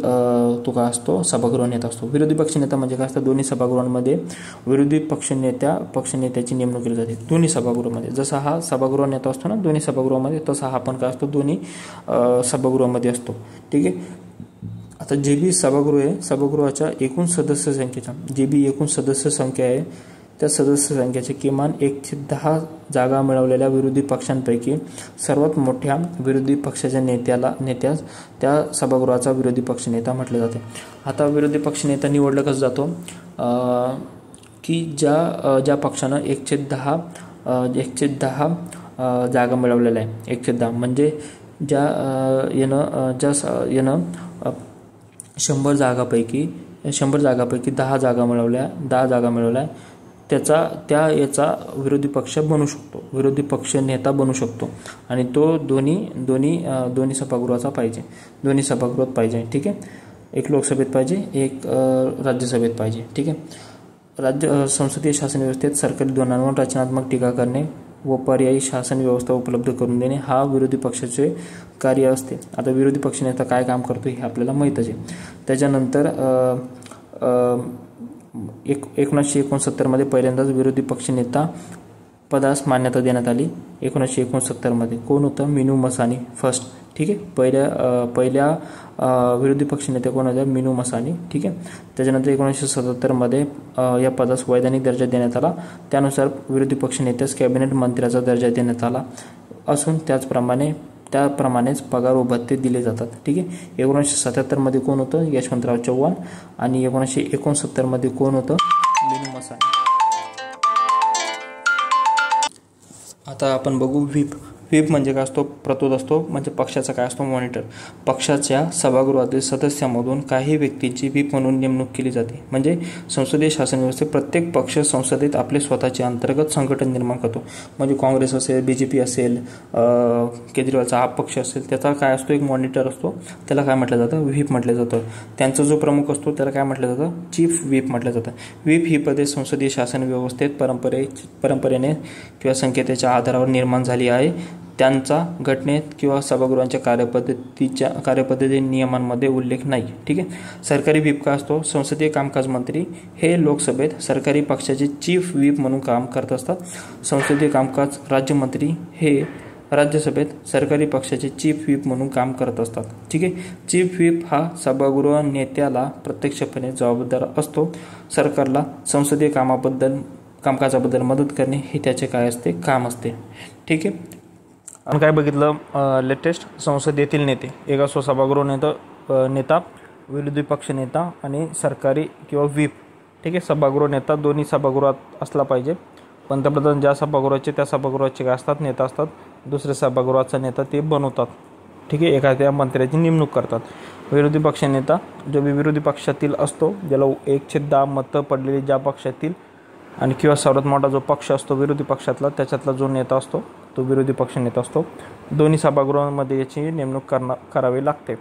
तो काय असतो, सभागृह नेता असतो. विरोधी पक्षनेता म्हणजे काय असतं, दोन्ही सभागृहांमध्ये विरोधी पक्षनेत्याची नेमणूक केली जाते दोन्ही सभागृहामध्ये. जसा हा सभागृह नेता असतो ना दोन्ही सभागृहामध्ये, तसा हा पण काय असतो, दोन्ही सभागृहामध्ये असतो. ठीक आहे. आता जे बी सभागृह आहे, सभागृहाच्या एकूण सदस्य संख्येच्या जे बी एकूण सदस्य संख्या आहे, त्या सदस्य संख्येच्या किमान 1/10 जागा मिळवलेल्या विरोधी पक्षांपैकी सर्वात मोठ्या विरोधी पक्षाच्या नेत्यास त्या सभागृहाचा विरोधी पक्षनेता म्हटले जाते. आता विरोधी पक्षनेता निवडला कसं जातो, की ज्या पक्षानं 1/10 जागा मिळवलेल्या आहे. 1/10 म्हणजे ज्या यानं 100 जागापैकी 10 जागा मिळवल्या याचा विरोधी पक्ष बनू शकतो, विरोधी पक्ष नेता बनू शकतो. आणि तो दोन्ही सभागृहाचा पाहिजे, दोन्ही सभागृहात पाहिजे. ठीक आहे. एक लोकसभेत पाहिजे, एक राज्यसभेत पाहिजे. ठीक आहे. संसदीय शासन व्यवस्थेत सरकारी धोरणांवर रचनात्मक टीका करणे व पर्यायी शासन व्यवस्था उपलब्ध करून देणे हा विरोधी पक्षाचे कार्य असते. आता विरोधी पक्षनेता काय काम करतो हे आपल्याला माहीतच आहे. त्याच्यानंतर 1969 मध्ये पहिल्यांदाच विरोधी पक्षनेता पदास मान्यता देण्यात आली. 1969 मध्ये कोण होतं, मीनू मसानी फर्स्ट. ठीक आहे. पहिल्या विरोधी पक्षनेते कोण होत्या, मीनू मसानी. ठीक आहे. त्याच्यानंतर 1977 मध्ये या पदास वैधानिक दर्जा देण्यात आला. त्यानुसार विरोधी पक्षनेत्यास कॅबिनेट मंत्र्याचा दर्जा देण्यात आला असून त्याप्रमाणेच पगार व भत्ते दिले जातात. ठीक आहे. 1977 मध्ये कोण होतं, यशवंतराव चव्हाण. आणि 1969 मध्ये कोण होतं, मीनू मसानी. आता आपण बघू व्हीप. व्हीप म्हणजे काय असतो, प्रतोद असतो. म्हणजे पक्षाचा काय असतो, मॉनिटर. पक्षाच्या सभागृहातील सदस्यांमधून काही व्यक्तींची व्हीप म्हणून नेमणूक केली जाते. म्हणजे संसदीय शासन व्यवस्थेत प्रत्येक पक्ष संसदेत आपले स्वतःचे अंतर्गत संघटन निर्माण करतो. म्हणजे काँग्रेस असेल, BJP असेल, केजरीवालचा हा पक्ष असेल, त्याचा काय असतो, एक मॉनिटर असतो. त्याला काय म्हटलं जातं, व्हीप म्हटलं जातं. त्यांचा जो प्रमुख असतो त्याला काय म्हटलं जातं, चीफ व्हीप म्हटलं जातं. व्हीप ही पदे संसदीय शासन व्यवस्थेत परंपरेने किंवा संकेताच्या आधारावर निर्माण झाली आहे. त्यांचा घटनेत किंवा सभागृहांच्या कार्यपद्धती नियमांमध्ये उल्लेख नाही. ठीक आहे. सरकारी व्हीप काय असतो, संसदीय कामकाज मंत्री हे लोकसभेत सरकारी पक्षाचे चीफ व्हीप म्हणून काम करत असतात. संसदीय कामकाज राज्यमंत्री हे राज्यसभेत सरकारी पक्षाचे चीफ व्हीप म्हणून काम करत असतात. ठीक आहे. चीफ व्हीप हा सभागृह नेत्याला प्रत्यक्षपणे जबाबदार असतो. सरकारला संसदीय कामकाजाबद्दल मदत करणे हे त्याचे काय असते, काम असते. ठीक आहे. आपण काय बघितलं, लेटेस्ट संसदेतील नेते, एक असतो सभागृह नेता, विरोधी पक्ष नेता आणि सरकारी किंवा व्हीप. ठीक आहे. सभागृह नेता दोन्ही सभागृहात असला पाहिजे. पंतप्रधान ज्या सभागृहाचे त्या सभागृहाचे काय असतात, नेता असतात. दुसऱ्या सभागृहाचा नेता ते बनवतात. ठीक आहे. एखाद्या मंत्र्याची नेमणूक करतात. विरोधी पक्ष नेता जो विरोधी पक्षातील असतो, ज्याला 1/10 मतं पडलेली ज्या पक्षातील आणि किंवा सर्वात मोठा जो पक्ष असतो विरोधी पक्षातला, त्याच्यातला जो नेता असतो तो विरोधी पक्ष नेता असतो. दोन्ही सभागृहांमध्ये याची नेमणूक करावी लागते.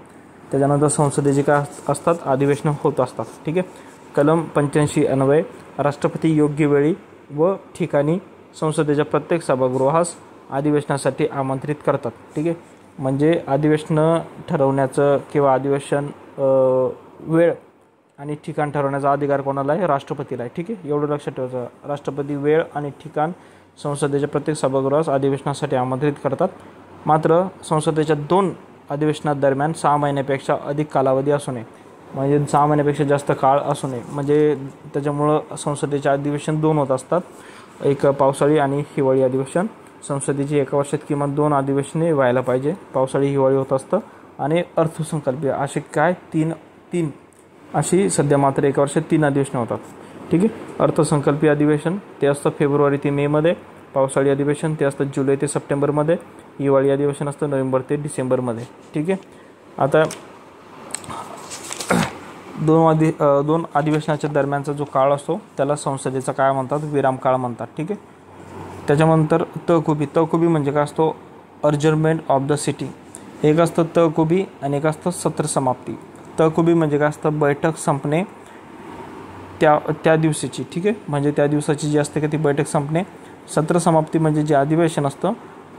त्याच्यानंतर संसदेचे काय असतात, अधिवेशनं होत असतात. ठीक आहे. कलम 85 अन्वये राष्ट्रपती योग्य वेळी व ठिकाणी संसदेच्या प्रत्येक सभागृहास अधिवेशनासाठी आमंत्रित करतात. ठीक आहे. म्हणजे अधिवेशनं ठरवण्याचं किंवा अधिवेशन वेळ आणि ठिकाण ठरवण्याचा अधिकार कोणाला आहे, राष्ट्रपतीला आहे. ठीक आहे. एवढं लक्षात ठेवायचं. राष्ट्रपती वेळ आणि ठिकाण संसदेच्या प्रत्येक सभागृहास अधिवेशनासाठी आमंत्रित करतात. मात्र संसदेच्या 2 अधिवेशनादरम्यान 6 महिन्यापेक्षा अधिक कालावधी असू नये. म्हणजे 6 महिन्यापेक्षा जास्त काळ असू नये. म्हणजे त्याच्यामुळं संसदेचे अधिवेशन 2 होत असतात, एक पावसाळी आणि हिवाळी अधिवेशन. संसदेची एका वर्षात किमान 2 अधिवेशने व्हायला पाहिजे. पावसाळी हिवाळी होत असतं. आणि अर्थसंकल्पीय असे काय 3 अशी सध्या मात्र एका वर्षात 3 अधिवेशनं होतात. ठीक आहे. अर्थसंकल्पीय अधिवेशन ते असतं फेब्रुवारी ते मे मध्ये. पावसाळी अधिवेशन ते असतं जुलै ते सप्टेंबरमध्ये, हिवाळी अधिवेशन असतं नोव्हेंबर ते डिसेंबरमध्ये. ठीक आहे. आता दोन अधिवेशनाच्या दरम्यानचा जो काळ असतो त्याला संसदेचा काळ म्हणतात, विराम काळ म्हणतात. ठीक आहे. त्याच्यानंतर तहकुबी म्हणजे काय असतो, अर्जर्नमेंट ऑफ द सिटिंग. एक असतं तहकुबी आणि एक असतं सत्र समाप्ती. तहकुबी म्हणजे काय असतं, बैठक संपणे त्या दिवसाची. ठीक आहे. म्हणजे त्या दिवसाची जी असते का ती बैठक संपणे. सत्र समाप्ती म्हणजे जे अधिवेशन असतं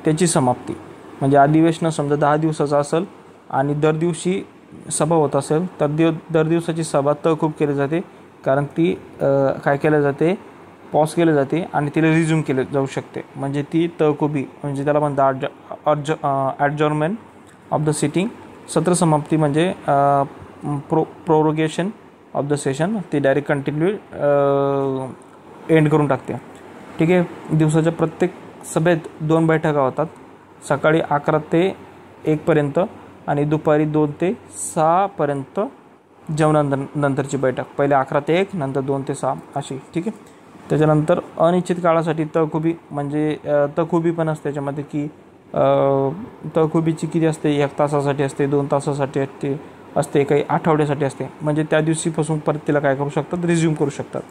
त्याची समाप्ती. म्हणजे अधिवेशन समजा 10 दिवसाचं असेल आणि दर दिवशी सभा होत असेल तर दर दिवसाची सभा तहकूब केली जाते, कारण ती काय केलं जाते, पॉज केले जाते आणि तिला रिझ्यूम केले जाऊ शकते. म्हणजे ती तहकुबी म्हणजे त्याला म्हणतात ॲडजॉर्नमेंट ऑफ द सिटिंग. सत्र समाप्ती म्हणजे प्रोरोगेशन ऑफ द सेशन, ती डायरेक्ट कंटिन्यू एंड करून टाकते. ठीक आहे. दिवसाच्या प्रत्येक सभेत 2 बैठका होतात, सकाळी 11 ते 1 पर्यंत आणि दुपारी 2 ते 6 पर्यंत जेवणानंतरची बैठक. पहिले 11 ते 1, नंतर 2 ते 6 अशी. ठीक आहे. त्याच्यानंतर अनिश्चित काळासाठी तहकुबी म्हणजे तहकुबी पण असते त्याच्यामध्ये, की तहकुबीची किती असते, 1 तासासाठी असते, 2 तासासाठी असते, काही आठवड्यासाठी असते. म्हणजे त्या दिवशीपासून परत तिला काय करू शकतात, रिझ्यूम करू शकतात.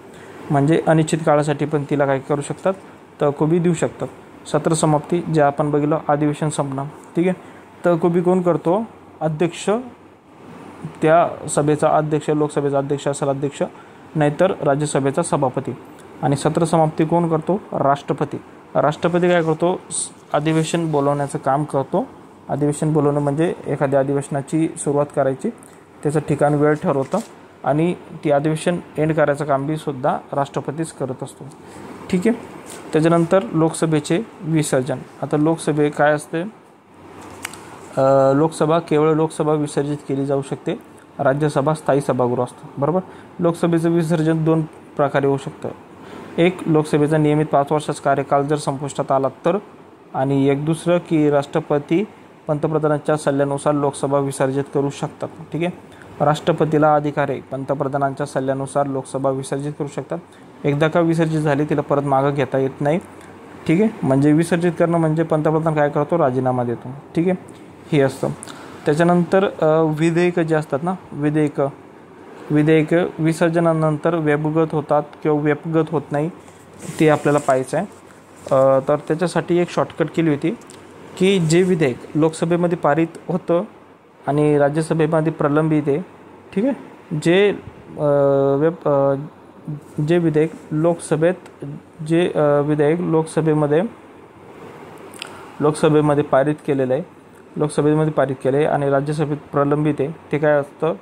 म्हणजे अनिश्चित काळासाठी पण तिला काय करू शकतात, तहकुबी देऊ शकतात. सत्र समाप्ती जे आपण बघितलं, अधिवेशन संपणं. ठीक आहे. तहकुबी कोण करतो, अध्यक्ष, त्या सभेचा अध्यक्ष, लोकसभेचा अध्यक्ष असेल अध्यक्ष, नाहीतर राज्यसभेचा सभापती. आणि सत्र समाप्ती कोण करतो, राष्ट्रपती. राष्ट्रपती काय करतो, अधिवेशन बोलवण्याचं काम करतो. अधिवेशन बोलवणं म्हणजे एखाद्या अधिवेशनाची सुरुवात करायची, त्याचं ठिकाण वेळ ठरवतं आणि ती अधिवेशन एंड करायचं काम बी सुद्धा राष्ट्रपतीच करत असतो. ठीक आहे. त्याच्यानंतर लोकसभेचे विसर्जन. आता लोकसभे काय असते, लोकसभा केवळ लोकसभा विसर्जित केली जाऊ शकते, राज्यसभा स्थायी सभागृह असतं. बरोबर. लोकसभेचं विसर्जन 2 प्रकारे होऊ शकतं. एक, लोकसभेचा नियमित 5 वर्षाचा कार्यकाल जर संपुष्टात आला तर, आणि एक दुसरं की राष्ट्रपती पंतप्रधानांच्या सल्ल्यानुसार लोकसभा विसर्जित करू शकतात. ठीक आहे. राष्ट्रपतीला अधिकार आहे, पंतप्रधानांच्या सल्ल्यानुसार लोकसभा विसर्जित करू शकतात. एकदा का विसर्जित झाली तिला परत मागं घेता येत नाही. ठीक आहे. म्हणजे विसर्जित करणं म्हणजे पंतप्रधान काय करतो, राजीनामा देतो. ठीक आहे. हे असतं. त्याच्यानंतर विधेयक जे असतात ना, विधेयक विसर्जनानंतर व्यपगत होतात किंवा व्यपगत होत नाही, ते आपल्याला पाहायचं आहे. तर त्याच्यासाठी एक शॉर्टकट केली होती, की जे विधेयक लोकसभेमध्ये पारित होतं आणि राज्यसभेमध्ये प्रलंबित आहे. ठीक आहे. जे विधेयक लोकसभेमध्ये पारित केलेलं आहे, आणि राज्यसभेत प्रलंबित आहे, ते काय असतं,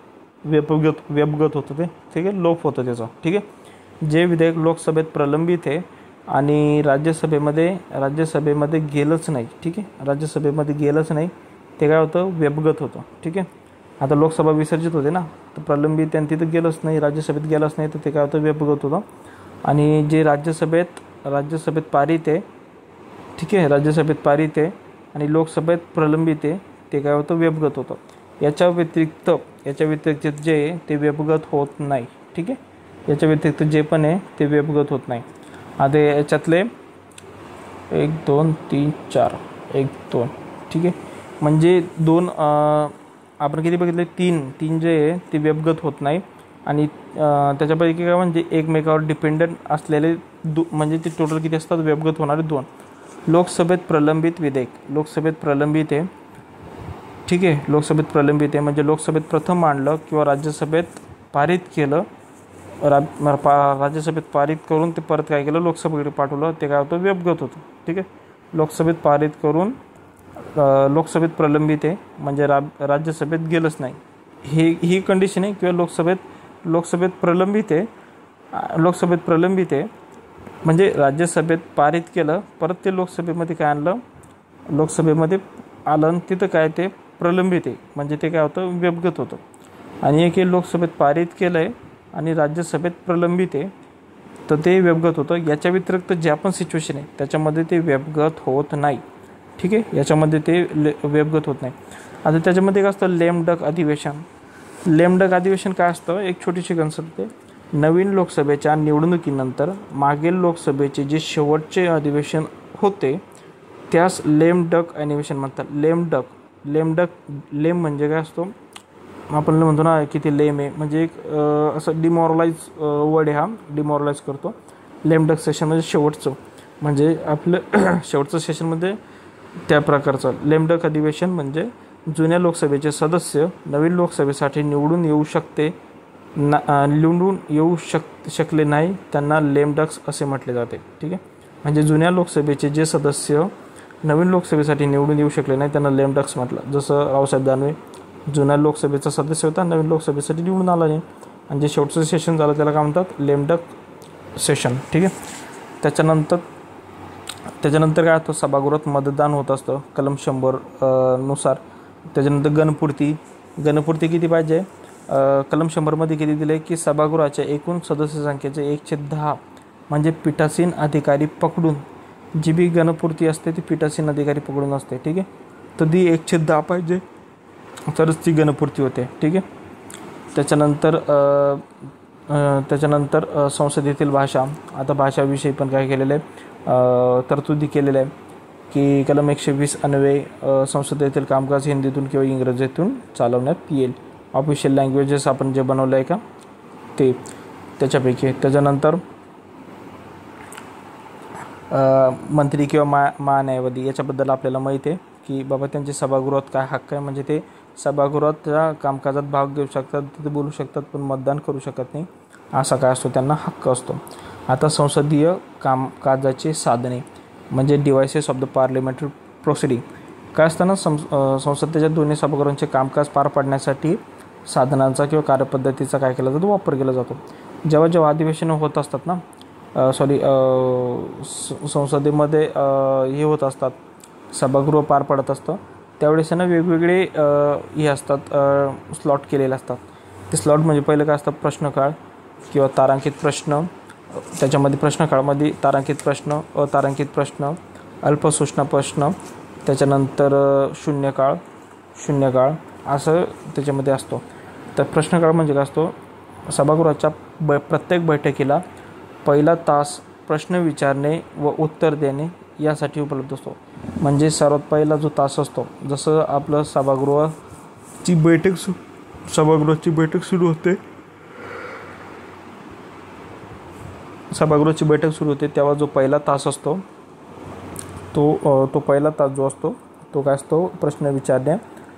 व्यपगत होतं ते. ठीक आहे. लोप होतं त्याचं. ठीक आहे. जे विधेयक लोकसभेत प्रलंबित आहे आणि राज्यसभेमध्ये गेलंच नाही. ठीक आहे. राज्यसभेमध्ये गेलंच नाही, ते काय होतं, व्यपगत होतं. ठीक आहे. आता लोकसभा विसर्जित होते ना, तर प्रलंबित आणि तिथं गेलंच नाही, राज्यसभेत गेलंच नाही, तर ते काय होतं, व्यपगत होतं. आणि जे राज्यसभेत पारित आहे, ठीक आहे, राज्यसभेत पारित आहे आणि लोकसभेत प्रलंबित आहे, ते काय होतं, व्यपगत होतं. याच्या व्यतिरिक्त जे आहे ते व्यपगत होत नाही. ठीक आहे. याच्या व्यतिरिक्त जे पण आहे ते व्यपगत होत नाही. आता याच्यातले 1 2 3 4 1 2. ठीक आहे. म्हणजे 2 आपण किती बघितले, 3 जे आहे ते व्यपगत होत नाही. आणि त्याच्यापैकी काय म्हणजे एकमेकावर डिपेंडंट असलेले म्हणजे ते टोटल किती असतात, व्यपगत होणारे 2. लोकसभेत प्रलंबित विधेयक, लोकसभेत प्रलंबित आहे. ठीक आहे. लोकसभेत प्रलंबित आहे म्हणजे लोकसभेत प्रथम मांडलं किंवा राज्यसभेत पारित केलं, राज्यसभेत पारित करून ते परत काय केलं, लोकसभेकडे पाठवलं, ते काय होतं, व्यपगत होतं. ठीक आहे. लोकसभेत पारित करून लोकसभेत प्रलंबित आहे म्हणजे राज्यसभेत गेलंच नाही, ही कंडिशन आहे. किंवा लोकसभेत प्रलंबित आहे म्हणजे राज्यसभेत पारित केलं, परत ते लोकसभेमध्ये काय आणलं, लोकसभेमध्ये आलं आणि तिथं काय ते प्रलंबित आहे म्हणजे ते काय होतं, व्यपगत होतं. आणि एक हे लोकसभेत पारित केलं आहे आणि राज्यसभेत प्रलंबित आहे, तर ते व्यपगत होतं. याच्या व्यतिरिक्त ज्या पण सिच्युएशन आहे त्याच्यामध्ये ते व्यपगत होत नाही. ठीक आहे. याच्यामध्ये ते व्यपगत होत नाही. आता त्याच्यामध्ये काय असतं, लेम डक अधिवेशन काय असतं, एक छोटीशी कन्सेप्ट आहे. नवीन लोकसभेच्या निवडणुकीनंतर मागील लोकसभेचे जे शेवटचे अधिवेशन होते त्यास लेम डक ॲनिमेशन म्हणतात. लेम म्हणजे काय असतो, आपण म्हणतो ना की ते लेम आहे, म्हणजे एक असं डिमॉरलाइज वर्ड आहे हा, डिमॉरलाइज करतो. लेम डक सेशन म्हणजे शेवटचं, म्हणजे आपलं शेवटचं सेशनमध्ये त्या प्रकारचं. लेम डक अधिवेशन म्हणजे जुन्या लोकसभेचे सदस्य नवीन लोकसभेसाठी निवडून येऊ शकले नाही त्यांना लेम डक्स असे म्हटले जाते. ठीक आहे, म्हणजे जुन्या लोकसभेचे जे सदस्य नवीन लोकसभेसाठी निवडून येऊ शकले नाही त्यांना लेम डक्स म्हटलं. जसं रावसाहेब दानवे जुन्या लोकसभेचा सदस्य होता, नवीन लोकसभेसाठी निवडून आला नाही, आणि जे शेवटचं सेशन झालं त्याला काय म्हणतात, लेम डक सेशन. ठीक आहे, त्याच्यानंतर काय होतं, सभागृहात मतदान होत असतं कलम 100 नुसार. त्याच्यानंतर गणपूर्ती किती पाहिजे, कलम 100मध्ये किती दिले की सभागृहाच्या एकूण सदस्य संख्येचे 1/10 म्हणजे पीठासीन अधिकारी पकडून, जी बी गणपूर्ती असते ती पीठासीन अधिकारी पकडून असते. ठीक आहे, तर ती 1/10 पाहिजे तरच ती गणपूर्ती होते. ठीक आहे, त्याच्यानंतर संसदेतील भाषा. आता भाषाविषयी पण काय केलेलं आहे, तरतुदी केलेलं आहे की कलम 120 अन्वये संसदेतील कामकाज हिंदीतून किंवा इंग्रजीतून चालवण्यात येईल. ऑफिशियल लँग्वेजेस आपण जे बनवलं आहे का ते त्याच्यापैकी. त्याच्यानंतर मंत्री किंवा महान्यायवादी याच्याबद्दल आपल्याला माहिती आहे की बाबा त्यांचे सभागृहात काय हक्क आहे, म्हणजे ते सभागृहाच्या कामकाजात भाग घेऊ शकतात, तिथे बोलू शकतात, पण मतदान करू शकत नाही, असा काय असतो त्यांना हक्क असतो. आता संसदीय कामकाजाचे साधने म्हणजे devices of the parliamentary proceeding काय असताना संसदेच्या दोन्ही सभागृहांचे कामकाज पार पाडण्यासाठी साधनांचा किंवा कार्यपद्धतीचा काय केला जातो, वापर केला जातो. जेव्हा अधिवेशनं होत असतात ना, संसदेमध्ये हे होत असतात, सभागृह पार पडत असतं, त्यावेळेस ना वेगवेगळे हे असतात, स्लॉट केलेले असतात. ते स्लॉट म्हणजे पहिलं काय असतं, प्रश्नकाळ किंवा तारांकित प्रश्न. त्याच्यामध्ये प्रश्नकाळमध्ये तारांकित प्रश्न, अतारांकित प्रश्न, अल्पसूचना प्रश्न, त्याच्यानंतर शून्यकाळ असं त्याच्यामध्ये असतो. तर प्रश्नकाळ म्हणजे काय असतो, सभागृहाच्या प्रत्येक बैठकीला पहिला तास प्रश्न विचारणे व उत्तर देणे यासाठी उपलब्ध असतो. म्हणजे सर्वात पहिला जो तास असतो, जसं आपलं सभागृहाची बैठक सुरू होते, तेव्हा जो पहिला तास असतो तो पहिला तास जो असतो तो काय असतो, प्रश्न विचारणे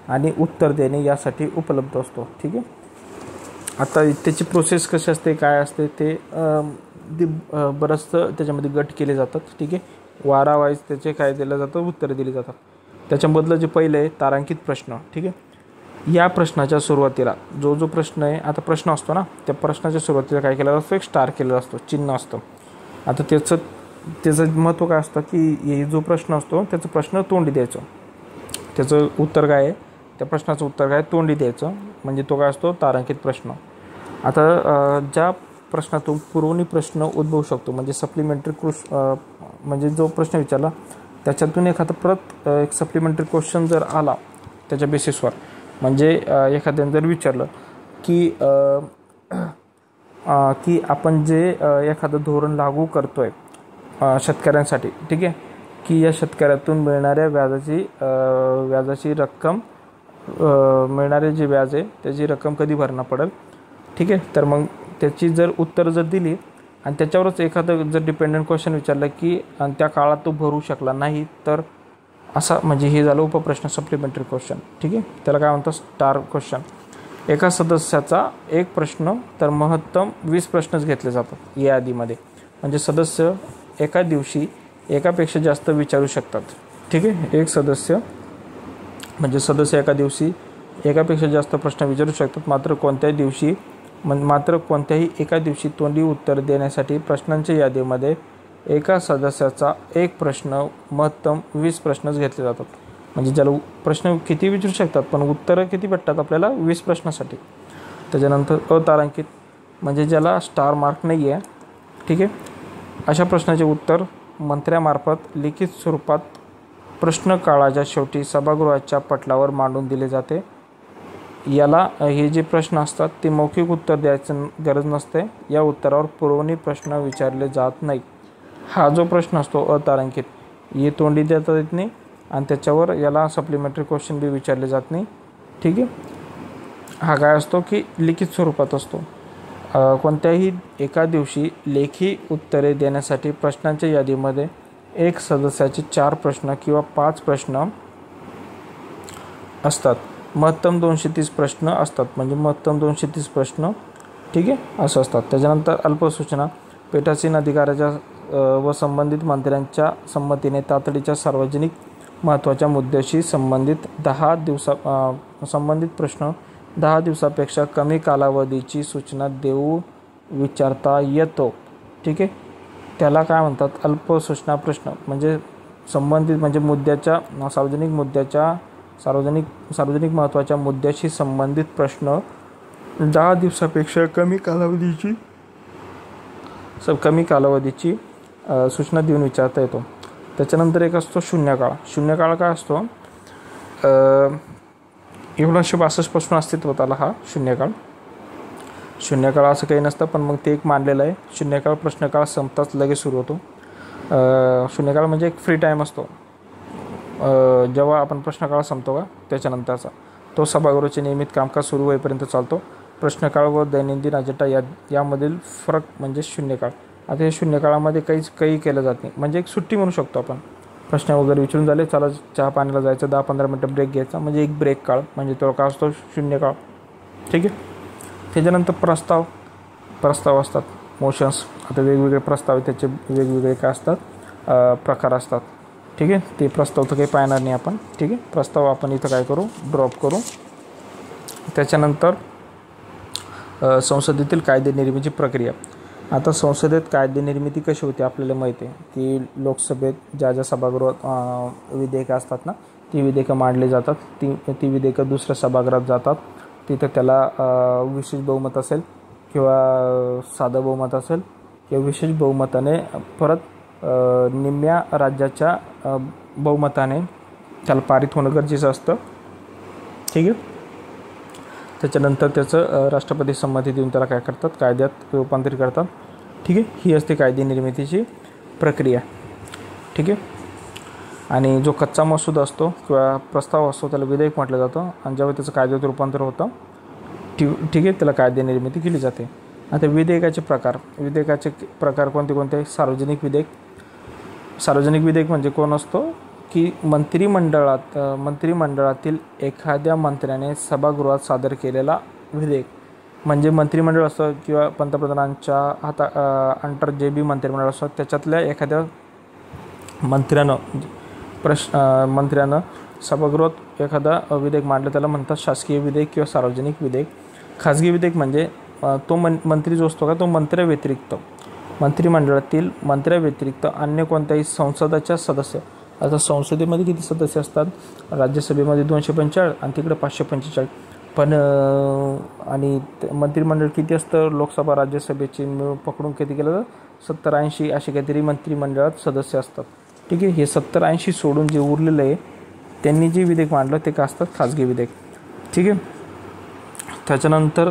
आणि उत्तर देणे यासाठी उपलब्ध असतो. ठीक आहे, आता त्याची प्रोसेस कशी असते, काय असते ते बरंचसं त्याच्यामध्ये गट केले जातात. ठीक आहे, वारा वाईज त्याचे काय दिलं जातं, उत्तरं दिली जातात. त्याच्यामधलं जे पहिलं आहे तारांकित प्रश्न. ठीक आहे, या प्रश्नाच्या सुरुवातीला जो प्रश्न आहे, आता प्रश्न असतो ना, त्या प्रश्नाच्या सुरुवातीला काय केलं असतं, एक स्टार केलेलं असतो, चिन्ह असतं. आता त्याचं महत्त्व काय असतं की हे जो प्रश्न असतो त्याचं प्रश्न तोंडी द्यायचं, त्याचं उत्तर काय आहे, त्या प्रश्नाचं उत्तर काय तोंडी द्यायचं, म्हणजे तो काय असतो तारांकित प्रश्न. आता ज्या प्रश्नातून पुरवणी प्रश्न उद्भवू शकतो, म्हणजे सप्लिमेंटरी म्हणजे जो प्रश्न विचारला त्याच्यातून एखादा एक सप्लिमेंटरी क्वेश्चन जर आला त्याच्या बेसिसवर, म्हणजे एखाद्याने जर विचारलं की आपण जे एखादं धोरण लागू करतोय शेतकऱ्यांसाठी, ठीक आहे, की या शेतकऱ्यातून मिळणाऱ्या व्याजाची रक्कम, मिळणारे जे व्याज आहे त्याची रक्कम कधी भरणा पडेल. ठीक आहे, तर मग त्याची जर उत्तर जर दिली आणि त्याच्यावरच एखादं जर डिपेंडंट क्वेश्चन विचारलं की आणि त्या काळात तो भरू शकला नाही तर असा, म्हणजे हे झालं उपप्रश्न, सप्लिमेंटरी क्वेश्चन. ठीक आहे, त्याला काय म्हणतात, स्टार क्वेश्चन. एका सदस्याचा एक प्रश्न तर महत्तम 20 प्रश्नच घेतले जातात या यादीमध्ये, म्हणजे सदस्य एका दिवशी एकापेक्षा जास्त विचारू शकतात. ठीक आहे, एक सदस्य एका दिवशी एकापेक्षा जास्त प्रश्न विचारू शकतात. मात्र कोणत्याही एका दिवशी तोंडी उत्तर देण्यासाठी प्रश्नांच्या यादीमध्ये एका सदस्याचा एक प्रश्न महत्तम 20 प्रश्नच घेतले जातात. म्हणजे ज्याला प्रश्न किती विचारू शकतात पण उत्तरं किती भेटतात आपल्याला, 20 प्रश्नासाठी. त्याच्यानंतर अतारांकित म्हणजे ज्याला स्टार मार्क नाही आहे. ठीक आहे, अशा प्रश्नाचे उत्तर मंत्र्यामार्फत लिखित स्वरूपात प्रश्नकाळाच्या शेवटी सभागृहाच्या पटलावर मांडून दिले जाते. याला हे जे प्रश्न असतात ते मौखिक उत्तर द्यायचं गरज नसते, या उत्तरावर पुरवणी प्रश्न विचारले जात नाहीत. हा जो प्रश्न असतो अतारांकित, हे तोंडी देता येत नाही आणि त्याच्यावर याला सप्लिमेंटरी क्वेश्चन बी विचारले जात नाही. ठीक आहे. हा काय असतो की लिखित स्वरूपात असतो. कोणत्याही एका दिवशी लेखी उत्तरे देण्यासाठी प्रश्नांच्या यादीमध्ये एक सदस्याचे 4 प्रश्न किंवा 5 प्रश्न असतात. महत्तम 230 प्रश्न असतात, म्हणजे महत्तम 230 प्रश्न. ठीक आहे, असं असतात. त्याच्यानंतर अल्पसूचना पीठासीन अधिकाऱ्याच्या व संबंधित मंत्र्यांच्या संमतीने तातडीच्या सार्वजनिक महत्त्वाच्या मुद्द्याशी संबंधित 10 दिवसापेक्षा कमी कालावधीची सूचना देऊ विचारता येतो. ठीक आहे, त्याला काय म्हणतात, अल्पसूचना प्रश्न. म्हणजे संबंधित म्हणजे मुद्द्याच्या सार्वजनिक महत्त्वाच्या मुद्द्याशी संबंधित प्रश्न 10 दिवसापेक्षा कमी कालावधीची सूचना देऊन विचारता येतो. त्याच्यानंतर एक असतो शून्यकाळ. शून्यकाळ काय असतो, 1962 पासून अस्तित्वात आला हा शून्यकाळ. शून्यकाळ असं काही नसतं, पण मग ते एक मांडलेलं आहे. शून्यकाळ प्रश्नकाळ संपताच लगेच सुरू होतो. शून्यकाळ म्हणजे एक फ्री टाईम असतो. जेव्हा आपण प्रश्नकाळ संपतो का त्याच्यानंतरचा तो सभागृहाचे नियमित कामकाज सुरू होईपर्यंत चालतो. प्रश्नकाळ व दैनंदिन अजेंडा यामधील फरक म्हणजे शून्यकाळ. आता हे शून्यकाळामध्ये काही केलं जात नाही, म्हणजे एक सुट्टी म्हणू शकतो आपण. प्रश्न वगैरे विचारून झाले, चला चहा पाण्याला जायचं, 10-15 मिनटं ब्रेक घ्यायचा, म्हणजे एक ब्रेक काळ, म्हणजे तो काय असतो शून्यकाळ. ठीक आहे. त्याच्यानंतर प्रस्ताव असतात, मोशन्स. आता वेगवेगळे प्रस्ताव त्याचे वेगवेगळे काय असतात, प्रकार असतात. ठीक आहे, ते प्रस्ताव तर काही पाहणार नाही आपण. ठीक आहे, प्रस्ताव आपण इथं काय करू, ड्रॉप करू. त्याच्यानंतर संसदेतील कायदे निर्मितीची प्रक्रिया. आता संसदेत कायदे निर्मिती कशी होती आपल्याला माहिती आहे की लोकसभेत ज्या सभागृहात विधेयकं असतात ना, ती विधेयकं मांडली जातात. ती विधेयकं दुसऱ्या सभागृहात जातात. तिथं त्याला विशेष बहुमत असेल किंवा साधं बहुमत असेल किंवा विशेष बहुमताने परत निम्म्या राज्याच्या बहुमताने त्याला पारित होणं गरजेचं असतं. ठीक आहे. त्याच्यानंतर त्याचं राष्ट्रपती संमती देऊन त्याला काय करतात, कायद्यात रूपांतरित करतात. ठीक आहे, ही असते कायदे निर्मितीची प्रक्रिया. ठीक आहे. आणि जो कच्चा मसूदा असतो किंवा प्रस्ताव असतो त्याला विधेयक म्हटलं जातं, आणि जेव्हा त्याचं कायद्यात रूपांतर होतं ठीक आहे, त्याला कायदे निर्मिती केली जाते. आता विधेयकाचे प्रकार कोणते? सार्वजनिक विधेयक म्हणजे कोण असतो की मंत्रिमंडळातील एखाद्या मंत्र्याने सभागृहात सादर केलेला विधेयक. म्हणजे मंत्रिमंडळ असतं किंवा पंतप्रधानांच्या अंतर जे बी मंत्रिमंडळ असतं त्याच्यातल्या एखाद्या मंत्र्यानं सभागृहात एखादा विधेयक मांडलं त्याला म्हणतात शासकीय विधेयक किंवा सार्वजनिक विधेयक. खाजगी विधेयक म्हणजे तो मंत्री जो असतो का तो मंत्रिमंडळातील मंत्र्याव्यतिरिक्त अन्य कोणत्याही संसदाच्या सदस्य. आता संसदेमध्ये किती सदस्य असतात, राज्यसभेमध्ये 245 आणि तिकडे 545. पण आणि मंत्रिमंडळ किती असतं, लोकसभा राज्यसभेची मिळून पकडून किती केलं तर 70-80 असे काहीतरी मंत्रिमंडळात सदस्य असतात. ठीक आहे. हे 70-80 सोडून जे उरलेलं आहे त्यांनी जे विधेयक मांडलं ते काय असतात, खाजगी विधेयक. ठीक आहे. त्याच्यानंतर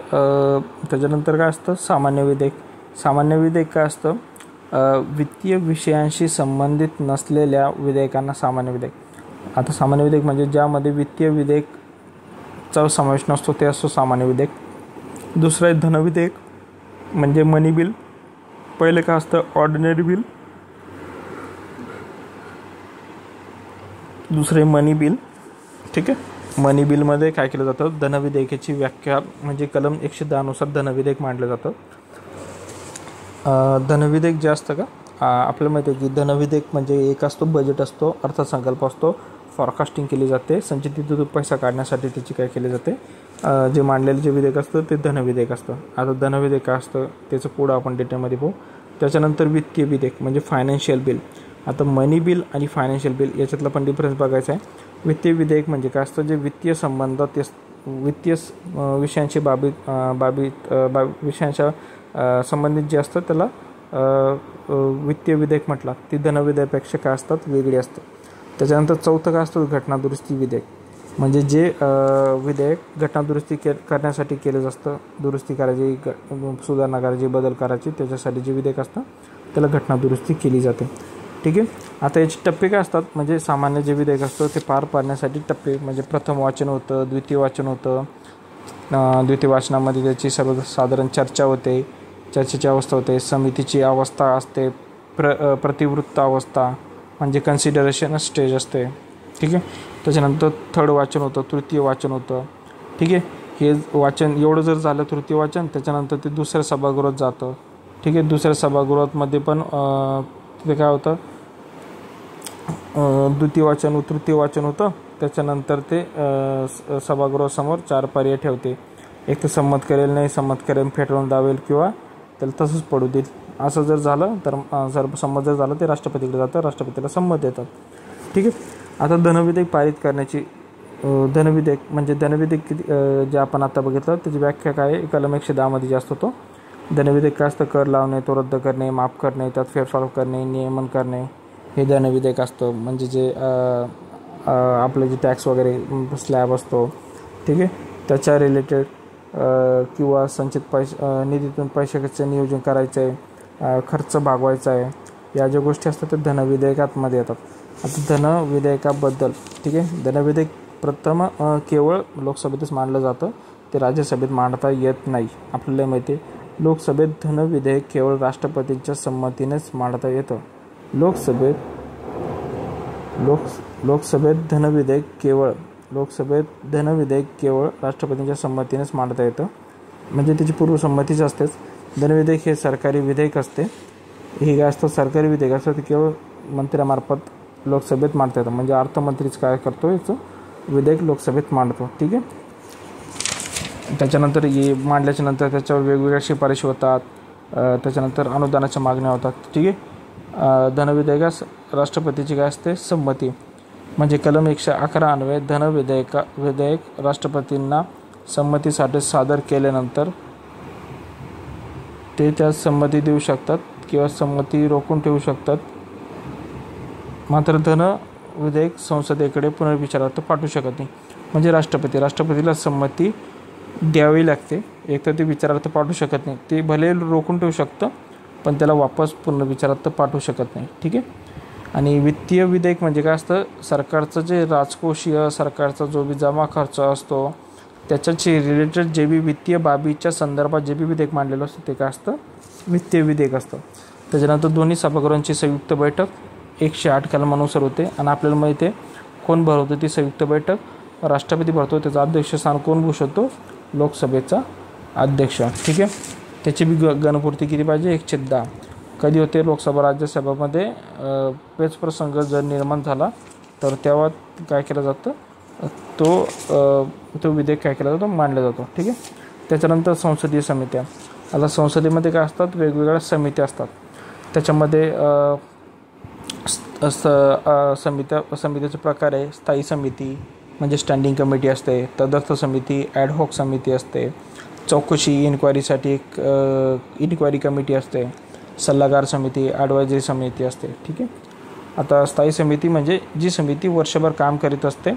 काय असतं, सामान्य विधेयक काय असतं, वित्तीय विषयांशी संबंधित नसलेल्या विधेयकांना सामान्य विधेयक. आता सामान्य विधेयक म्हणजे ज्यामध्ये वित्तीय विधेयकचा समावेश नसतो ते असतो सामान्य विधेयक. दुसरं आहे धनविधेयक, म्हणजे मनी बिल. पहिले काय असतं, ऑर्डिनरी बिल. दुसरे मनी बिल. ठीक आहे. मनी बिलमध्ये काय केलं जातं, धनविधेयकाची व्याख्या म्हणजे कलम 110 नुसार धनविधेयक मांडलं जातं. धनविधेयक जे असतं का, आपल्याला माहिती आहे की धनविधेयक म्हणजे एक असतो बजेट असतो, अर्थसंकल्प असतो, फॉरकास्टिंग केली जाते, संचित पैसा काढण्यासाठी त्याची काय केली जाते, जे मांडलेलं जे विधेयक असतं ते धनविधेयक असतं. आता धनविधेयक काय असतं त्याचं पुढं आपण डिटेलमध्ये पाहू. त्याच्यानंतर वित्तीय विधेयक म्हणजे फायनान्शियल बिल. आता मनी बिल आणि फायनान्शियल बिल याच्यातला पण डिफरन्स बघायचा आहे. वित्तीय विधेयक म्हणजे काय असतं, जे वित्तीय संबंधात वित्तीय विषयांच्या संबंधित जे असतं त्याला वित्तीय विधेयक म्हटलं. ती धनविधेयकापेक्षा काय असतात, वेगळी असतं. त्याच्यानंतर चौथं काय असतं, घटनादुरुस्ती विधेयक. म्हणजे जे विधेयक घटनादुरुस्ती करण्यासाठी केलं असतं, दुरुस्ती करायची, सुधारणा करायची, बदल करायची, त्याच्यासाठी जे विधेयक असतं त्याला घटनादुरुस्ती केली जाते. ठीक आहे. आता याचे टप्पे काय असतात, म्हणजे सामान्य जे विधेयक असतं ते पार पाडण्यासाठी टप्पे, म्हणजे प्रथम वाचन होतं, द्वितीय वाचन होतं, द्वितीय वाचनामध्ये त्याची सर्वसाधारण चर्चा होते, चर्चेची अवस्था होते, समितीची अवस्था असते, प्रतिवृत्त अवस्था म्हणजे कन्सिडरेशन स्टेज असते. ठीक आहे. त्याच्यानंतर थर्ड वाचन होतं, तृतीय वाचन होतं. ठीक आहे. हे वाचन एवढं जर झालं तृतीय वाचन, त्याच्यानंतर ते दुसऱ्या सभागृहात जातं. ठीक आहे. दुसऱ्या सभागृहामध्ये पण तिथे काय होतं, द्वितीय वाचन तृतीय वाचन होतं. त्याच्यानंतर ते सभागृहासमोर 4 पर्याय ठेवते. एक तर संमत करेल, नाही संमत करेल, फेटाळून लावेल किंवा त्याला तसंच पडू देईल. असं जर झालं तर संमत जर झालं ते राष्ट्रपतीकडे जातं, राष्ट्रपतीला संमत देतात. ठीक आहे. आता धनविधेयक पारित करण्याची धनविधेयक म्हणजे धनविधेयक किती जे आपण आता बघितलं त्याची व्याख्या काय आहे, कलम 110 मध्ये जास्त होतो. धनविधेयक काय असतं, कर लावणे, तो रद्द करणे, माफ करणे, त्यात फेरफार करणे, नियमन करणे, हे धनविधेयक असतं. म्हणजे जे आपलं जे टॅक्स वगैरे स्लॅब असतो, ठीक आहे, त्याच्या रिलेटेड किंवा संचित निधीतून पैशाचं नियोजन करायचं आहे, खर्च भागवायचा आहे, या ज्या गोष्टी असतात त्या धनविधेयकामध्ये येतात. आता धनविधेयकाबद्दल, ठीक आहे, धनविधेयक प्रथम केवळ लोकसभेतच मांडलं जातं, ते राज्यसभेत मांडता येत नाही. आपल्याला माहिती आहे लोकसभेत धनविधेयक केवळ राष्ट्रपतींच्या संमतीनेच मांडता येतं. लोकसभेत धनविधेयक केवळ राष्ट्रपतींच्या संमतीनेच मांडता येतं, म्हणजे त्याची पूर्वसंमतीच असतेच. धनविधेयक हे सरकारी विधेयक असते. हे काय असतं, सरकारी विधेयक असतं ते केवळ मंत्र्यामार्फत लोकसभेत मांडता येतं. म्हणजे अर्थमंत्रीच काय करतो, याचं विधेयक लोकसभेत मांडतो. ठीक आहे. त्याच्यानंतर हे मांडल्याच्या नंतर त्याच्यावर वेगवेगळ्या शिफारशी होतात, त्याच्यानंतर अनुदानाच्या मागण्या होतात. ठीक आहे. धनविधेयकास राष्ट्रपतीची काय असते, संमती. म्हणजे कलम 111 अन्वये विधेयक राष्ट्रपतींना संमतीसाठी सादर केल्यानंतर ते त्यास संमती देऊ शकतात किंवा संमती रोखून ठेवू शकतात. मात्र धनविधेयक संसदेकडे पुनर्विचारार्थ पाठवू शकत नाही. म्हणजे राष्ट्रपतीला संमती द्यावी लागते. एक तर ते विचारार्थ पाठवू शकत नाही, ते भले रोखून ठेवू शकतं पण त्याला वापस पुनर्विचारार्थ पाठवू शकत नाही. ठीक आहे. आणि वित्तीय विधेयक म्हणजे काय असतं, सरकारचं जे राजकोषीय सरकारचा जो बी जमा खर्च असतो त्याच्याशी रिलेटेड जे बी वित्तीय बाबीच्या संदर्भात जे बी विधेयक मांडलेलं असतं ते काय असतं, वित्तीय विधेयक असतं. त्याच्यानंतर दोन्ही सभागृहांची संयुक्त बैठक 108 कलमानुसार होते. आणि आपल्याला माहिती आहे कोण भरवतो ती संयुक्त बैठक, राष्ट्रपती भरतो. त्याचा अध्यक्षस्थान कोण भूषवतो, लोकसभेचा अध्यक्ष. ठीक आहे. त्याची बी गणपूर्ती किती पाहिजे, 110. कधी होते, लोकसभा राज्यसभामध्ये पेच प्रसंग जर निर्माण झाला तर तेव्हा काय केलं जातं, तो विधेयक काय केला जातो, मांडला जातो. ठीक आहे. त्याच्यानंतर संसदीय समित्या. आता संसदेमध्ये काय असतात, वेगवेगळ्या समित्या असतात. त्याच्यामध्ये समितीचे प्रकार आहे. स्थायी समिती म्हणजे स्टँडिंग कमिटी असते, तदर्थ समिती, ॲडहॉक समिती असते, चौकशी इन्क्वायरीसाठी एक इन्क्वायरी कमिटी असते, सल्लागार समिती, ॲडवायझरी समिती असते. ठीक आहे. आता स्थायी समिती म्हणजे जी समिती वर्षभर काम करीत असते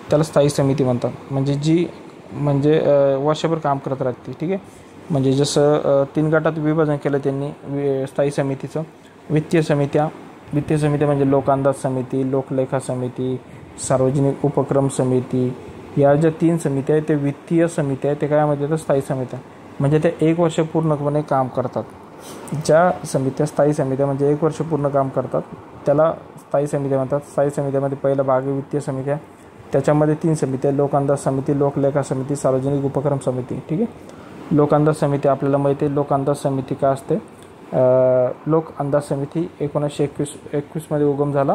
त्याला स्थायी समिती म्हणतात. म्हणजे वर्षभर काम करत राहते. ठीक आहे. म्हणजे जसं 3 गटात विभाजन केलं त्यांनी स्थायी समितीचं. वित्तीय समित्या म्हणजे लोक अंदाज समिती, लोकलेखा समिती, सार्वजनिक उपक्रम समिती, या ज्या 3 समित्या आहेत ते वित्तीय समित्या आहेत. ते काय म्हणतात, स्थायी समित्या. म्हणजे ते 1 वर्ष पूर्णपणे काम करतात. ज्या समित्या स्थायी समित्या म्हणजे 1 वर्ष पूर्ण काम करतात त्याला स्थायी समित्या म्हणतात. स्थायी समित्यामध्ये पहिला भाग आहे वित्तीय समित्या. त्याच्यामध्ये 3 समित्या, लोक अंदाज समिती, लोकलेखा समिती, सार्वजनिक उपक्रम समिती. ठीक आहे. लोक अंदाज समिती आपल्याला माहिती आहे. लोक अंदाज समिती काय असते, लोक अंदाज समिती 1921 मध्ये उगम झाला.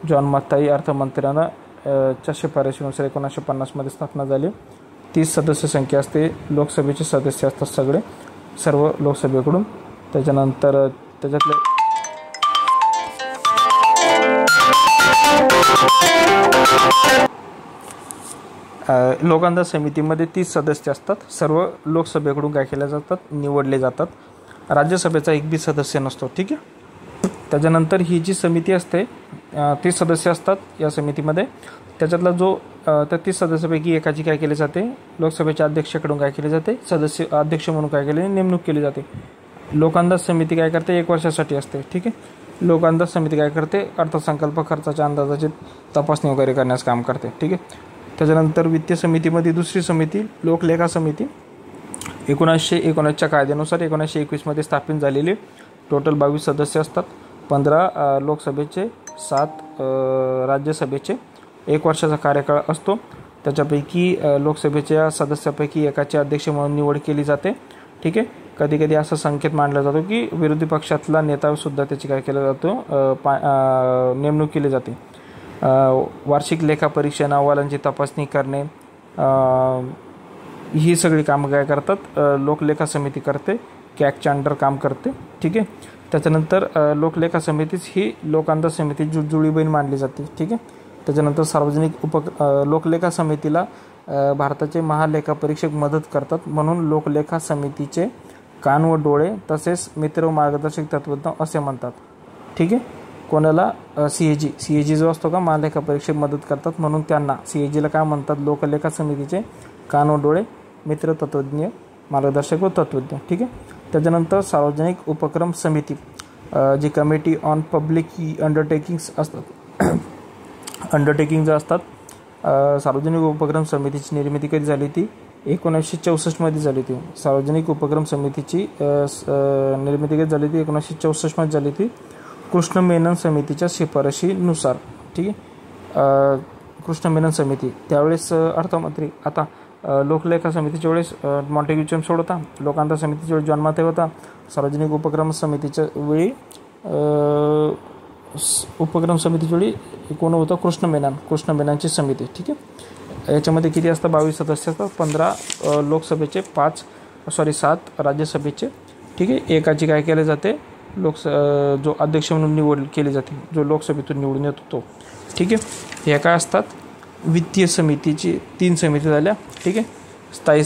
जॉन मथाई अर्थमंत्र्यांना च्या शिफारशीनुसार 1950 मध्ये स्थापना झाली. 30 सदस्य संख्या असते. लोकसभेचे सदस्य असतात सर्व लोकसभेकडून. त्याच्यानंतर त्याच्यातले लोक अंदाज समितीमध्ये 30 सदस्य असतात. सर्व लोकसभेकडून काय केले जातात, निवडले जातात. राज्यसभेचा एक बी सदस्य नसतो. ठीक आहे. त्याच्यानंतर ही जी समिती असते 30 सदस्य असतात या समितीमध्ये. त्याच्यातला जो त्या 30 सदस्यापैकी एकाची काय केली जाते, लोकसभेच्या अध्यक्षाकडून काय केले जाते, सदस्य अध्यक्ष म्हणून काय केले, नेमणूक केली जाते. लोक अंदाज समिती काय करते, 1 वर्षासाठी असते. ठीक आहे. लोकअंदाज समिती काय करते, अर्थसंकल्प खर्चाच्या अंदाजाची तपासणी वगैरे करण्यास काम करते. ठीक आहे. त्याच्यानंतर वित्तीय समितीमध्ये दुसरी समिती लोकलेखा समिती 1919च्या कायद्यानुसार 1921मध्ये स्थापित झालेली. टोटल 22 सदस्य असतात. 15 लोकसभेचे, 7 राज्यसभेचे. 1 वर्षाचा कार्यकाळ असतो. त्याच्यापैकी लोकसभेच्या सदस्यापैकी एकाचे अध्यक्ष म्हणून निवड केली जाते. ठीक आहे. कधी कधी असा संकेत मांडला जातो की विरोधी पक्षातला नेतासुद्धा त्याची काय केला जातो, नेमणूक केली जाते. वार्षिक लेखा परीक्षण अहवालांची तपासणी करणे, ही सगळी कामं काय करतात, लोकलेखा समिती करते. कॅगच्या अंडर काम करते. ठीक आहे. त्याच्यानंतर लोकलेखा समितीच ही लोकअंदाज समिती जुळी बहीण मानली जाते. ठीक आहे. त्याच्यानंतर सार्वजनिक लोकलेखा समितीला भारताचे महालेखा परीक्षक मदत करतात, म्हणून लोकलेखा समितीचे कान व डोळे तसेच मित्र व मार्गदर्शक तत्त्वज्ञ असे म्हणतात. ठीक आहे. कोणाला, सीएजी जो असतो का महालेखा परीक्षक मदत करतात, म्हणून त्यांना सीएजीला काय म्हणतात, लोकलेखा समितीचे कान व डोळे, मित्र, तत्त्वज्ञ, मार्गदर्शक व तत्त्वज्ञ. ठीक आहे. त्याच्यानंतर सार्वजनिक उपक्रम समिती, जी कमिटी ऑन पब्लिक अंडरटेकिंग्स असतात, अंडरटेकिंग जे असतात. सार्वजनिक उपक्रम समितीची निर्मिती कधी झाली, ती 1964मध्ये झाली. ती सार्वजनिक उपक्रम समितीची निर्मिती कधी झाली, ती 1964मध्ये झाली. ती कृष्ण मेनन समितीच्या शिफारशीनुसार. ठीक आहे. कृष्ण मेनन समिती त्यावेळेस अर्थमंत्री, आता लोकलेखा समितीच्या वेळेस मॉन्टेग्यूचेम्स होता, लोकअंदाज समितीच्या वेळी जॉन माथे होता. सार्वजनिक उपक्रम समितीच्या वेळी कोण होतं, कृष्ण मेननची समिती. ठीक आहे. याच्यामध्ये किती असतात, 22 सदस्य असतात. 15 लोकसभेचे, 7 राज्यसभेचे. ठीक आहे. एकाची काय केले जाते, जो अध्यक्ष म्हणून निवड केली जाते, जो लोकसभेतून निवडून येतो तो. ठीक आहे. हे काय असतात, वित्तीय समितीची 3 समिती झाल्या. ठीक आहे. स्थायी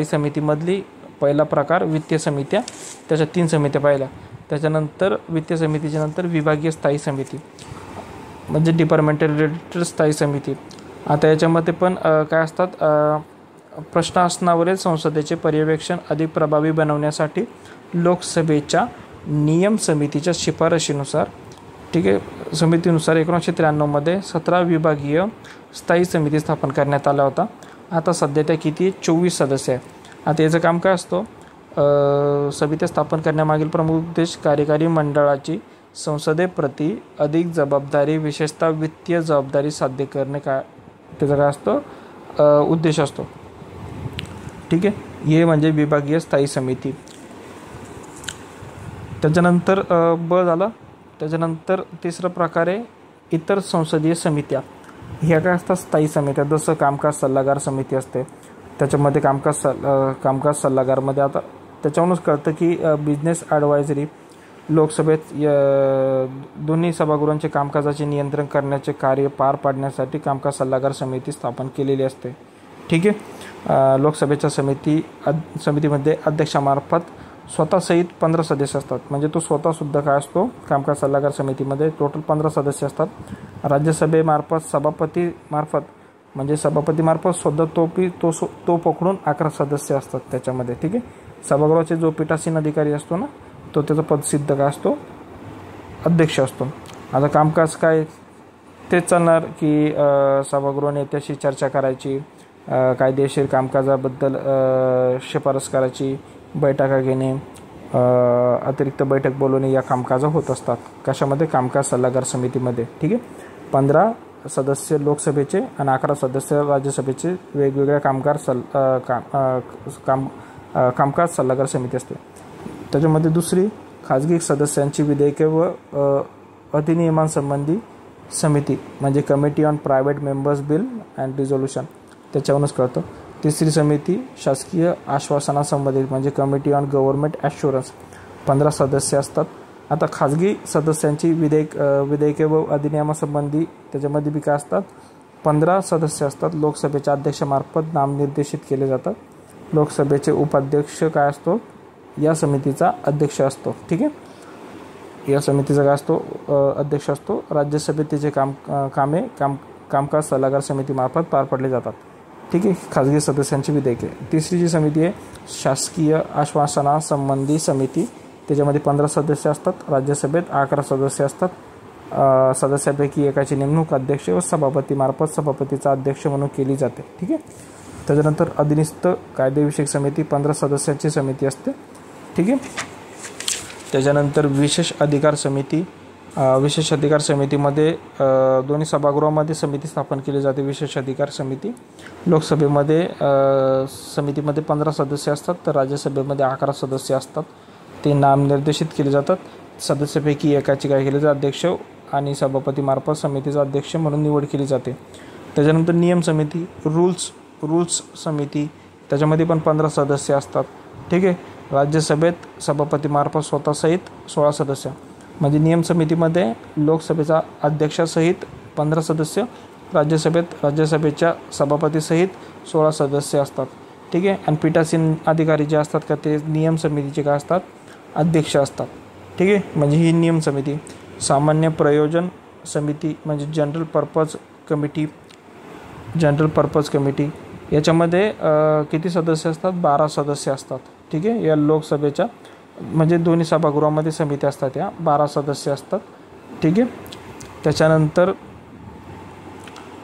समितीमधली पहिला प्रकार वित्तीय समित्या, त्याच्या 3 समित्या पाहिल्या. त्याच्यानंतर वित्तीय समितीच्या नंतर विभागीय स्थायी समिती, म्हणजे डिपार्टमेंटल रिलेटेड स्थायी समिती. आता याच्यामध्ये पण काय असतात, प्रशासनावरील संसदेचे पर्यवेक्षण अधिक प्रभावी बनवण्यासाठी लोकसभेच्या नियम समितीच्या शिफारशीनुसार, ठीक आहे, समितीनुसार 1993मध्ये 17 विभागीय स्थायी समिती स्थापन करण्यात आला होता. आता सध्या त्या किती, 24 सदस्य आहे. आता याचं काम काय असतं, समित्या स्थापन करण्यामागील प्रमुख उद्देश कार्यकारी मंडळाची संसदेप्रती अधिक जबाबदारी, विशेषतः वित्तीय जबाबदारी साध्य करणे, काय त्याचा काय असतो, उद्देश असतो. ठीक आहे. हे म्हणजे विभागीय स्थायी समिती. त्याच्यानंतर झालं. त्याच्यानंतर तिसरा प्रकार आहे इतर संसदीय समित्या. ह्या काय असतात, स्थायी समित्या. जसं कामकाज सल्लागार समिती असते, त्याच्यामध्ये कामकाज सल्लागारमध्ये आता त्याच्यावरूनच कळतं की बिझनेस ॲडवायझरी, लोकसभेत दोन्ही सभागृहांचे कामकाजाचे नियंत्रण करण्याचे कार्य पार पाडण्यासाठी कामकाज सल्लागार समिती स्थापन केलेली असते. ठीक आहे. लोकसभेच्या समितीमध्ये अध्यक्षामार्फत स्वतःसहित 15 सदस्य असतात, म्हणजे तो स्वतःसुद्धा काय असतो, कामकाज सल्लागार समितीमध्ये टोटल 15 सदस्य असतात. राज्यसभेमार्फत सभापतीमार्फत सुद्धा तो पकडून 11 सदस्य असतात त्याच्यामध्ये. ठीक आहे. सभागृहाचे जो पीठासीन अधिकारी असतो ना, तो त्याचा पदसिद्ध काय असतो, अध्यक्ष असतो. आता कामकाज काय तेच चालणार की सभागृह नेत्याशी चर्चा करायची, कायदेशीर कामकाजाबद्दल शिफारस करायची, बैठका घेणे, अतिरिक्त बैठक बोलवणे, या कामकाज होत असतात. कशामध्ये, कामकाज सल्लागार समितीमध्ये. ठीक आहे. 15 सदस्य लोकसभेचे आणि 11 सदस्य राज्यसभेचे वेगवेगळ्या कामकाज सल्लागार समिती असते. त्याच्यामध्ये दुसरी खाजगी सदस्यांची विधेयके व अधिनियमांसंबंधी समिती, म्हणजे committee on private members bill and resolution, त्याच्यावरूनच कळतं. तिसरी समिती शासकीय आश्वासनासंबंधित, म्हणजे कमिटी ऑन गव्हर्नमेंट ॲश्युरन्स, 15 सदस्य असतात. आता खाजगी सदस्यांची विधेयके व अधिनियमासंबंधी त्याच्यामध्ये बी काय असतात, 15 सदस्य असतात. लोकसभेच्या अध्यक्षामार्फत नामनिर्देशित केले जातात. लोकसभेचे उपाध्यक्ष काय असतो, या समितीचा अध्यक्ष असतो. ठीक आहे. या समितीचा काय असतो, अध्यक्ष असतो. राज्यसभेत त्याचे कामकाज सल्लागार समितीमार्फत पार पडले जातात. ठीक आहे. खाजगी सदस्यांची विधेयके. तिसरी जी समिती आहे शासकीय आश्वासनासंबंधी समिती, त्याच्यामध्ये 15 सदस्य असतात. राज्यसभेत 11 सदस्य असतात. सदस्यापैकी एकाची नेमणूक अध्यक्ष व सभापतीमार्फत सभापतीचा अध्यक्ष म्हणून केली जाते. ठीक आहे. त्याच्यानंतर अधिनिस्थ कायदेविषयक समिती 15 सदस्यांची समिती असते. ठीक आहे. त्याच्यानंतर विशेष अधिकार समिती. विशेष अधिकार समितीमध्ये दोन्ही सभागृहामध्ये समिती स्थापन केली जाते. विशेष अधिकार समिती लोकसभेमध्ये समितीमध्ये 15 सदस्य असतात, तर राज्यसभेमध्ये 11 सदस्य असतात. ते नामनिर्देशित केले जातात. सदस्यापैकी एकाची काय केली जाते, अध्यक्ष आणि सभापतीमार्फत समितीचा अध्यक्ष म्हणून निवड केली जाते. त्याच्यानंतर नियम समिती, रूल्स समिती, त्याच्यामध्ये पण 15 सदस्य असतात. ठीक आहे. राज्यसभेत सभापतीमार्फत स्वतःसहित 16 सदस्य, म्हणजे नियम समितीमध्ये लोकसभेचा अध्यक्षासहित 15 सदस्य, राज्यसभेच्या सभापतीसहित 16 सदस्य असतात. ठीक आहे. आणि पीठासीन अधिकारी जे असतात का ते नियम समितीचे काय असतात, अध्यक्ष असतात. ठीक आहे. म्हणजे ही नियम समिती. सामान्य प्रयोजन समिती म्हणजे जनरल पर्पज कमिटी, याच्यामध्ये किती सदस्य असतात, 12 सदस्य असतात. ठीक आहे. या लोकसभेच्या म्हणजे दोन्ही सभागृहामध्ये समिती असतात, या 12 सदस्य असतात. ठीक आहे.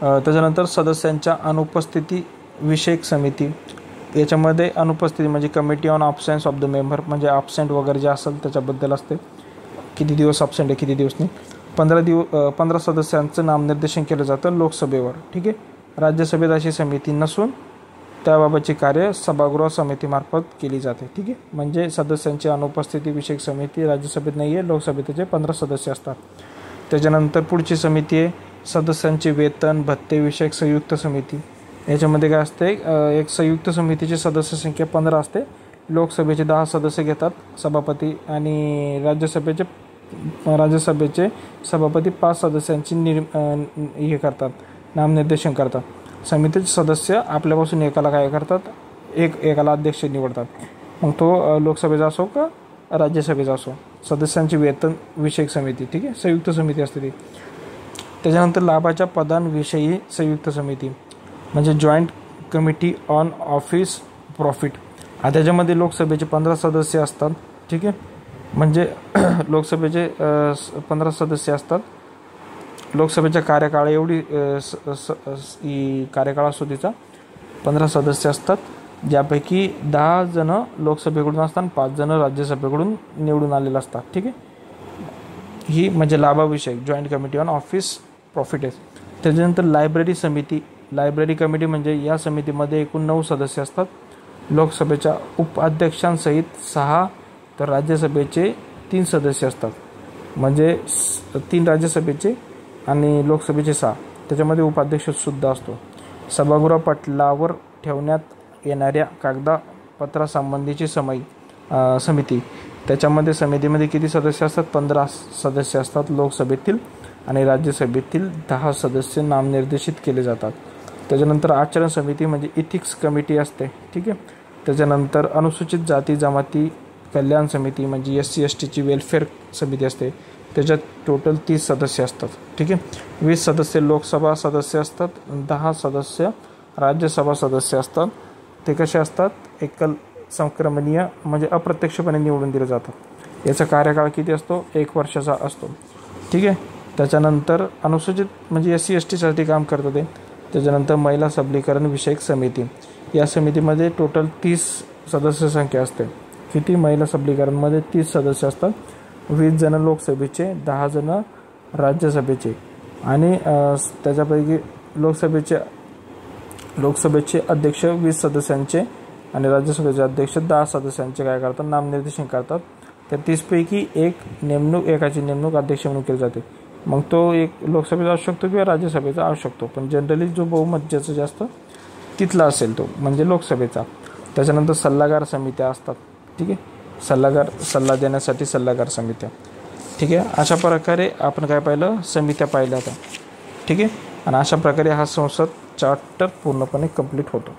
त्याच्यानंतर सदस्यांच्या अनुपस्थिती विषयक समिती, याच्यामध्ये अनुपस्थिती म्हणजे committee on absence of the member, म्हणजे ॲब्सेंट वगैरे जे असेल त्याच्याबद्दल असते, किती दिवस ॲब्सेंट आहे किती दिवस नाही. 15 सदस्यांचं नामनिर्देशन केलं जातं लोकसभेवर. ठीक आहे. राज्यसभेत अशी समिती नसून त्याबाबतची कार्य सभागृह समितीमार्फत केली जाते. ठीक आहे. म्हणजे सदस्यांची अनुपस्थिती विषयक समिती राज्यसभेत नाही आहे, लोकसभेत त्याचे 15 सदस्य असतात. त्याच्यानंतर पुढची समिती आहे सदस्यांचे वेतन भत्ते विषयक संयुक्त समिती. याच्यामध्ये काय असते, एक संयुक्त समितीची सदस्य संख्या 15 असते. लोकसभेचे 10 सदस्य घेतात सभापती, आणि राज्यसभेचे सभापती 5 सदस्यांची हे करतात, नामनिर्देशन करतात. समितीचे सदस्य आपल्यापासून एकाला काय करतात, एकाला अध्यक्ष निवडतात. मग तो लोकसभेचा असो का राज्यसभेचा असो. सदस्यांची वेतन विषयक समिती. ठीक आहे. संयुक्त समिती असते ती. त्याच्यानंतर लाभाच्या पदांविषयी संयुक्त समिती म्हणजे joint committee on office profit. त्याच्यामध्ये लोकसभेचे 15 सदस्य असतात. ठीक आहे. म्हणजे लोकसभेचे 15 सदस्य असतात. लोकसभेच्या कार्यकाळ एवढी कार्यकाळ असतो तिचा 15 सदस्य असतात, ज्यापैकी 10 जण लोकसभेकडून असतात, 5 जण राज्यसभेकडून निवडून आलेले असतात. ठीक आहे. ही म्हणजे लाभाविषयक joint committee on office profit आहे. त्याच्यानंतर लायब्ररी समिती. लायब्ररी कमिटी म्हणजे या समितीमध्ये एकूण 9 सदस्य असतात. लोकसभेच्या उपाध्यक्षांसहित 6, तर राज्यसभेचे 3 सदस्य असतात. म्हणजे 3 राज्यसभेचे आणि लोकसभेचे 6. त्याच्यामध्ये उपाध्यक्षसुद्धा असतो. सभागृह पटलावर ठेवण्यात येणाऱ्या कागदपत्रासंबंधीची समिती. त्याच्यामध्ये समितीमध्ये किती सदस्य असतात, 15 सदस्य असतात लोकसभेतील, आणि राज्यसभेतील 10 सदस्य नामनिर्देशित केले जातात. त्याच्यानंतर आचरण समिती म्हणजे इथिक्स कमिटी असते. ठीक आहे. त्याच्यानंतर अनुसूचित जाती जमाती कल्याण समिती म्हणजे SC STची वेलफेअर समिती असते. त्याच्यात टोटल 30 सदस्य असतात. ठीक आहे. 20 सदस्य लोकसभा सदस्य असतात, 10 सदस्य राज्यसभा सदस्य असतात. ते कसे असतात, एकल संक्रमणीय म्हणजे अप्रत्यक्षपणे निवडून दिले जातात. याचा कार्यकाळ किती असतो, 1 वर्षाचा असतो. ठीक आहे. त्याच्यानंतर अनुसूचित म्हणजे SC STसाठी काम करतं ते. त्याच्यानंतर महिला सबलीकरण विषयक समिती. या समितीमध्ये टोटल 30 सदस्य संख्या असते. किती, महिला सबलीकरणमध्ये 30 सदस्य असतात. 20 जण लोकसभेचे, 10 जण राज्यसभेचे, आणि त्याच्यापैकी लोकसभेचे अध्यक्ष 20 सदस्यांचे आणि राज्यसभेचे अध्यक्ष 10 सदस्यांचे काय करतात, नामनिर्देशन करतात. त्या 30 पैकी एकाची नेमणूक अध्यक्ष म्हणून केली जाते. मग तो एक लोकसभेचा असू शकतो किंवा राज्यसभेचा असू शकतो, पण जनरली जो बहुमत ज्याचं जास्त तिथला असेल तो म्हणजे लोकसभेचा. त्याच्यानंतर सल्लागार समित्या असतात. ठीक आहे. सल्ला देण्यासाठी सल्लागार समित्या. ठीक आहे. अशा प्रकारे आपण काय पाहिलं, समित्या पाहिल्या आता. ठीक आहे. आणि अशा प्रकारे हा संसद चार्टर पूर्णपणे कंप्लीट होतो.